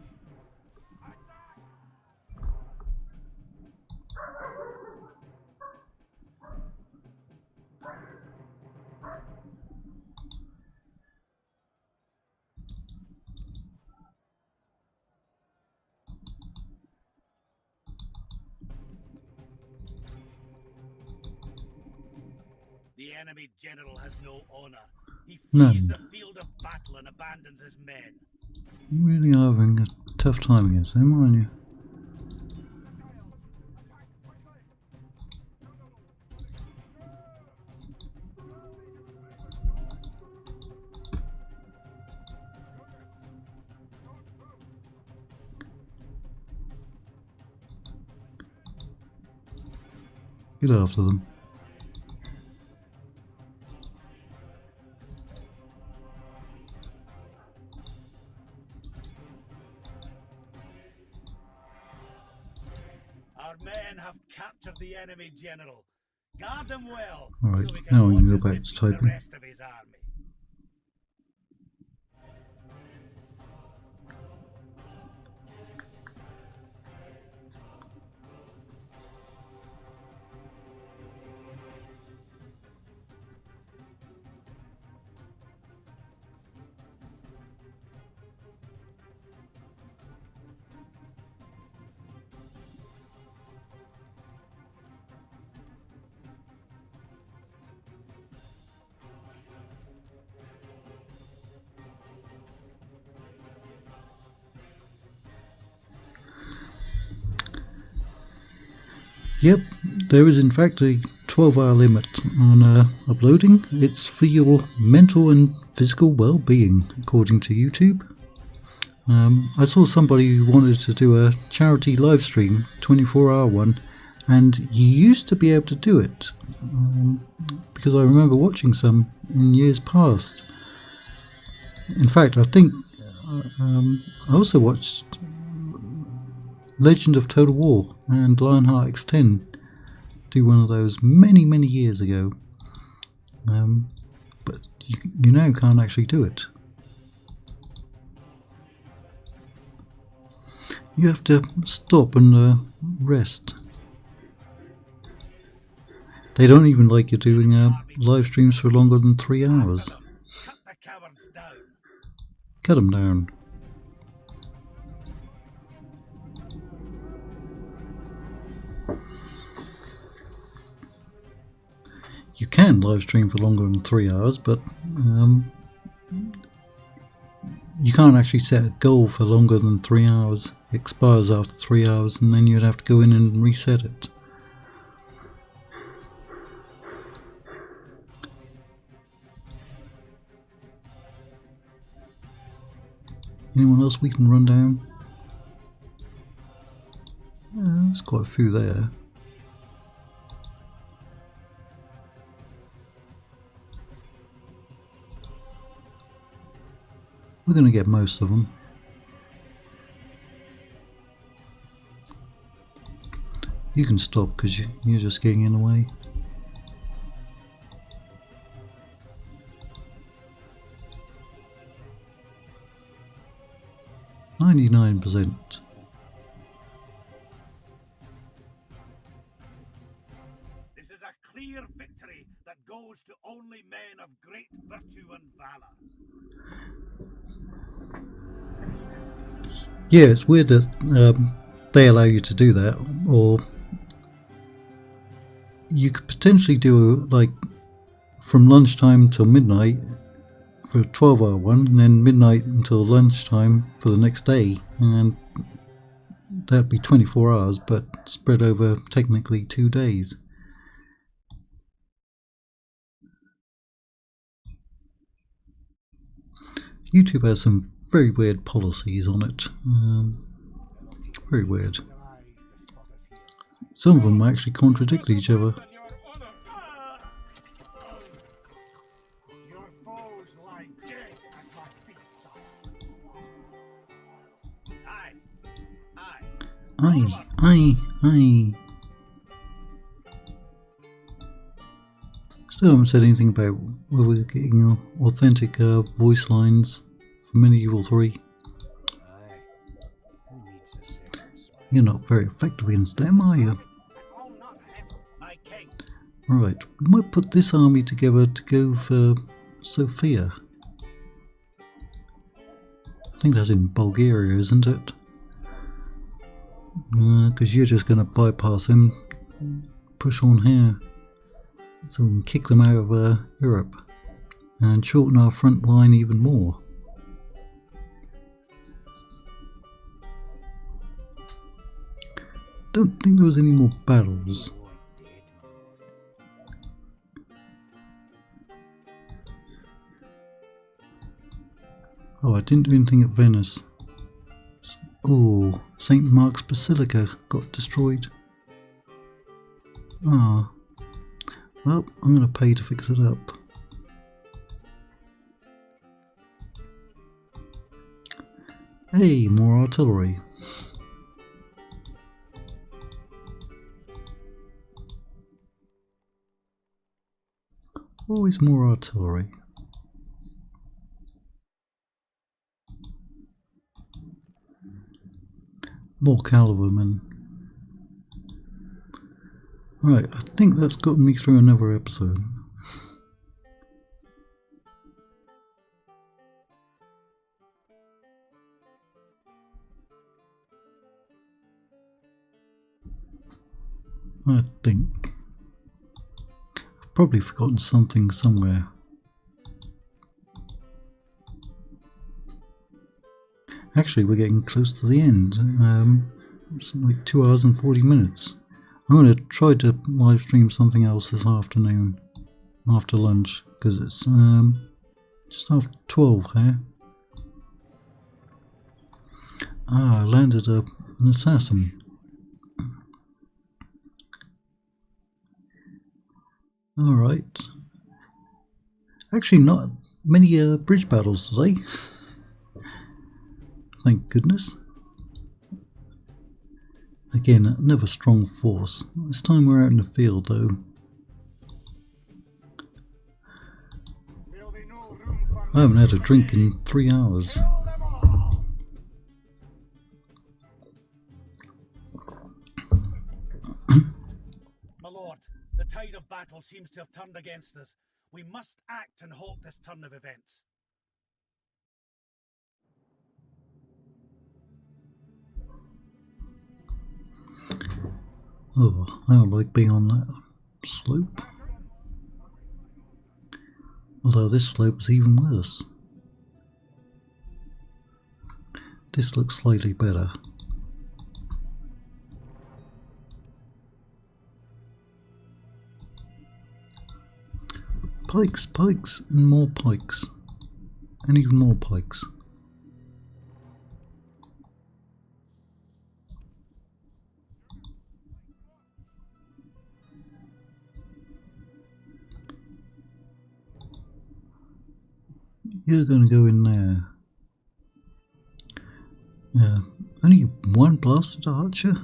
The enemy general has no honor. He flees None. the field of battle and abandons his men. You really are having a tough time against them, aren't you? Get after them. Our men have captured the enemy general. Guard them well, Alright, so we can now we can watch go as back to defeat the typing. rest of his army. Yep, there is in fact a 12-hour limit on uploading. It's for your mental and physical well-being, according to YouTube. I saw somebody who wanted to do a charity live stream, 24-hour one, and you used to be able to do it, because I remember watching some in years past. In fact, I think I also watched Legend of Total War and Lionheart X10 do one of those many years ago, but you now can't actually do it. You have to stop and rest. They don't even like you doing live streams for longer than 3 hours. Cut the cowards down. Cut them down. You can live stream for longer than 3 hours, but you can't actually set a goal for longer than 3 hours. It expires after 3 hours, and then you'd have to go in and reset it. Anyone else we can run down? Yeah, there's quite a few there. We're going to get most of them. You can stop because you're just getting in the way. %. This is a clear victory that goes to only men of great virtue and valor. Yeah, it's weird that they allow you to do that, or you could potentially do like from lunchtime till midnight for a 12-hour one, and then midnight until lunchtime for the next day, and that'd be 24 hours, but spread over technically 2 days. YouTube has some very weird policies on it. Very weird. Some of them actually contradict each other. Your foes lie dead at my feet, sire. Aye. Still haven't said anything about whether we're getting authentic voice lines for Medieval 3. Aye. Who needs a second smile? You're not very effective against them, are you? And I'll not have her. My king. Right, we might put this army together to go for Sofia. I think that's in Bulgaria, isn't it? Because you're just going to bypass him, push on here, so we can kick them out of Europe and shorten our front line even more. Don't think there was any more battles. Oh, I didn't do anything at Venice. Oh, St. Mark's Basilica got destroyed. Ah. Well, I'm going to pay to fix it up. Hey, more artillery. Always more artillery. More cavalrymen. Right, I think that's gotten me through another episode. I think. I've probably forgotten something somewhere. Actually, we're getting close to the end. It's like 2 hours and 40 minutes. I'm going to try to live stream something else this afternoon after lunch because it's just after 12 here. Ah, I landed an assassin. Alright. Actually, not many bridge battles today. Thank goodness. Again, another strong force. This time we're out in the field though. There'll be no room for I haven't had a drink in 3 hours. kill them all. My lord, the tide of battle seems to have turned against us. We must act and halt this turn of events. Oh, I don't like being on that slope. Although this slope's even worse. This looks slightly better. Pikes, pikes, and more pikes. And even more pikes. You're going to go in there. Only one blasted archer?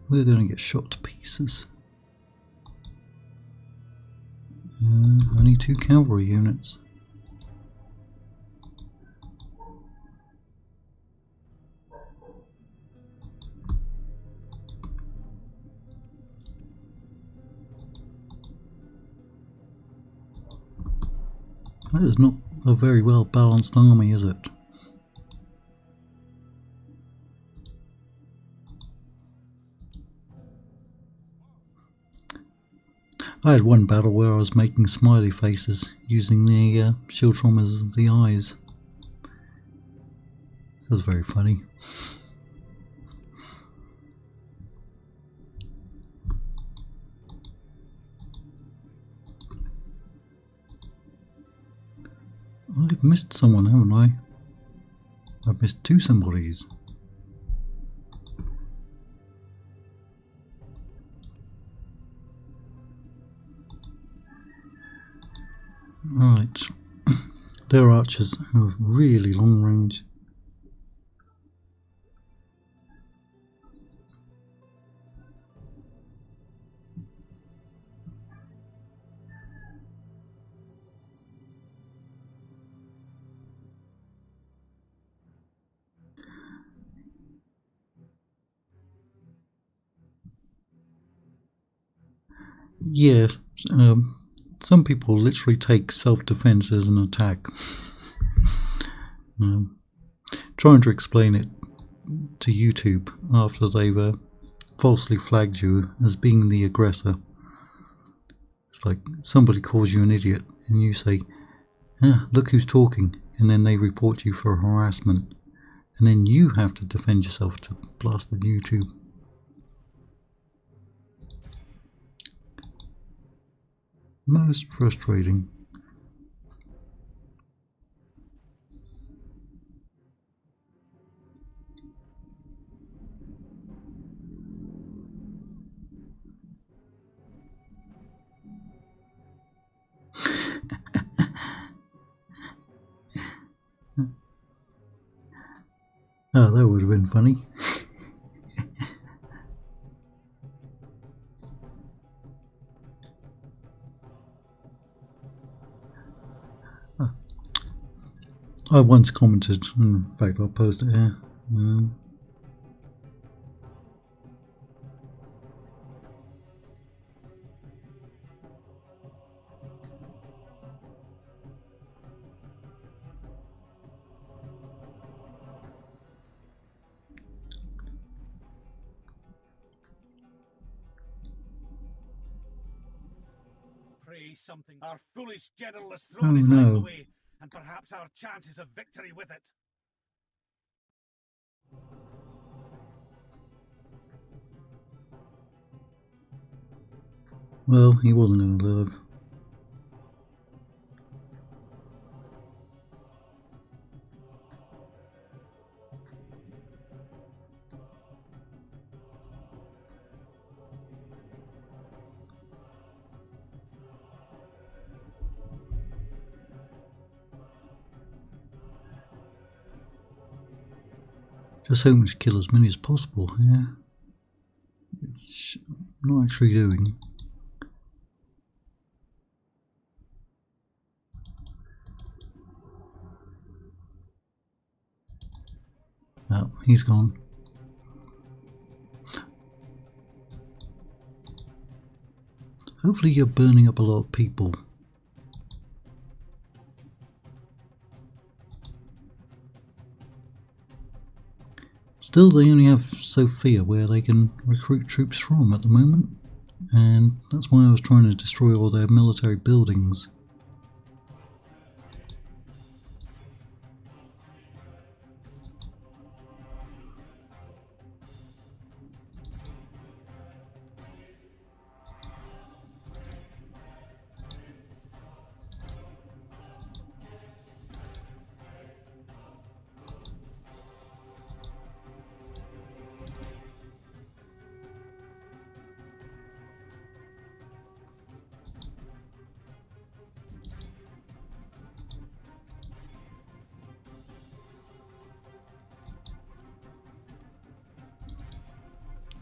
We're going to get shot to pieces. Only 2 cavalry units. That is not a very well balanced army, is it? I had one battle where I was making smiley faces using the Schildtrom as the eyes. It was very funny. I've missed someone, haven't I? I've missed 2 somebodies. Right. Their archers have really long range. Yeah, some people literally take self-defense as an attack. Trying to explain it to YouTube after they've falsely flagged you as being the aggressor. It's like somebody calls you an idiot and you say, "Ah, look who's talking," and then they report you for harassment, and then you have to defend yourself to blasted YouTube. Most frustrating. Oh, that would have been funny. I once commented, in fact I'll post it here. Pray something. Our foolish general has thrown his no. life away, and perhaps our chances of victory with it. Well, he wasn't going to live. Just hoping to kill as many as possible, yeah. Which I'm not actually doing. Oh, he's gone. Hopefully you're burning up a lot of people. Still, they only have Sophia where they can recruit troops from at the moment, and that's why I was trying to destroy all their military buildings.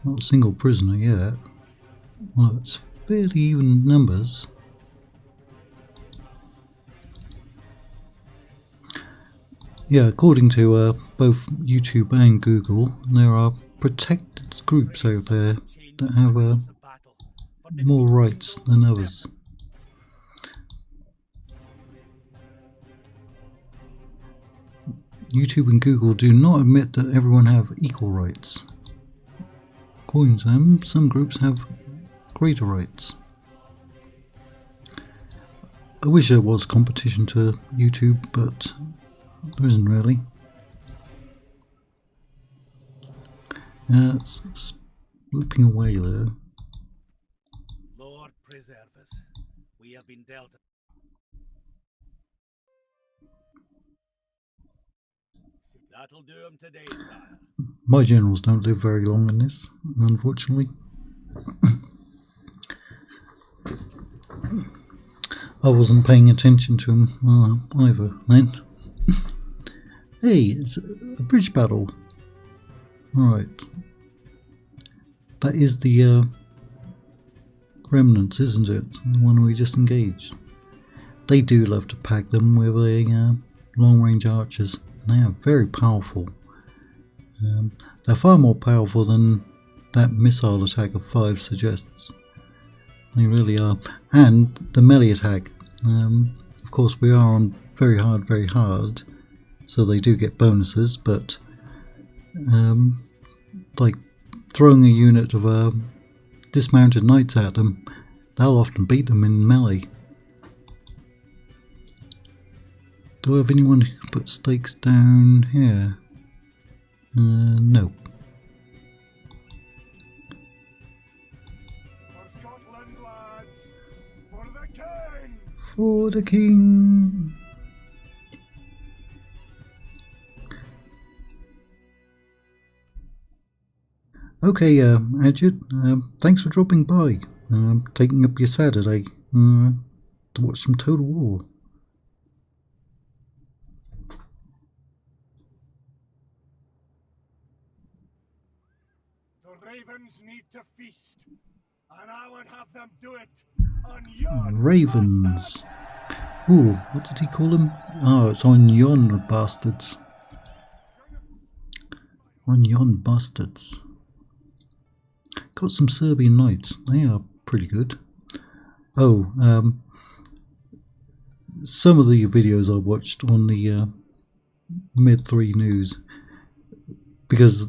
Not a single prisoner yet. Well, it's fairly even numbers. Yeah, according to both YouTube and Google, there are protected groups out there that have more rights than others. YouTube and Google do not admit that everyone have equal rights. According to them, some groups have greater rights. I wish there was competition to YouTube, but there isn't really. It's slipping away there. Lord preserve us. We have been dealt. That'll do him today, sire. My generals don't live very long in this, unfortunately. I wasn't paying attention to him either then. Hey, it's a bridge battle. Alright. That is the remnants, isn't it? The one we just engaged. They do love to pack them with a long-range archers. They are very powerful. They're far more powerful than that missile attack of 5 suggests. They really are. And the melee attack. Of course, we are on very hard, so they do get bonuses, but like throwing a unit of dismounted knights at them, they'll often beat them in melee. Do I have anyone who can put stakes down here? No. For Scotland, lads! For the king! For the king! Okay, Adjud, thanks for dropping by, taking up your Saturday to watch some Total War. The Ravens need to feast, and I would have them do it on your Ravens. Ooh, what did he call them? Oh, it's on yon bastards. On yon bastards. Got some Serbian knights. They are pretty good. Oh, some of the videos I watched on the Med 3 news, because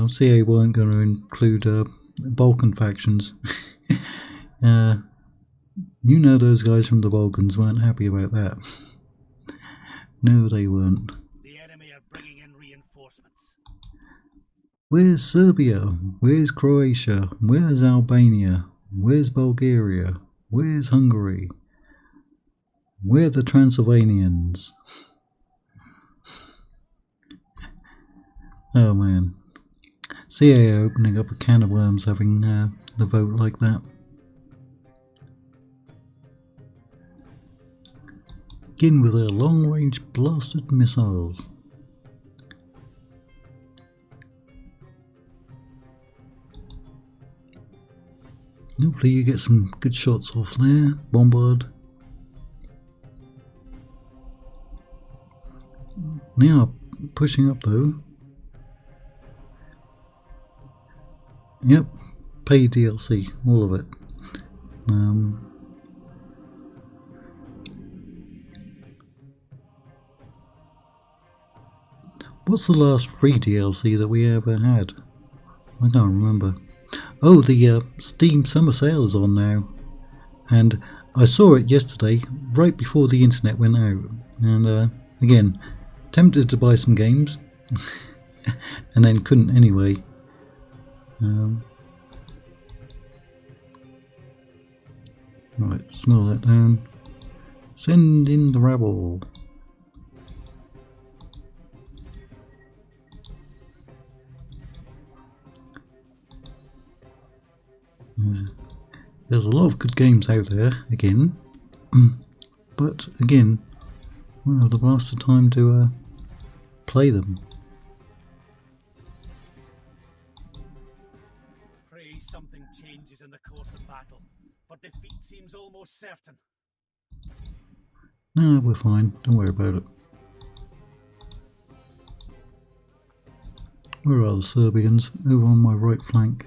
CA weren't going to include Balkan factions. You know those guys from the Balkans weren't happy about that. No, they weren't. The enemy are bringing in reinforcements. Where's Serbia? Where's Croatia? Where's Albania? Where's Bulgaria? Where's Hungary? Where are the Transylvanians? Oh man. CA opening up a can of worms having the vote like that. Begin with their long-range blasted missiles. Hopefully you get some good shots off there, Bombard. They are pushing up though. Yep, pay DLC, all of it. What's the last free DLC that we ever had? I can't remember. Oh, the Steam Summer Sale is on now, and I saw it yesterday, right before the internet went out, and again, tempted to buy some games, and then couldn't anyway. Right, slow that down. Send in the rabble. There's a lot of good games out there again, but again, we don't have the blast of time to play them. Pray something changes in the course of battle, but defeat seems almost certain. No, we're fine. Don't worry about it. Where are the Serbians? Over on my right flank.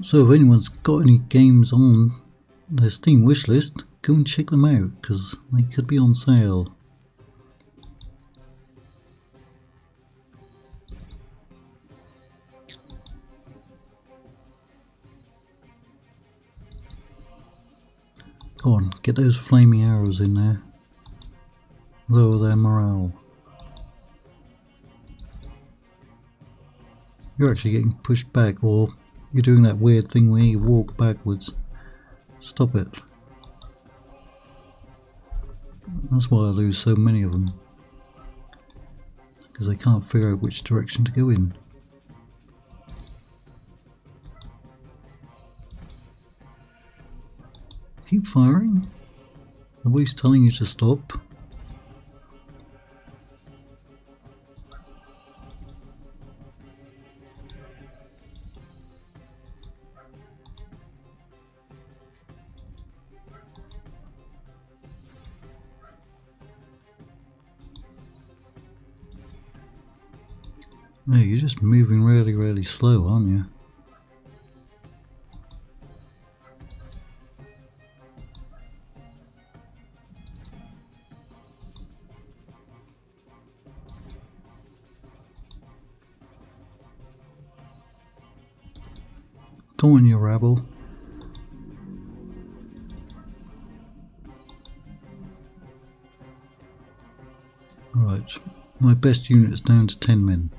So if anyone's got any games on their Steam wishlist, go and check them out, because they could be on sale. Go on, get those flaming arrows in there. Lower their morale. You're actually getting pushed back, or you're doing that weird thing where you walk backwards. Stop it. That's why I lose so many of them. Because they can't figure out which direction to go in. Keep firing? Nobody's telling you to stop. Yeah, you're just moving really, really slow, aren't you? Come on, you rabble. Right, my best unit's down to 10 men.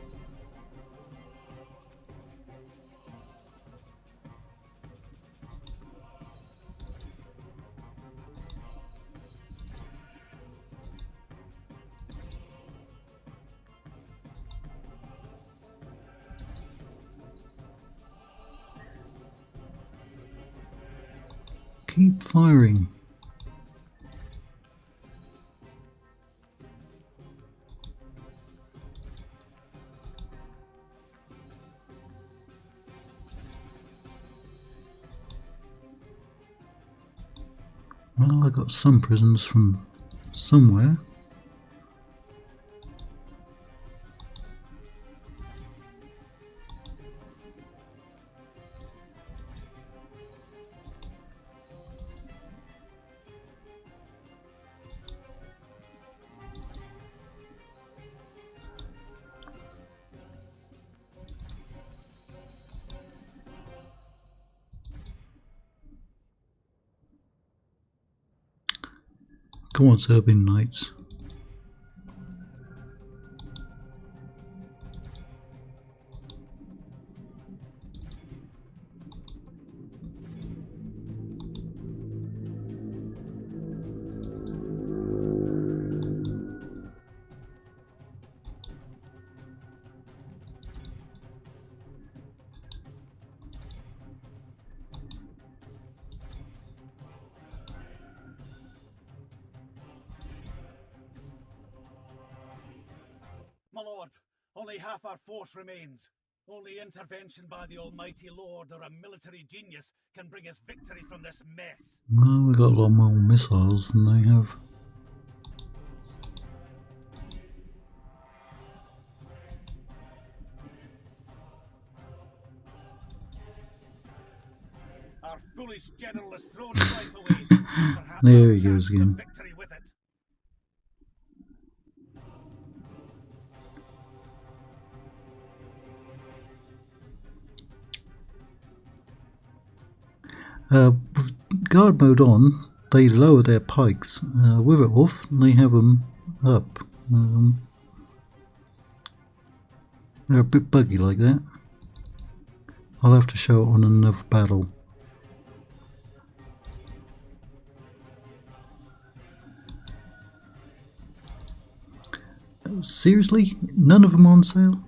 Keep firing. Well, I got some prisoners from somewhere. Come on, Serbian Knights. My lord, only half our force remains. Only intervention by the Almighty Lord or a military genius can bring us victory from this mess. Well, we got a lot more missiles than they have. Our foolish general has thrown his life away. Perhaps There our he goes chance of again. victory with it. With guard mode on, they lower their pikes. With it off, they have them up. They're a bit buggy like that. I'll have to show it on another battle. Seriously? None of them on sale?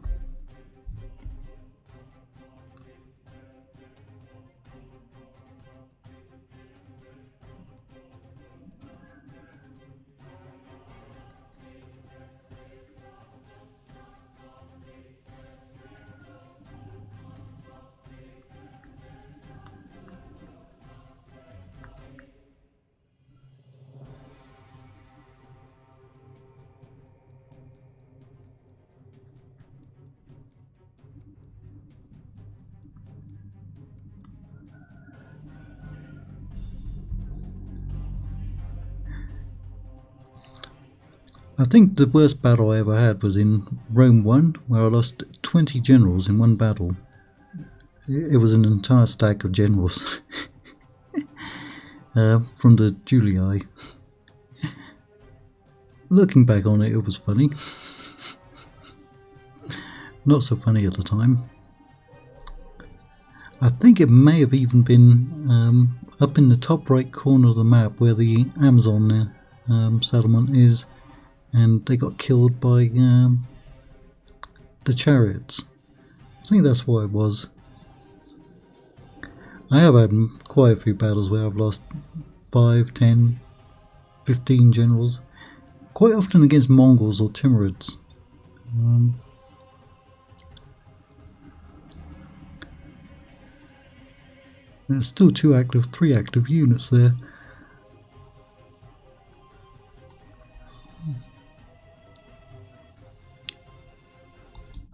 I think the worst battle I ever had was in Rome 1, where I lost 20 generals in one battle. It was an entire stack of generals from the Julii. Looking back on it, it was funny. Not so funny at the time. I think it may have even been up in the top right corner of the map where the Amazon settlement is, and they got killed by the chariots. I think that's what it was. I have had quite a few battles where I've lost 5, 10, 15 generals, quite often against Mongols or Timurids. There's still 3 active units there.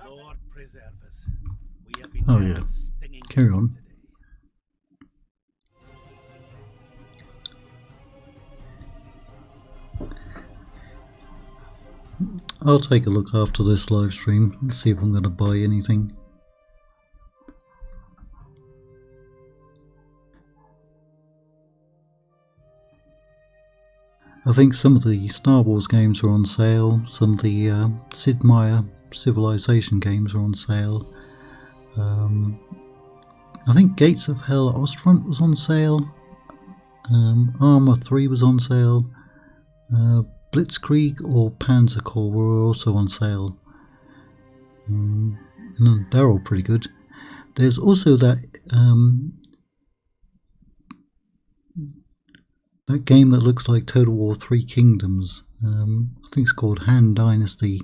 Lord preserve us. We have been Oh yeah, stinging carry on. today. I'll take a look after this live stream and see if I'm going to buy anything. I think some of the Star Wars games are on sale, some of the Sid Meier Civilization games are on sale. I think Gates of Hell Ostfront was on sale, Arma 3 was on sale, Blitzkrieg or Panzer Corps were also on sale, and they're all pretty good. There's also that that game that looks like Total War 3 Kingdoms. I think it's called Han Dynasty,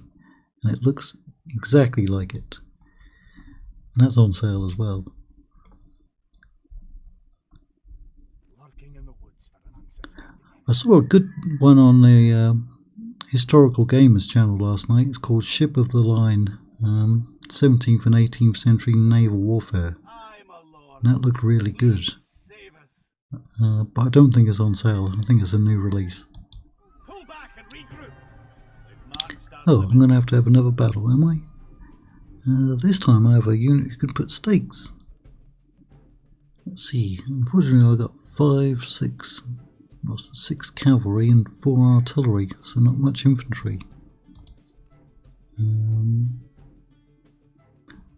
and it looks exactly like it, and that's on sale as well. I saw a good one on the Historical Gamers channel last night. It's called Ship of the Line, 17th and 18th century naval warfare. And that looked really good. But I don't think it's on sale. I think it's a new release. Oh, I'm going to have another battle, am I? This time I have a unit who can put stakes. Let's see. Unfortunately I got 6 cavalry and 4 artillery, so not much infantry.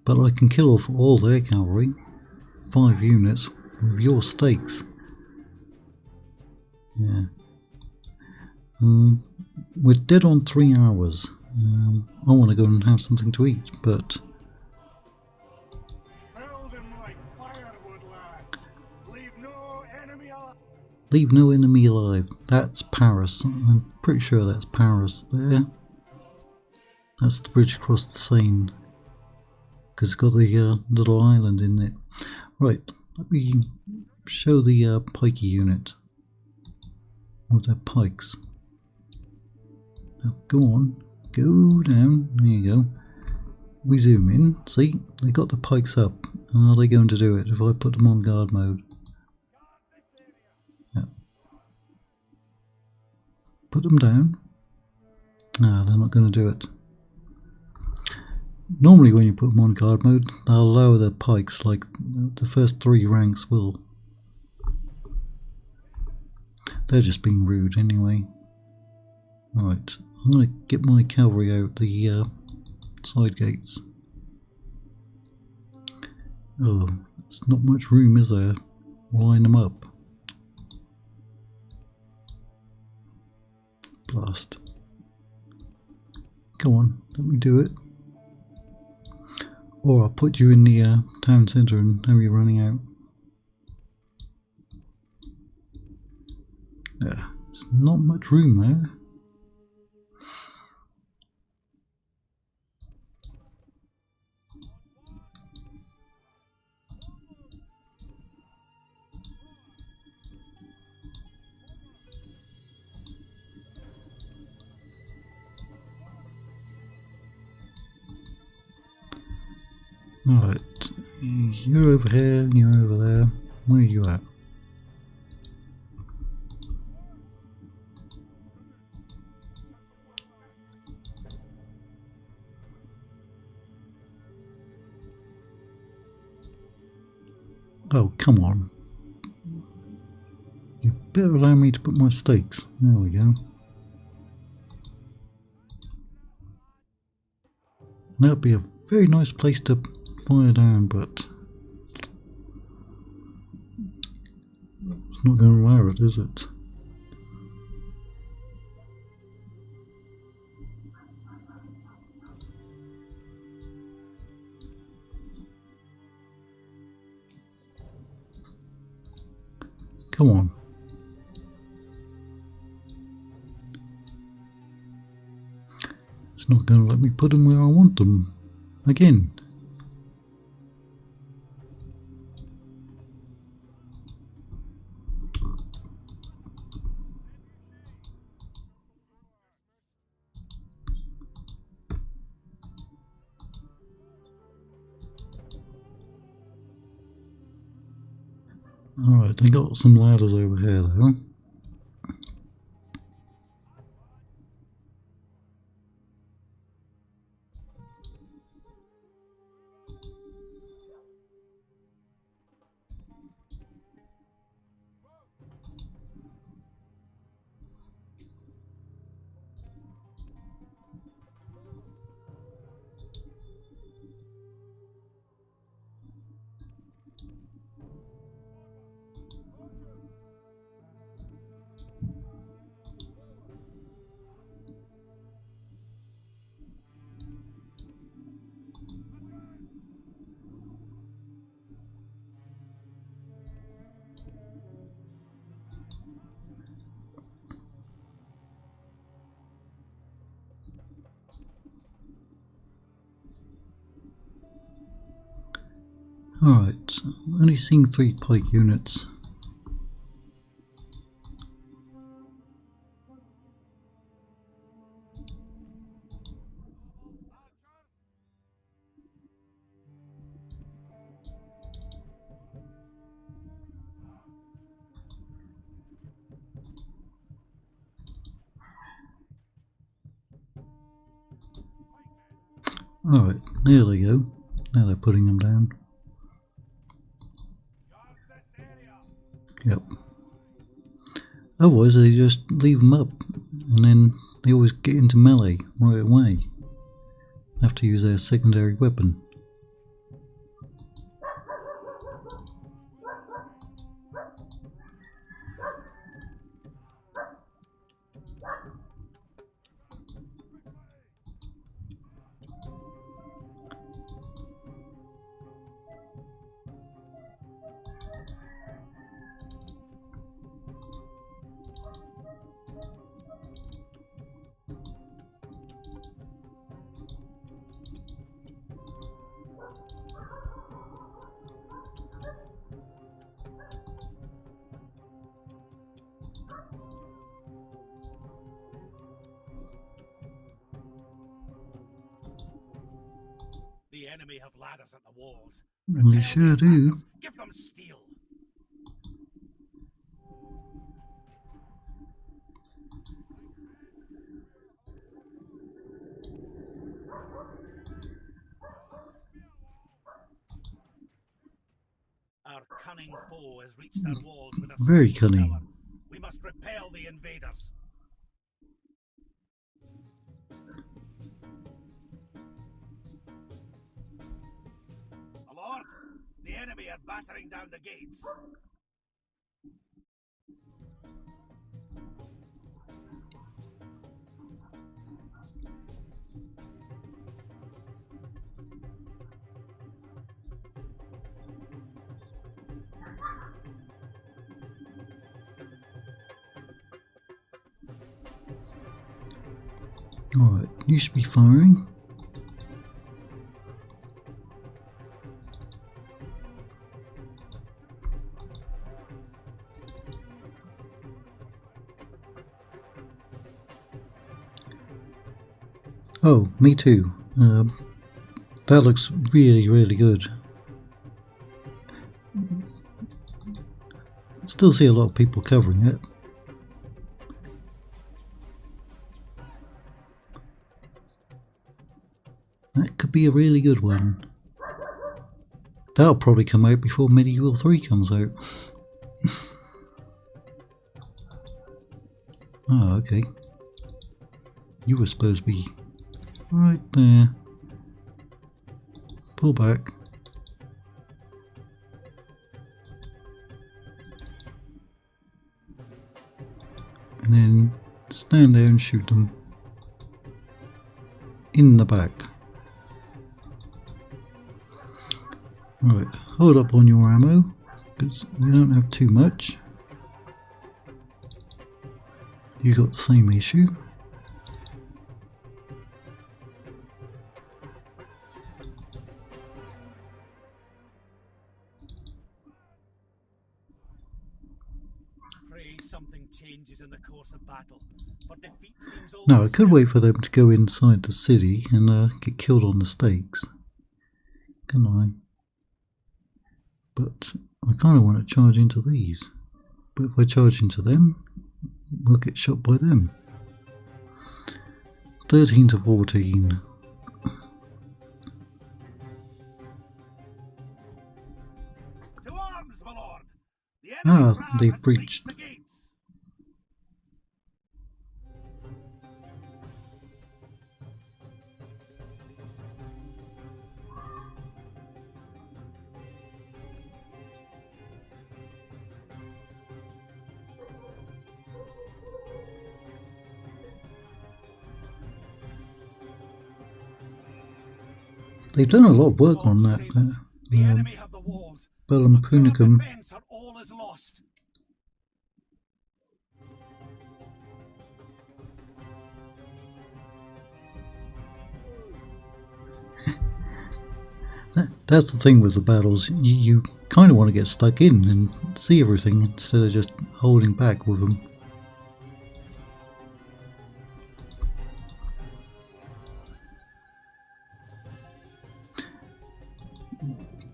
But I can kill off all their cavalry, 5 units, with your stakes. Yeah. We're dead on 3 hours. I want to go and have something to eat, but leave no enemy alive. That's Paris. I'm pretty sure that's Paris there. That's the bridge across the Seine, because it's got the little island in it. Right, let me show the pikey unit with their pikes. Now go on, go down. There you go. We zoom in. See, they got the pikes up. How are they going to do it if I put them on guard mode? Put them down. No, they're not going to do it. Normally when you put them on guard mode, they'll lower their pikes, like the first 3 ranks will. They're just being rude anyway. Right, I'm going to get my cavalry out the side gates. Oh, there's not much room, is there? Line them up. Blast. Come on, let me do it. Or I'll put you in the town centre and have you running out. Yeah, there's not much room there. Alright, you're over here, you're over there. Where are you at? Oh, come on. You better allow me to put my stakes. There we go. That'd be a very nice place to fire down, but not going to allow it, is it? Come on. It's not going to let me put them where I want them. Again. Alright, they got some ladders over here though. Alright, only seeing 3 pike units. Alright, there they go. Now they're putting them down. Yep. Otherwise they just leave them up and then they always get into melee right away. Have to use their secondary weapon. The enemy have ladders at the walls. They sure do. Give them steel. Our cunning foe has reached our walls with a Very strange cunning. power. We must repel the invaders. Lord, the enemy are battering down the gates. Alright, you should be firing. Oh, me too. That looks really, really good. Still see a lot of people covering it. That could be a really good one. That'll probably come out before Medieval 3 comes out. Oh, okay. You were supposed to be right there. Pull back. stand there and shoot them. In the back. Right, hold up on your ammo, because you don't have too much. You got the same issue. Pray something changes in the course of battle, for defeat seems Now I always could wait for them to go inside the city and get killed on the stakes. Can I? But I kind of want to charge into these. But if I charge into them, we'll get shot by them. 13 to 14. To arms, my lord! The enemy's Ah, van they've has breached. the gates. They've done a lot of work All on that. sailors, the enemy have the walls. Bellum but to our Punicum. defense or all is lost. That's the thing with the battles. You kind of want to get stuck in and see everything instead of just holding back with them.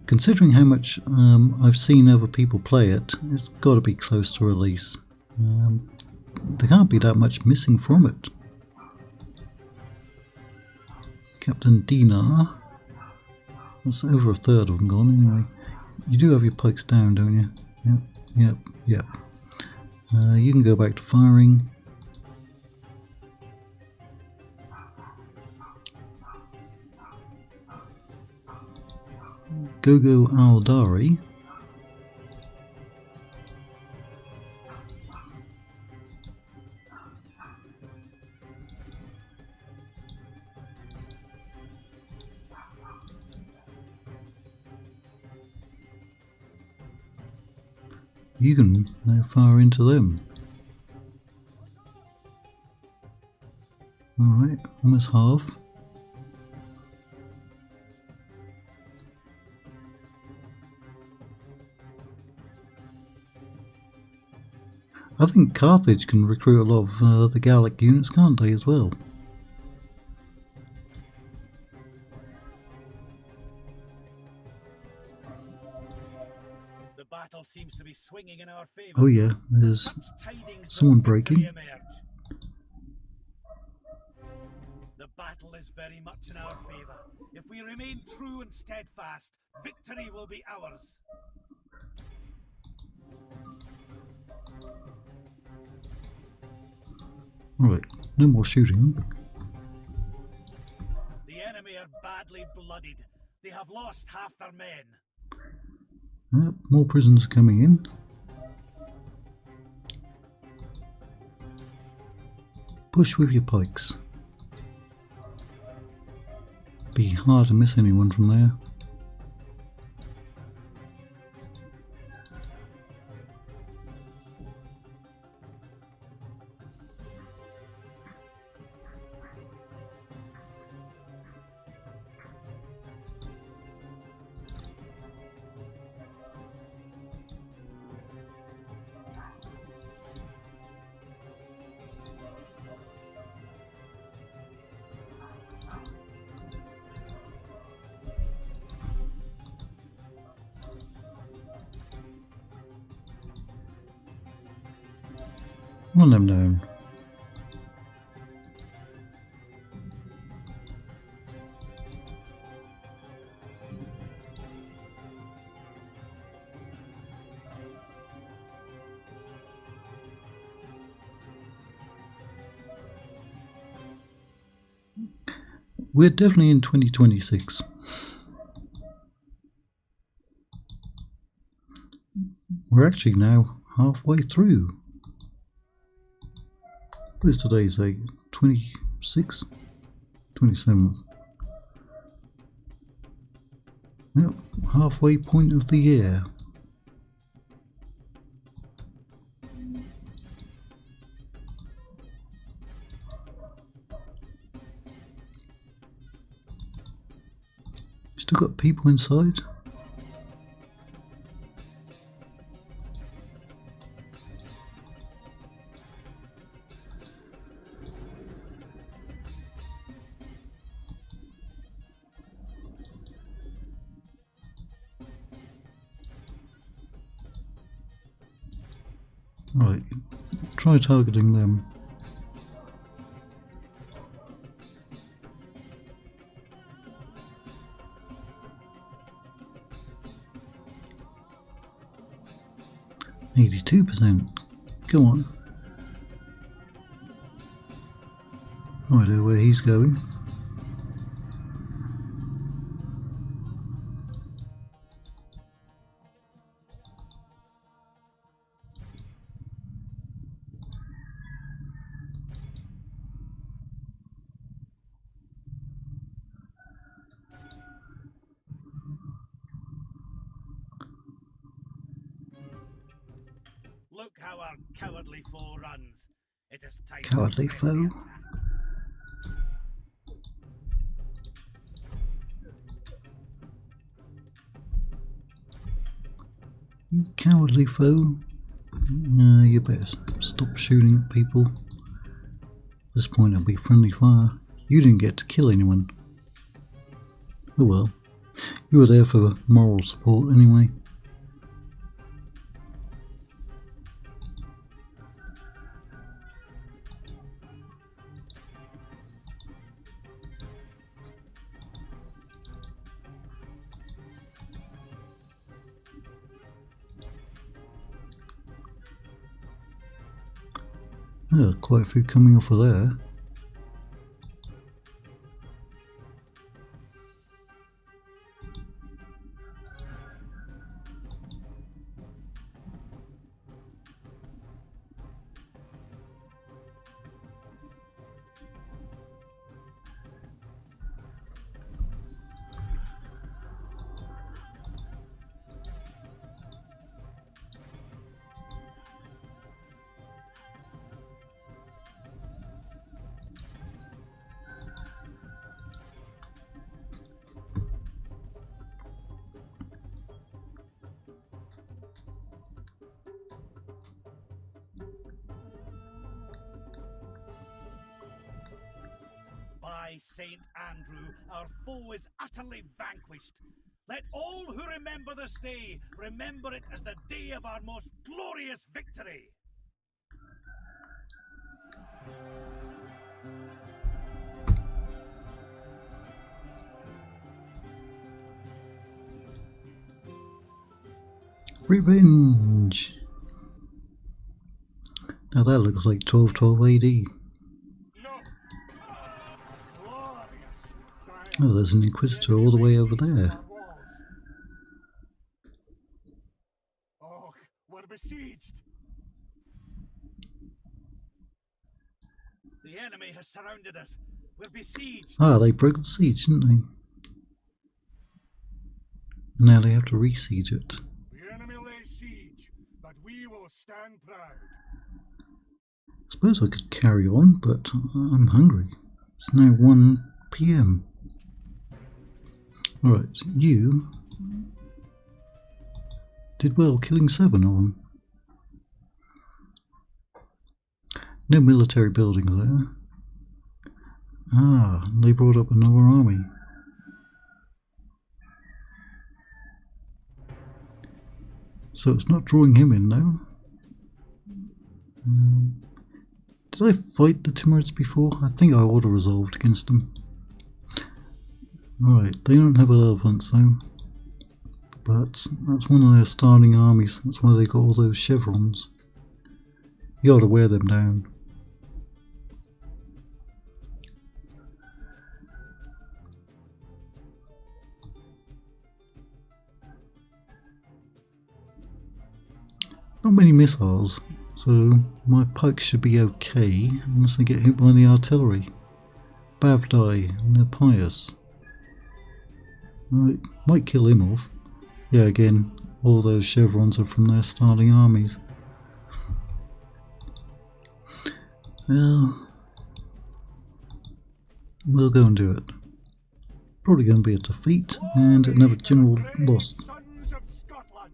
Considering how much I've seen other people play it, it's got to be close to release. There can't be that much missing from it. Captain Dinar. That's over a third of them gone anyway. You do have your pikes down, don't you? Yep. You can go back to firing. Gogo Aldari. You can now fire into them. Alright, almost half. I think Carthage can recruit a lot of the Gallic units, can't they, as well? The battle seems to be swinging in our favor. Oh yeah, there's Such tidings someone of victory breaking. emerge. The battle is very much in our favor. If we remain true and steadfast, victory will be ours. Right, no more shooting. The enemy are badly bloodied. They have lost half their men. Yep, more prisoners coming in. Push with your pikes. Be hard to miss anyone from there. Run them down. We're definitely in 2026. We're actually now halfway through. What's today's date? 26? 27th. Yep, halfway point of the year. Still got people inside? Right, try targeting them. %. Go on. I know where he's going. Look how our cowardly foe runs. It is time Cowardly to press foe? the attack. You cowardly foe. You better stop shooting at people. At this point it'll be friendly fire. You didn't get to kill anyone. Oh well. You were there for moral support anyway. Oh, quite a few coming off of there. By St. Andrew, our foe is utterly vanquished. Let all who remember this day remember it as the day of our most glorious victory. Revenge! Now that looks like 1212 AD. Oh, there's an Inquisitor all the way over there. Oh, we're besieged. The enemy has surrounded us. We're besieged. Ah, they broke the siege, didn't they? And now they have to re-siege it. The enemy lays siege, but we will stand proud. I suppose I could carry on, but I'm hungry. It's now 1 PM. Alright, you did well killing 7 of them. No military building there. Ah, they brought up another army. So it's not drawing him in now. Did I fight the Timurids before? I think I auto-resolved against them. Right, they don't have elephants though. But that's one of their starting armies. That's why they got all those chevrons. You ought to wear them down. Not many missiles, So my pikes should be okay unless they get hit by the artillery. Bavdai, they're pious. Right, might kill him off. Yeah, again, all those chevrons are from their starting armies. Well, we'll go and do it. Probably going to be a defeat and another general loss. Sons of Scotland.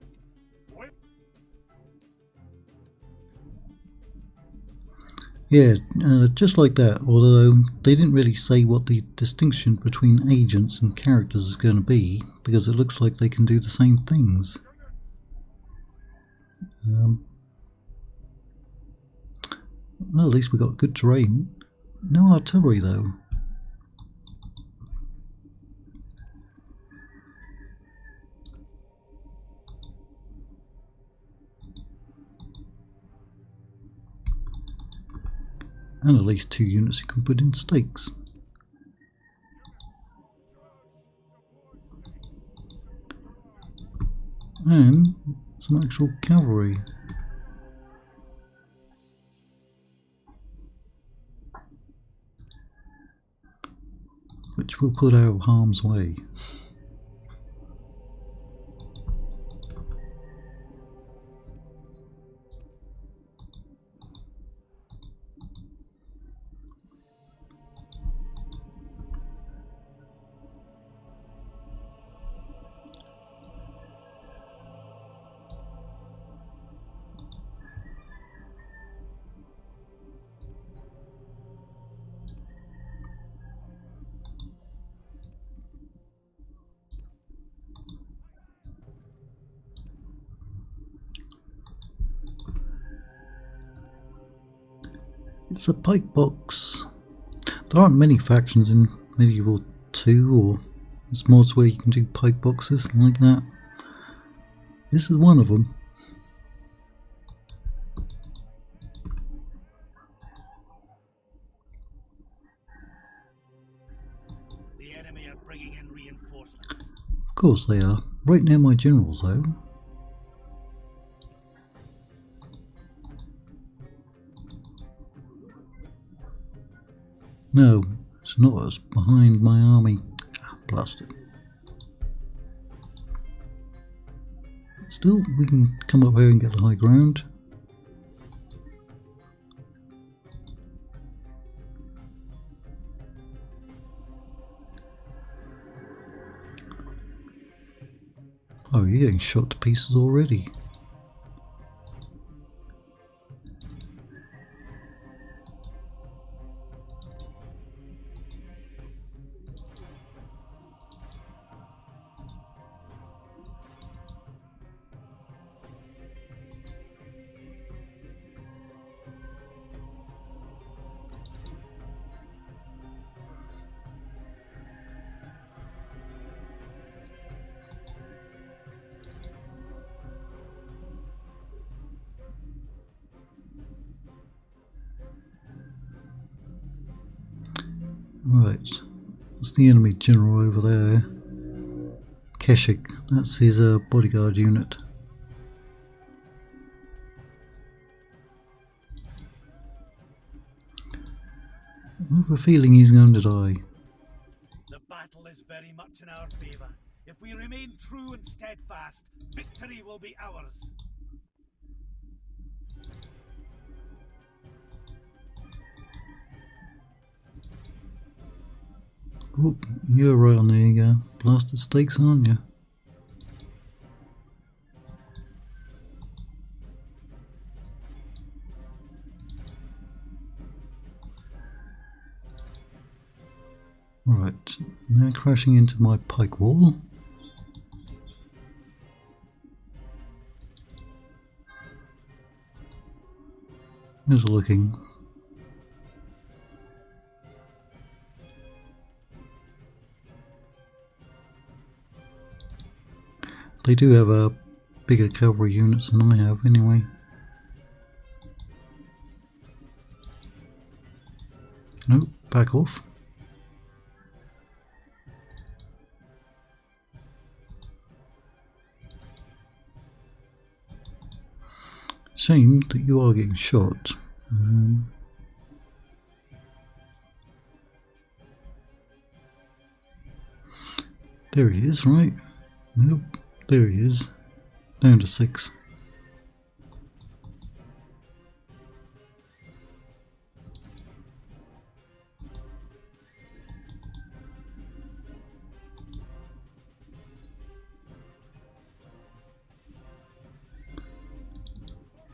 Yeah, just like that, although they didn't really say what the distinction between agents and characters is going to be, because it looks like they can do the same things. Well, at least we got good terrain. No artillery though. And at least 2 units you can put in stakes. And some actual cavalry. Which will put out of harm's way. It's a pike box. There aren't many factions in Medieval 2 or there's mods where you can do pike boxes like that. This is one of them. The enemy are bringing in reinforcements. Of course they are. Right near my generals though. No, it's not. It's behind my army. Ah, blasted. Still, we can come up here and get the high ground. Oh, you're getting shot to pieces already. Right, that's the enemy general over there. Keshik, that's his bodyguard unit. I have a feeling he's going to die. The battle is very much in our favour. If we remain true and steadfast, victory will be ours. Oop, you're right on there, you go. Blasted stakes, aren't you? Right, now crashing into my pike wall. How's it looking? They do have bigger cavalry units than I have anyway. Nope, back off. Shame that you are getting shot. There he is, right? Nope. There he is. Down to 6.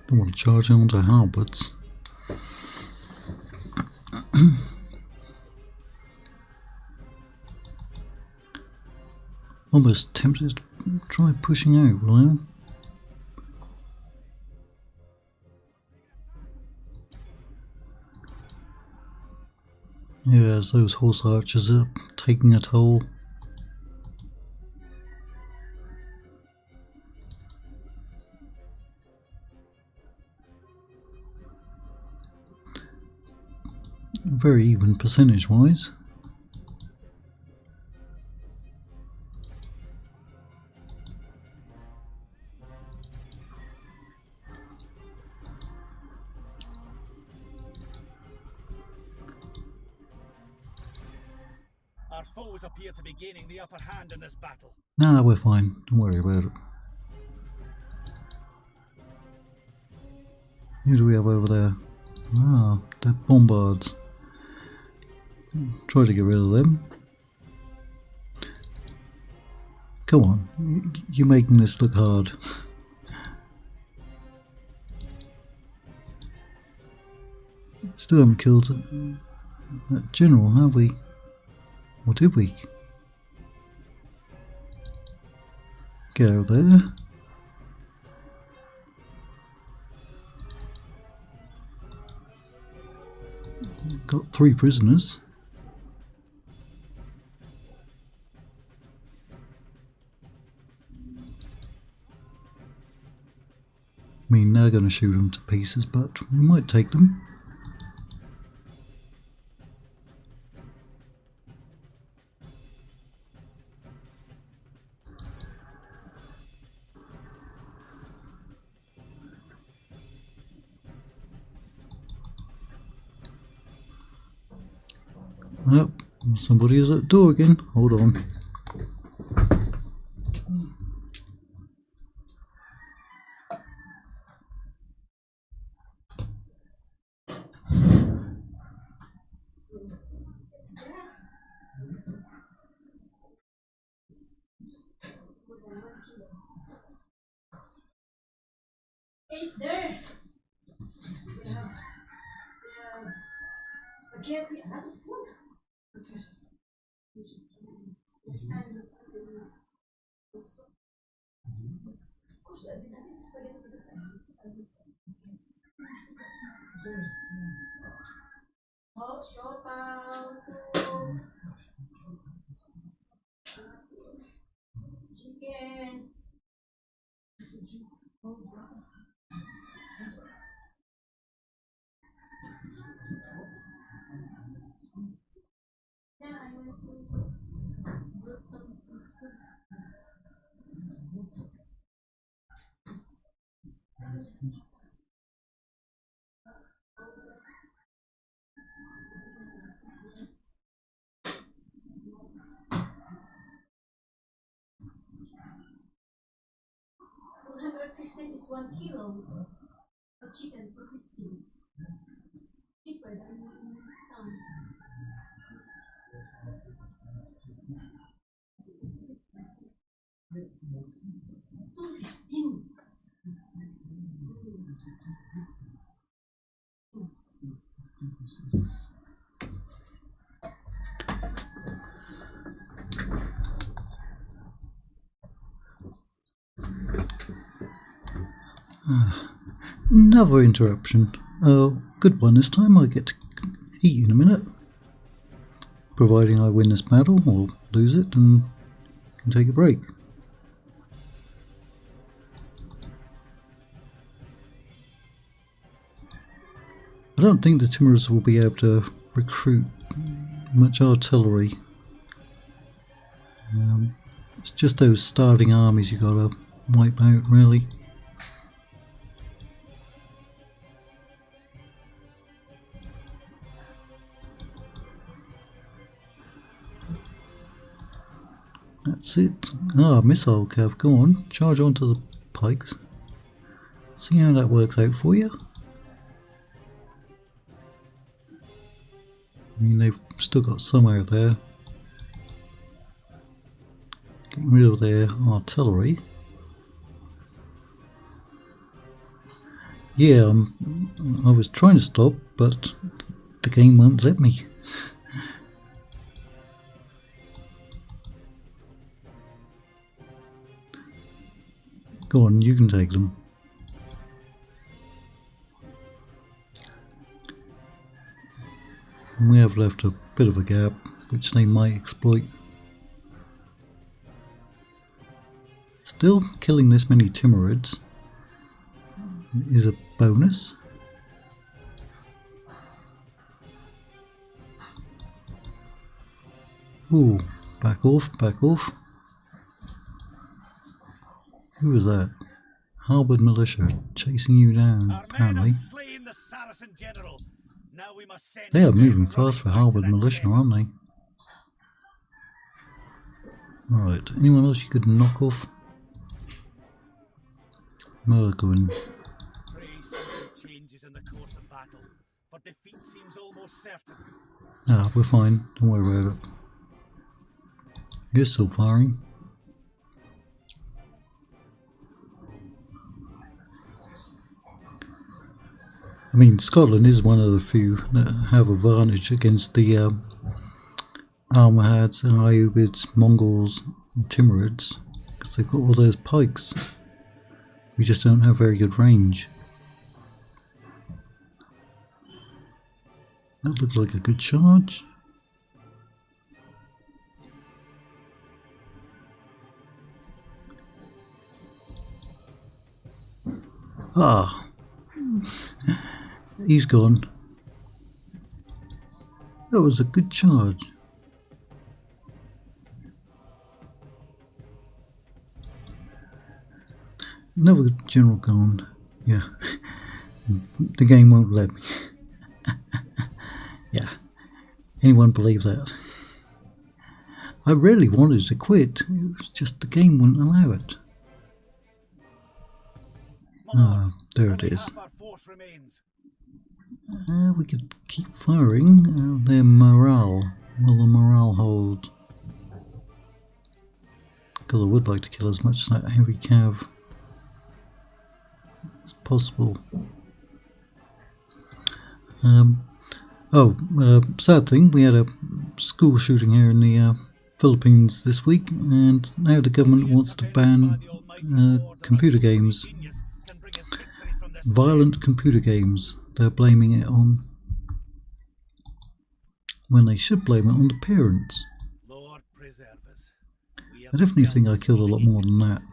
Don't want to charge onto halberds. Almost tempted to try pushing out, will I? Yes, those horse archers are taking a toll. Very even percentage-wise. Our foes appear to be gaining the upper hand in this battle. Nah, we're fine. Don't worry about it. Who do we have over there? Ah, the bombards. Try to get rid of them. Come on, you're making this look hard. Still haven't killed that general, have we? Or did we? Get out there. Got 3 prisoners. I mean, they're going to shoot them to pieces, but we might take them. Oh, somebody is at the door again. Hold on. Hey there. We have spaghetti, a lot of food. This time, of course, I didn't have spaghetti for this time. There's siopaw, soup, chicken. Then I went to brought some food. $215 is 1 kilo for chicken, $250. Cheaper than town. $215. Another interruption. Oh, good one this time. I get to eat in a minute. Providing I win this battle or lose it and can take a break. I don't think the Timurers will be able to recruit much artillery. It's just those starting armies you gotta wipe out, really. That's it. Ah, missile cav, go on, charge onto the pikes. See how that works out for you. I mean, they've still got some out there. Getting rid of their artillery. Yeah, I was trying to stop, but the game won't let me. Go on, you can take them. And we have left a bit of a gap, which they might exploit. Still, killing this many Timurids is a bonus. Ooh, back off, back off. Who was that? Harbored militia chasing you down, apparently. The Saracen general. Now we must send They are moving fast for Harbored militia, aren't they? Alright, anyone else you could knock off? Mergwin. Changes in the course of battle, but defeat seems almost certain. Ah, we're fine. Don't worry about it. You're still firing. I mean, Scotland is one of the few that have advantage against the Almohads and Ayyubids, Mongols and Timurids, because they've got all those pikes. We just don't have very good range. That looked like a good charge. Ah, he's gone. That was a good charge. Another general gone. Yeah, the game won't let me. Yeah, anyone believe that? I really wanted to quit, it was just the game wouldn't allow it. Ah, there it is. We could keep firing. Their morale. Will the morale hold? Because I would like to kill as much of that heavy cav as possible. Sad thing, we had a school shooting here in the Philippines this week, and now the government wants to ban computer games. Violent computer games. They're blaming it on, when they should blame it on the parents. I definitely think I killed a lot more than that.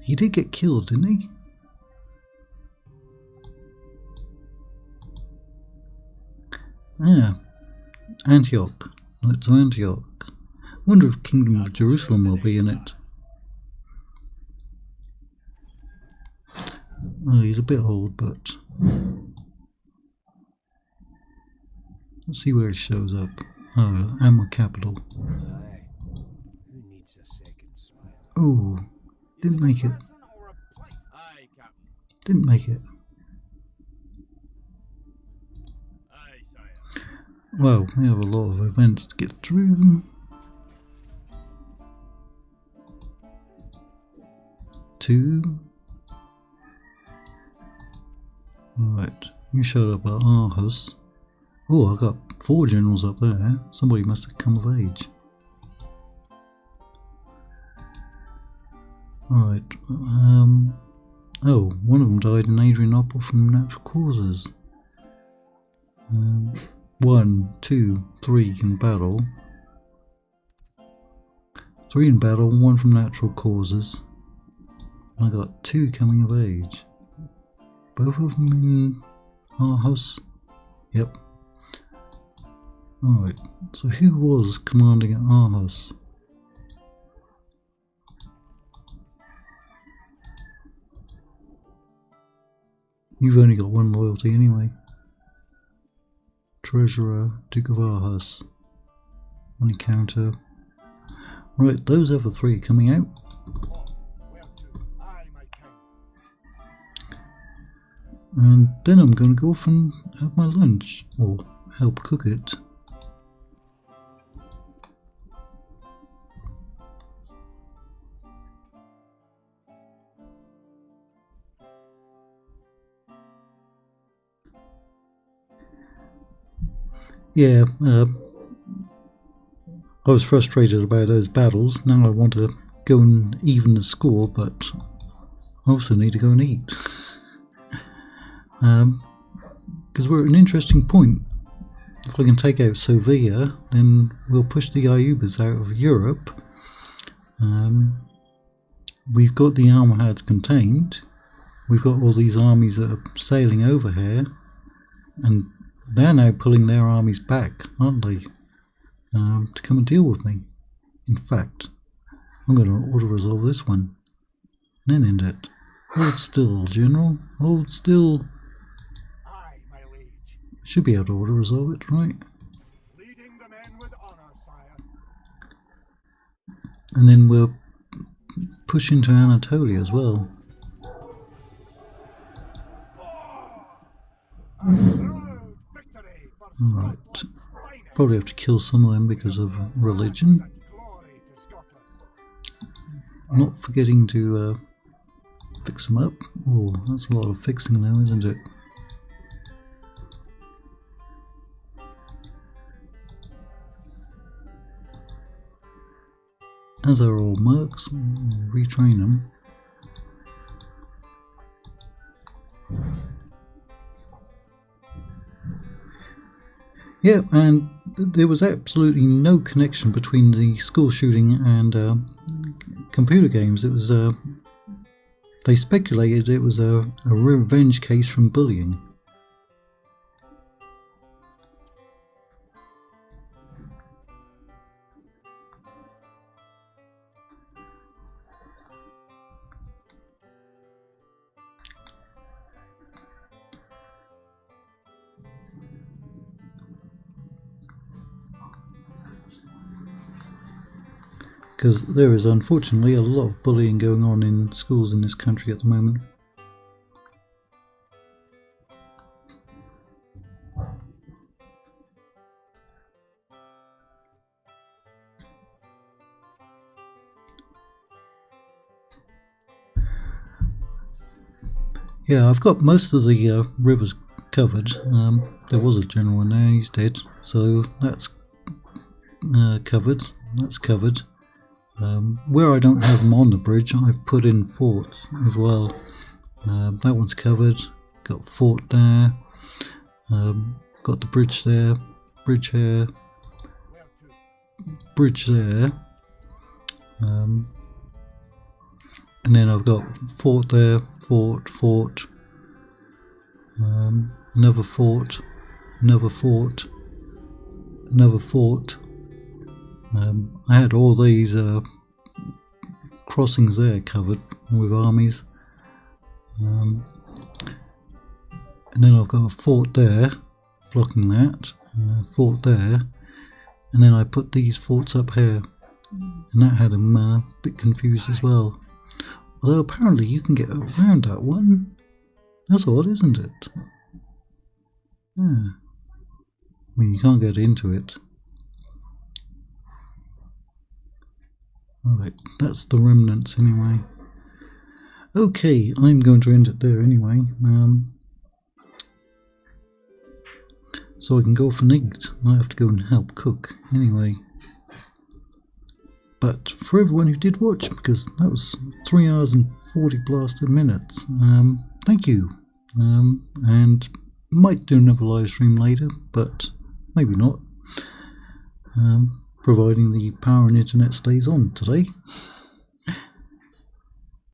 He did get killed, didn't he? Yeah. Antioch. Let's do Antioch. I wonder if Kingdom of Jerusalem will be in it. Oh, he's a bit old, but let's see where he shows up. Oh, Ammo Capital. Oh, didn't make it. Didn't make it. Well, we have a lot of events to get through. 2. Right, you showed up at Aarhus. Oh, I got 4 generals up there. Somebody must have come of age. Alright, oh, one of them died in Adrianople from natural causes. 1, 2, 3 in battle. 3 in battle, 1 from natural causes. I got 2 coming of age. Both of them in Aarhus? Yep. Alright, so who was commanding at Aarhus? You've only got 1 loyalty anyway. Treasurer, Duke of Aarhus. One encounter. Right, those other three are coming out. Where to? Aye, my king. And then I'm going to go off and have my lunch, or help cook it. Yeah, I was frustrated about those battles. Now I want to go and even the score, but I also need to go and eat. Because we're at an interesting point. If I can take out Sovia, then we'll push the Iubas out of Europe. We've got the Almohads contained. We've got all these armies that are sailing over here, and they're now pulling their armies back, aren't they? To come and deal with me. In fact, I'm going to auto-resolve this one. And then end it. Hold still, General. Hold still. Aye, my liege. Should be able to auto-resolve it, right? Leading the men with honor, sire. And then we'll push into Anatolia as well. Victory for Right. Scotland's finest. Probably have to kill some of them because of religion. Glory to Scotland. Not forgetting to fix them up. Oh, that's a lot of fixing now, isn't it? As are all mercs, retrain them. Yeah, and there was absolutely no connection between the school shooting and computer games. It was they speculated it was a revenge case from bullying. Because there is unfortunately a lot of bullying going on in schools in this country at the moment. Yeah, I've got most of the rivers covered. There was a general in there and he's dead, so that's covered. That's covered. Where I don't have them on the bridge, I've put in forts as well. That one's covered. Got fort there. Got the bridge there. Bridge here. Bridge there. And then I've got fort there. Fort. Fort. Another fort. Another fort. Another fort. I had all these crossings there covered with armies, and then I've got a fort there blocking that, fort there, and then I put these forts up here, and that had them a bit confused as well. Although apparently you can get around that one. That's odd, isn't it? Yeah. I mean, you can't get into it. Alright, that's the remnants anyway. Okay, I'm going to end it there anyway. So I can go off and eat. I have to go and help cook anyway. But for everyone who did watch, because that was 3 hours and 40 blasted minutes, thank you. And might do another live stream later, but maybe not. Providing the power and internet stays on today.